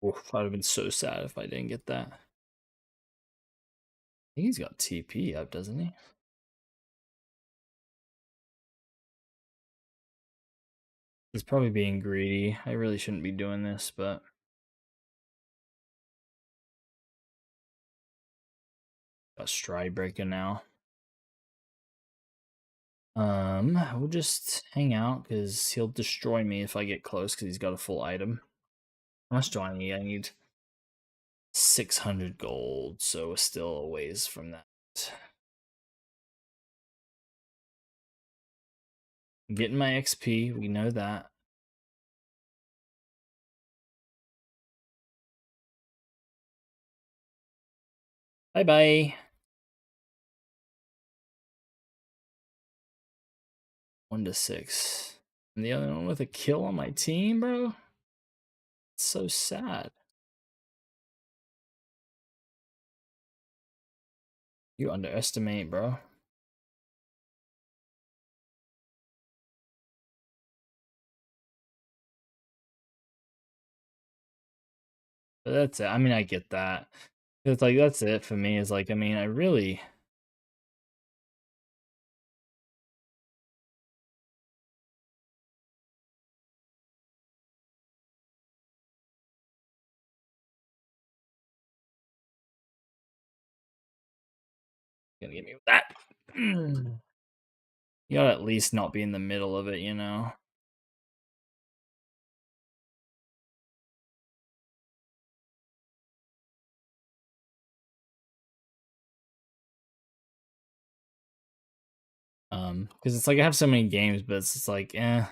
Oof, I'd have been so sad if I didn't get that. I think he's got TP up, doesn't he? He's probably being greedy. I really shouldn't be doing this, but got stride breaker now. We'll just hang out because he'll destroy me if I get close because he's got a full item. How much do I need? I need 600 gold, so we're still a ways from that. I'm getting my XP, we know that. Bye bye. 1-6. I'm the only one with a kill on my team, bro. It's so sad. You underestimate, bro. But that's it. I mean, I get that. It's like that's it for me. Is like, I mean, I really gonna get me with that. You gotta at least not be in the middle of it, you know. Because it's like I have so many games, but it's just like, eh.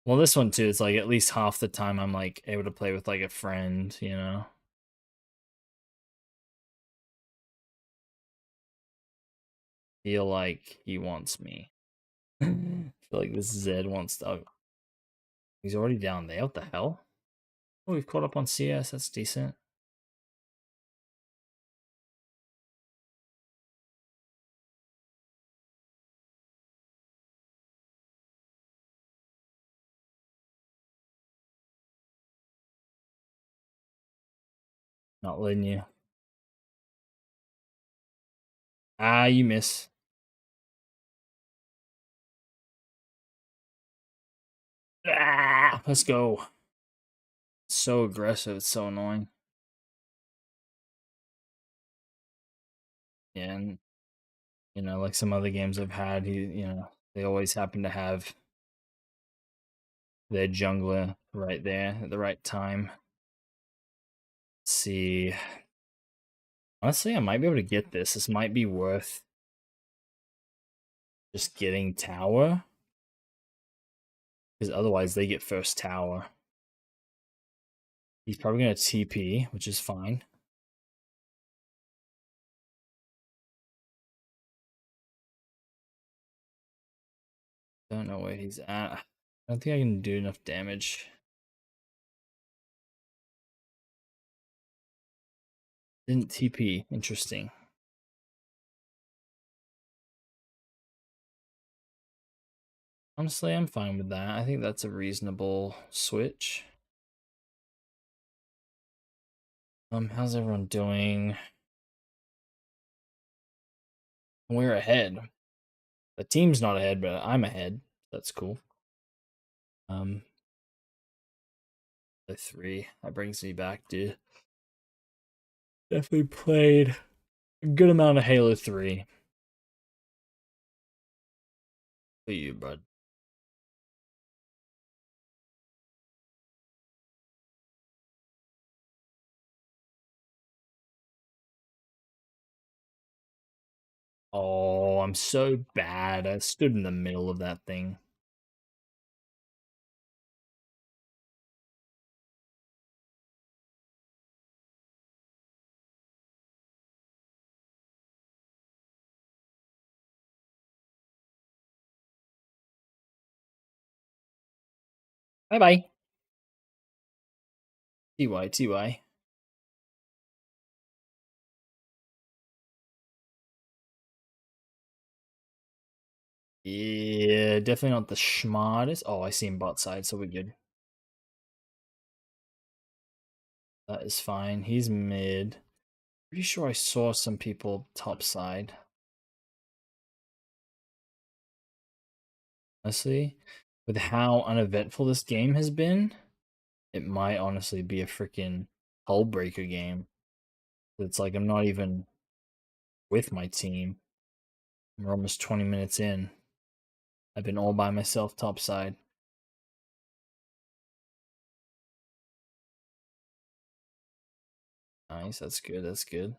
Well, this one too. It's like at least half the time I'm like able to play with like a friend, you know. Feel like he wants me. Feel like this Zed wants to. Oh, he's already down there. What the hell? Oh, we've caught up on CS. That's decent. Not letting you. Ah, you miss. Ah, let's go. So aggressive. It's so annoying. Yeah, and like some other games I've had, they always happen to have their jungler right there at the right time. Let's see. Honestly, I might be able to get this. This might be worth just getting tower. Because otherwise they get first tower. He's probably gonna TP, which is fine. Don't know where he's at. I don't think I can do enough damage. Didn't TP. Interesting. Honestly, I'm fine with that. I think that's a reasonable switch. How's everyone doing? We're ahead. The team's not ahead, but I'm ahead. That's cool. Um, the 3. That brings me back, dude. Definitely played a good amount of Halo 3. For you, bud. Oh, I'm so bad. I stood in the middle of that thing. Bye bye. TY, TY. Yeah, definitely not the smartest. Oh, I see him bot side, so we're good. That is fine. He's mid. Pretty sure I saw some people top side. Honestly, with how uneventful this game has been, it might honestly be a freaking hull breaker game. It's like I'm not even with my team. We're almost 20 minutes in. I've been all by myself topside. Nice, that's good, that's good.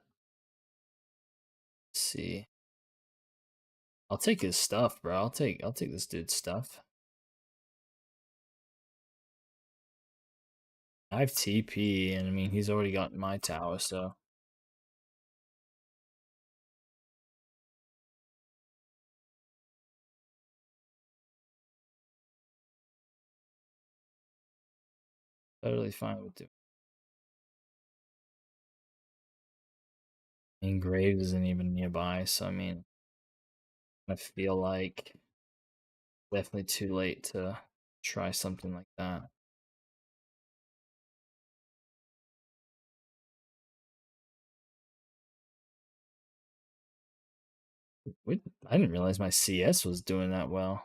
Let's see. I'll take his stuff, bro. I'll take this dude's stuff. I have TP, and I mean he's already got my tower, so totally fine with it. And Graves isn't even nearby, so I mean, I feel like definitely too late to try something like that. I didn't realize my CS was doing that well.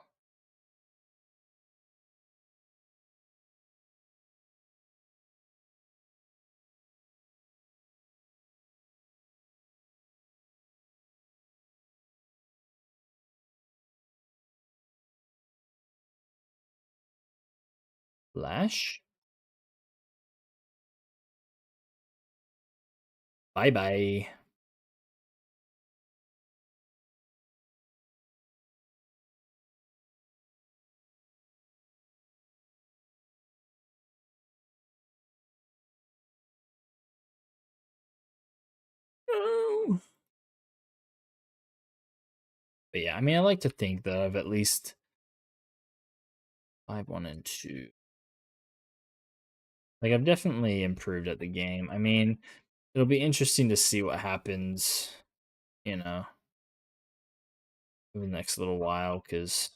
Flash? Bye bye. No. But yeah, I mean, I like to think that I've at least 5, 1, and 2. Like, I've definitely improved at the game. I mean, it'll be interesting to see what happens, you know, over the next little while, because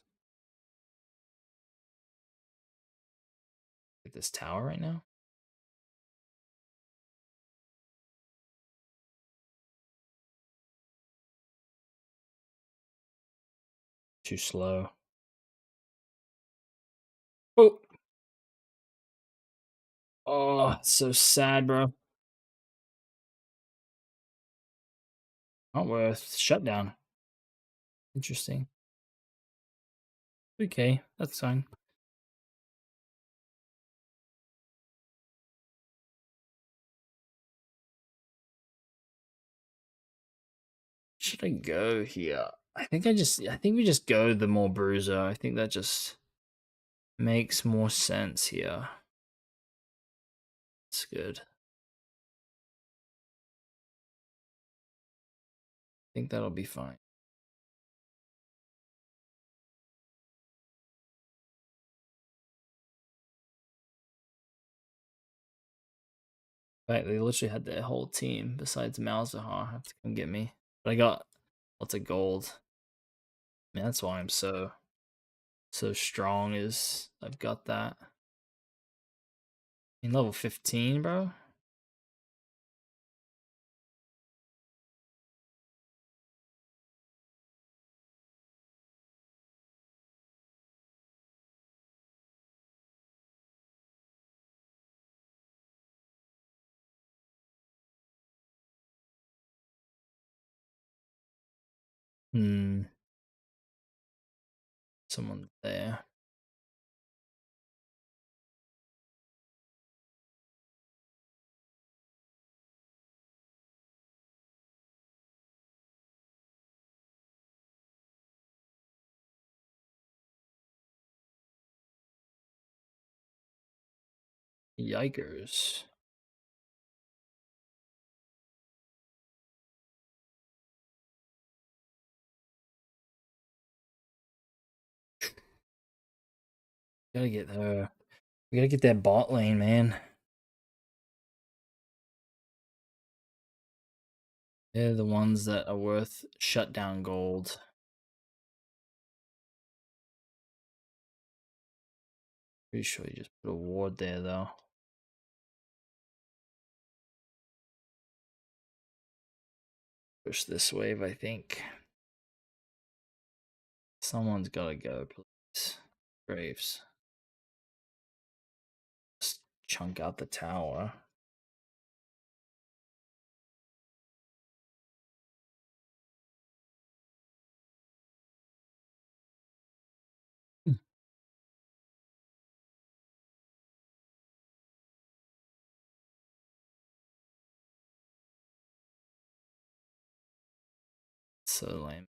at this tower right now, too slow. Oh, oh, so sad, bro. Not worth shutdown. Interesting. Okay, that's fine. Should I go here? I think we just go the more bruiser. I think that just makes more sense here. It's good. I think that'll be fine. Right, they literally had their whole team besides Malzahar have to come get me. But I got lots of gold. Man, that's why I'm so strong is I've got that. In level 15, bro. Hmm. Someone there. Yikers. Gotta get her. We gotta get that bot lane, man. They're the ones that are worth shutdown gold. Pretty sure you just put a ward there, though. Push this wave, I think. Someone's gotta go, please. Graves. Just chunk out the tower. So lame.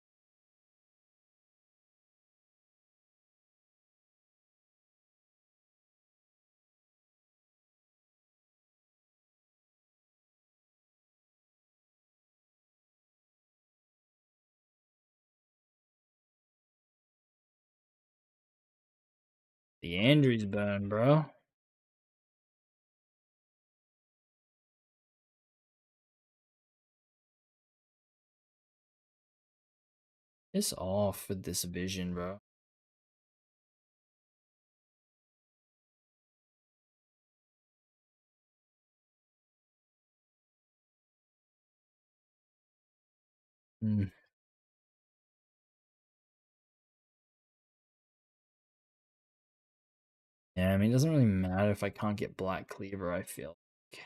The Andrews burn, bro. It's off with this vision, bro. Mm. Yeah, I mean, it doesn't really matter if I can't get Black Cleaver, I feel like.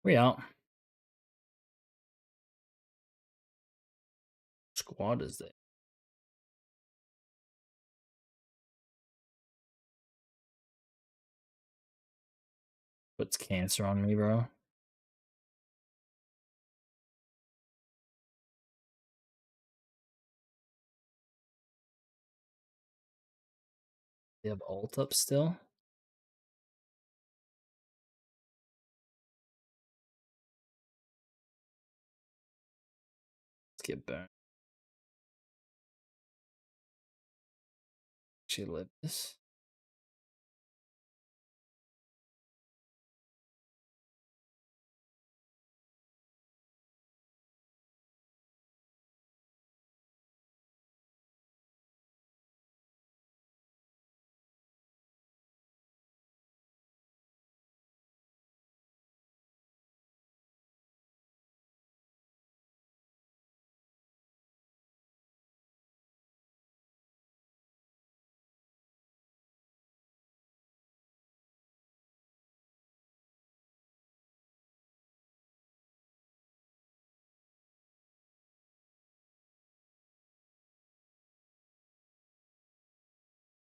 We out. Squad is there. Puts cancer on me, bro. They have ult up still. Let's get burned. Actually, live this.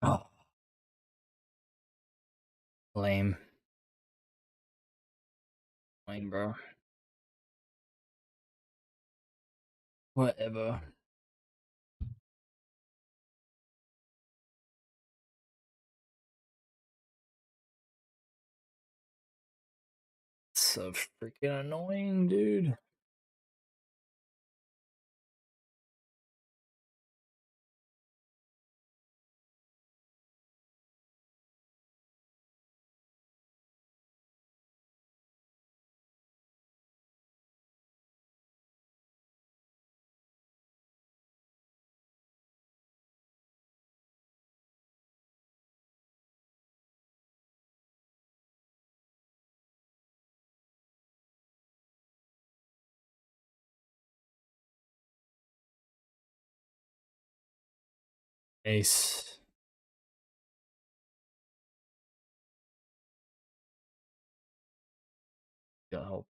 Oh, lame. Lame, bro. Whatever. So freaking annoying, dude. Ace. Got help.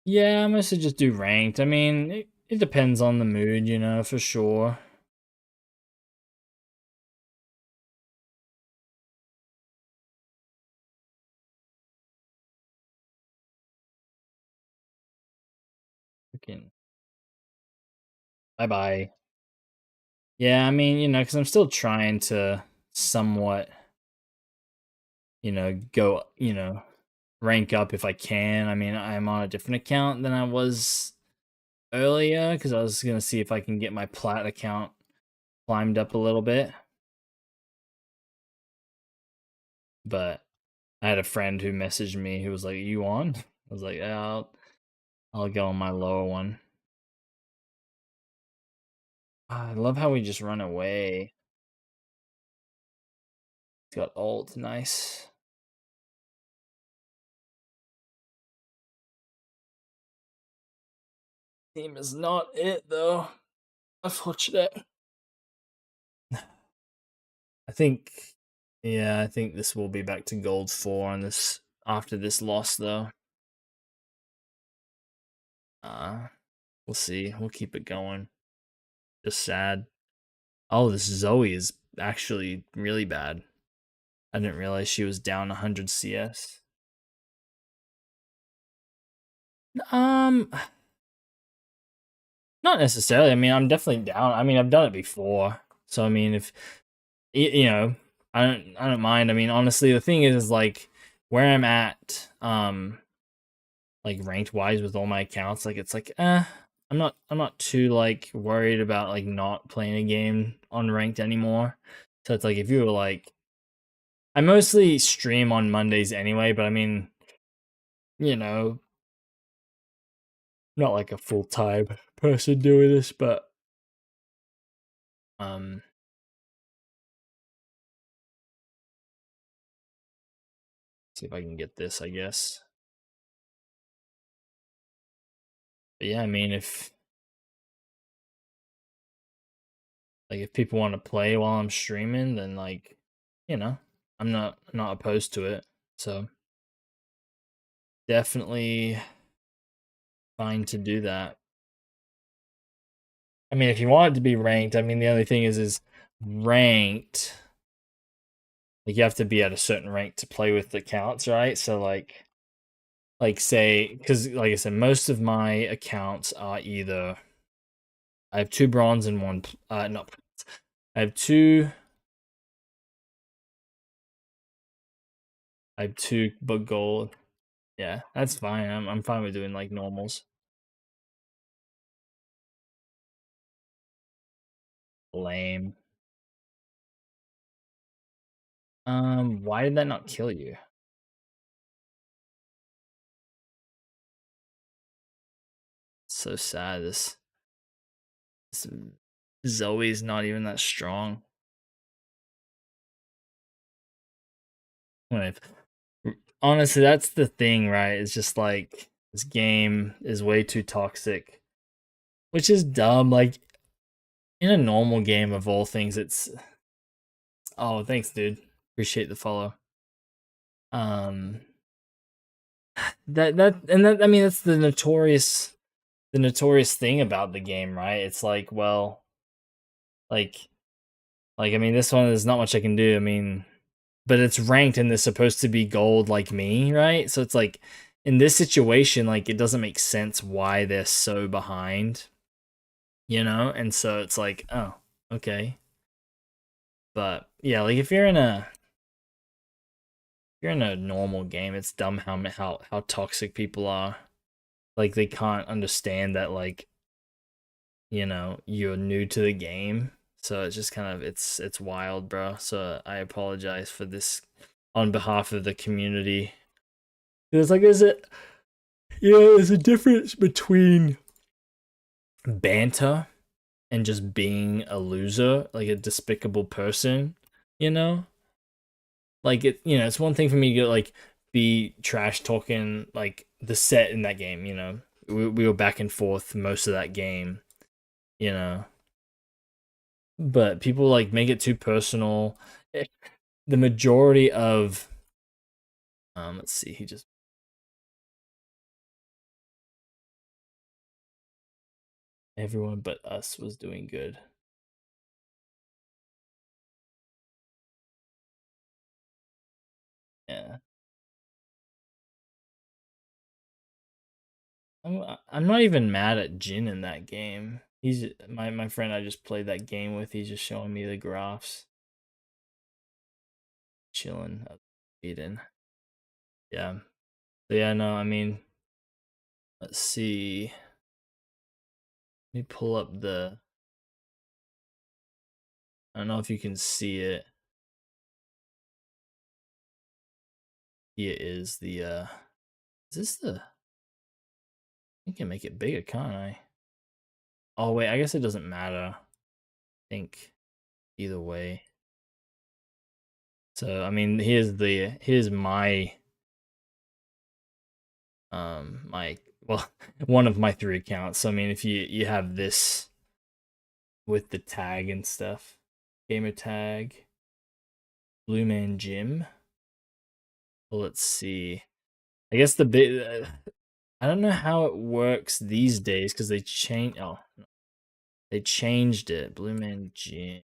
Yeah, I'm gonna just do ranked. I mean, it depends on the mood, for sure. Freaking bye bye. Yeah, I mean, because I'm still trying to somewhat, go, rank up if I can. I mean, I'm on a different account than I was earlier because I was gonna see if I can get my plat account climbed up a little bit. But I had a friend who messaged me who was like, "You on?" I was like, "Yeah, I'll go on my lower one." I love how we just run away. It's got ult, nice. Team is not it though. Unfortunate. I think, yeah, I think this will be back to gold 4 on this after this loss though. Uh, we'll see. We'll keep it going. Just sad. Oh, this Zoe is actually really bad. I didn't realize she was down 100 CS. Um, not necessarily. I mean, I'm definitely down. I mean, I've done it before. So I mean, if you know, I don't mind. I mean, honestly, the thing is like where I'm at like ranked wise with all my accounts, like it's like I'm not too like worried about like not playing a game on ranked anymore. So it's like if you were like I mostly stream on Mondays anyway, but I mean, you know, not like a full-time person doing this, but um see if I can get this, I guess. But yeah, I mean if people want to play while I'm streaming, then like, you know, I'm not opposed to it. So definitely fine to do that. I mean, if you want it to be ranked, I mean, the only thing is ranked. Like you have to be at a certain rank to play with the accounts, right? So like say, because like I said, most of my accounts are either I have 2 bronze and 1. No, I have two. I have 2 but gold. Yeah, that's fine. I'm fine with doing like normals. Lame. Why did that not kill you? So sad. This Zoe's not even that strong. When honestly, that's the thing, right? It's just like this game is way too toxic, which is dumb. Like in a normal game of all things, it's oh, thanks, dude. Appreciate the follow. Um, that I mean that's the notorious thing about the game, right? It's like, well, like I mean, this one there's not much I can do. I mean, but it's ranked and it's supposed to be gold like me, right? So it's like in this situation, like it doesn't make sense why they're so behind, you know? And so it's like, oh, okay. But yeah, like if you're in a normal game, it's dumb how toxic people are. Like they can't understand that like, you're new to the game. So it's just kind of it's wild, bro. So I apologize for this on behalf of the community. There's like there's a difference between banter and just being a loser, like a despicable person, you know? Like it's one thing for me to get like be trash talking like the set in that game, you know. We were back and forth most of that game, you know. But people like make it too personal. The majority of let's see, he just everyone but us was doing good. Yeah. I'm not even mad at Jin in that game. He's my friend I just played that game with. He's just showing me the graphs, chilling, eating. Yeah. So yeah, no, I mean, let's see. Let me pull up the. I don't know if you can see it. Here is the. Is this the? I can make it bigger, can't I? Oh wait, I guess it doesn't matter. I think either way. So I mean, here's my well, one of my 3 accounts. So I mean, if you have this with the tag and stuff, gamer tag, Blue Man Gym. Well, let's see. I guess the bit I don't know how it works these days because they changed. Oh, they changed it. Blue Man Gym.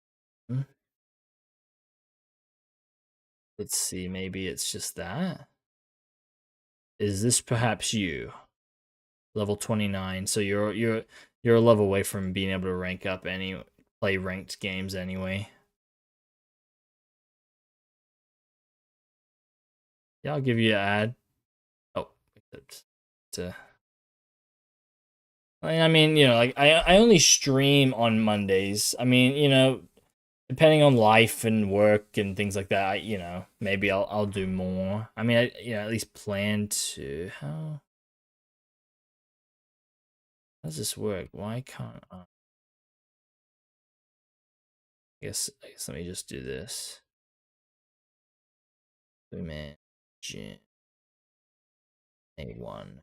Let's see. Maybe it's just that. Is this perhaps you? Level 29. So you're a level away from being able to rank up any play ranked games anyway. Yeah, I'll give you an ad. Oh, to I mean, like I only stream on Mondays. I mean, depending on life and work and things like that, maybe I'll do more. I mean, at least plan to. How does this work? Why can't I? I guess let me just do this. Man, Jim A1.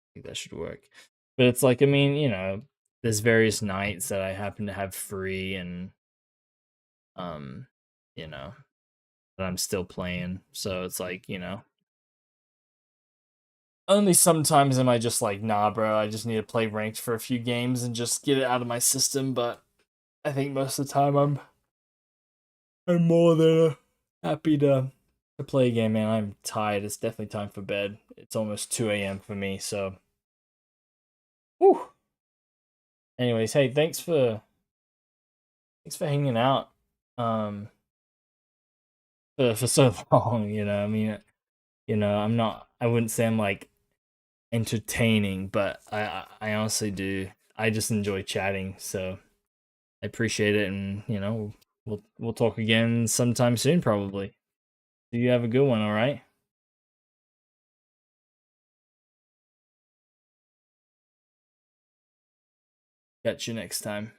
I think that should work. But it's like, I mean, there's various nights that I happen to have free and um, you know, that I'm still playing. So it's like, only sometimes am I just like, nah, bro, I just need to play ranked for a few games and just get it out of my system. But I think most of the time I'm more than happy to play a game, man. I'm tired. It's definitely time for bed. It's almost 2 a.m. for me, so whew. Anyways, hey, thanks for hanging out. Um for so long, I mean, I wouldn't say I'm like entertaining, but I honestly do. I just enjoy chatting, so I appreciate it, and we'll talk again sometime soon, probably. You have a good one, all right? Catch you next time.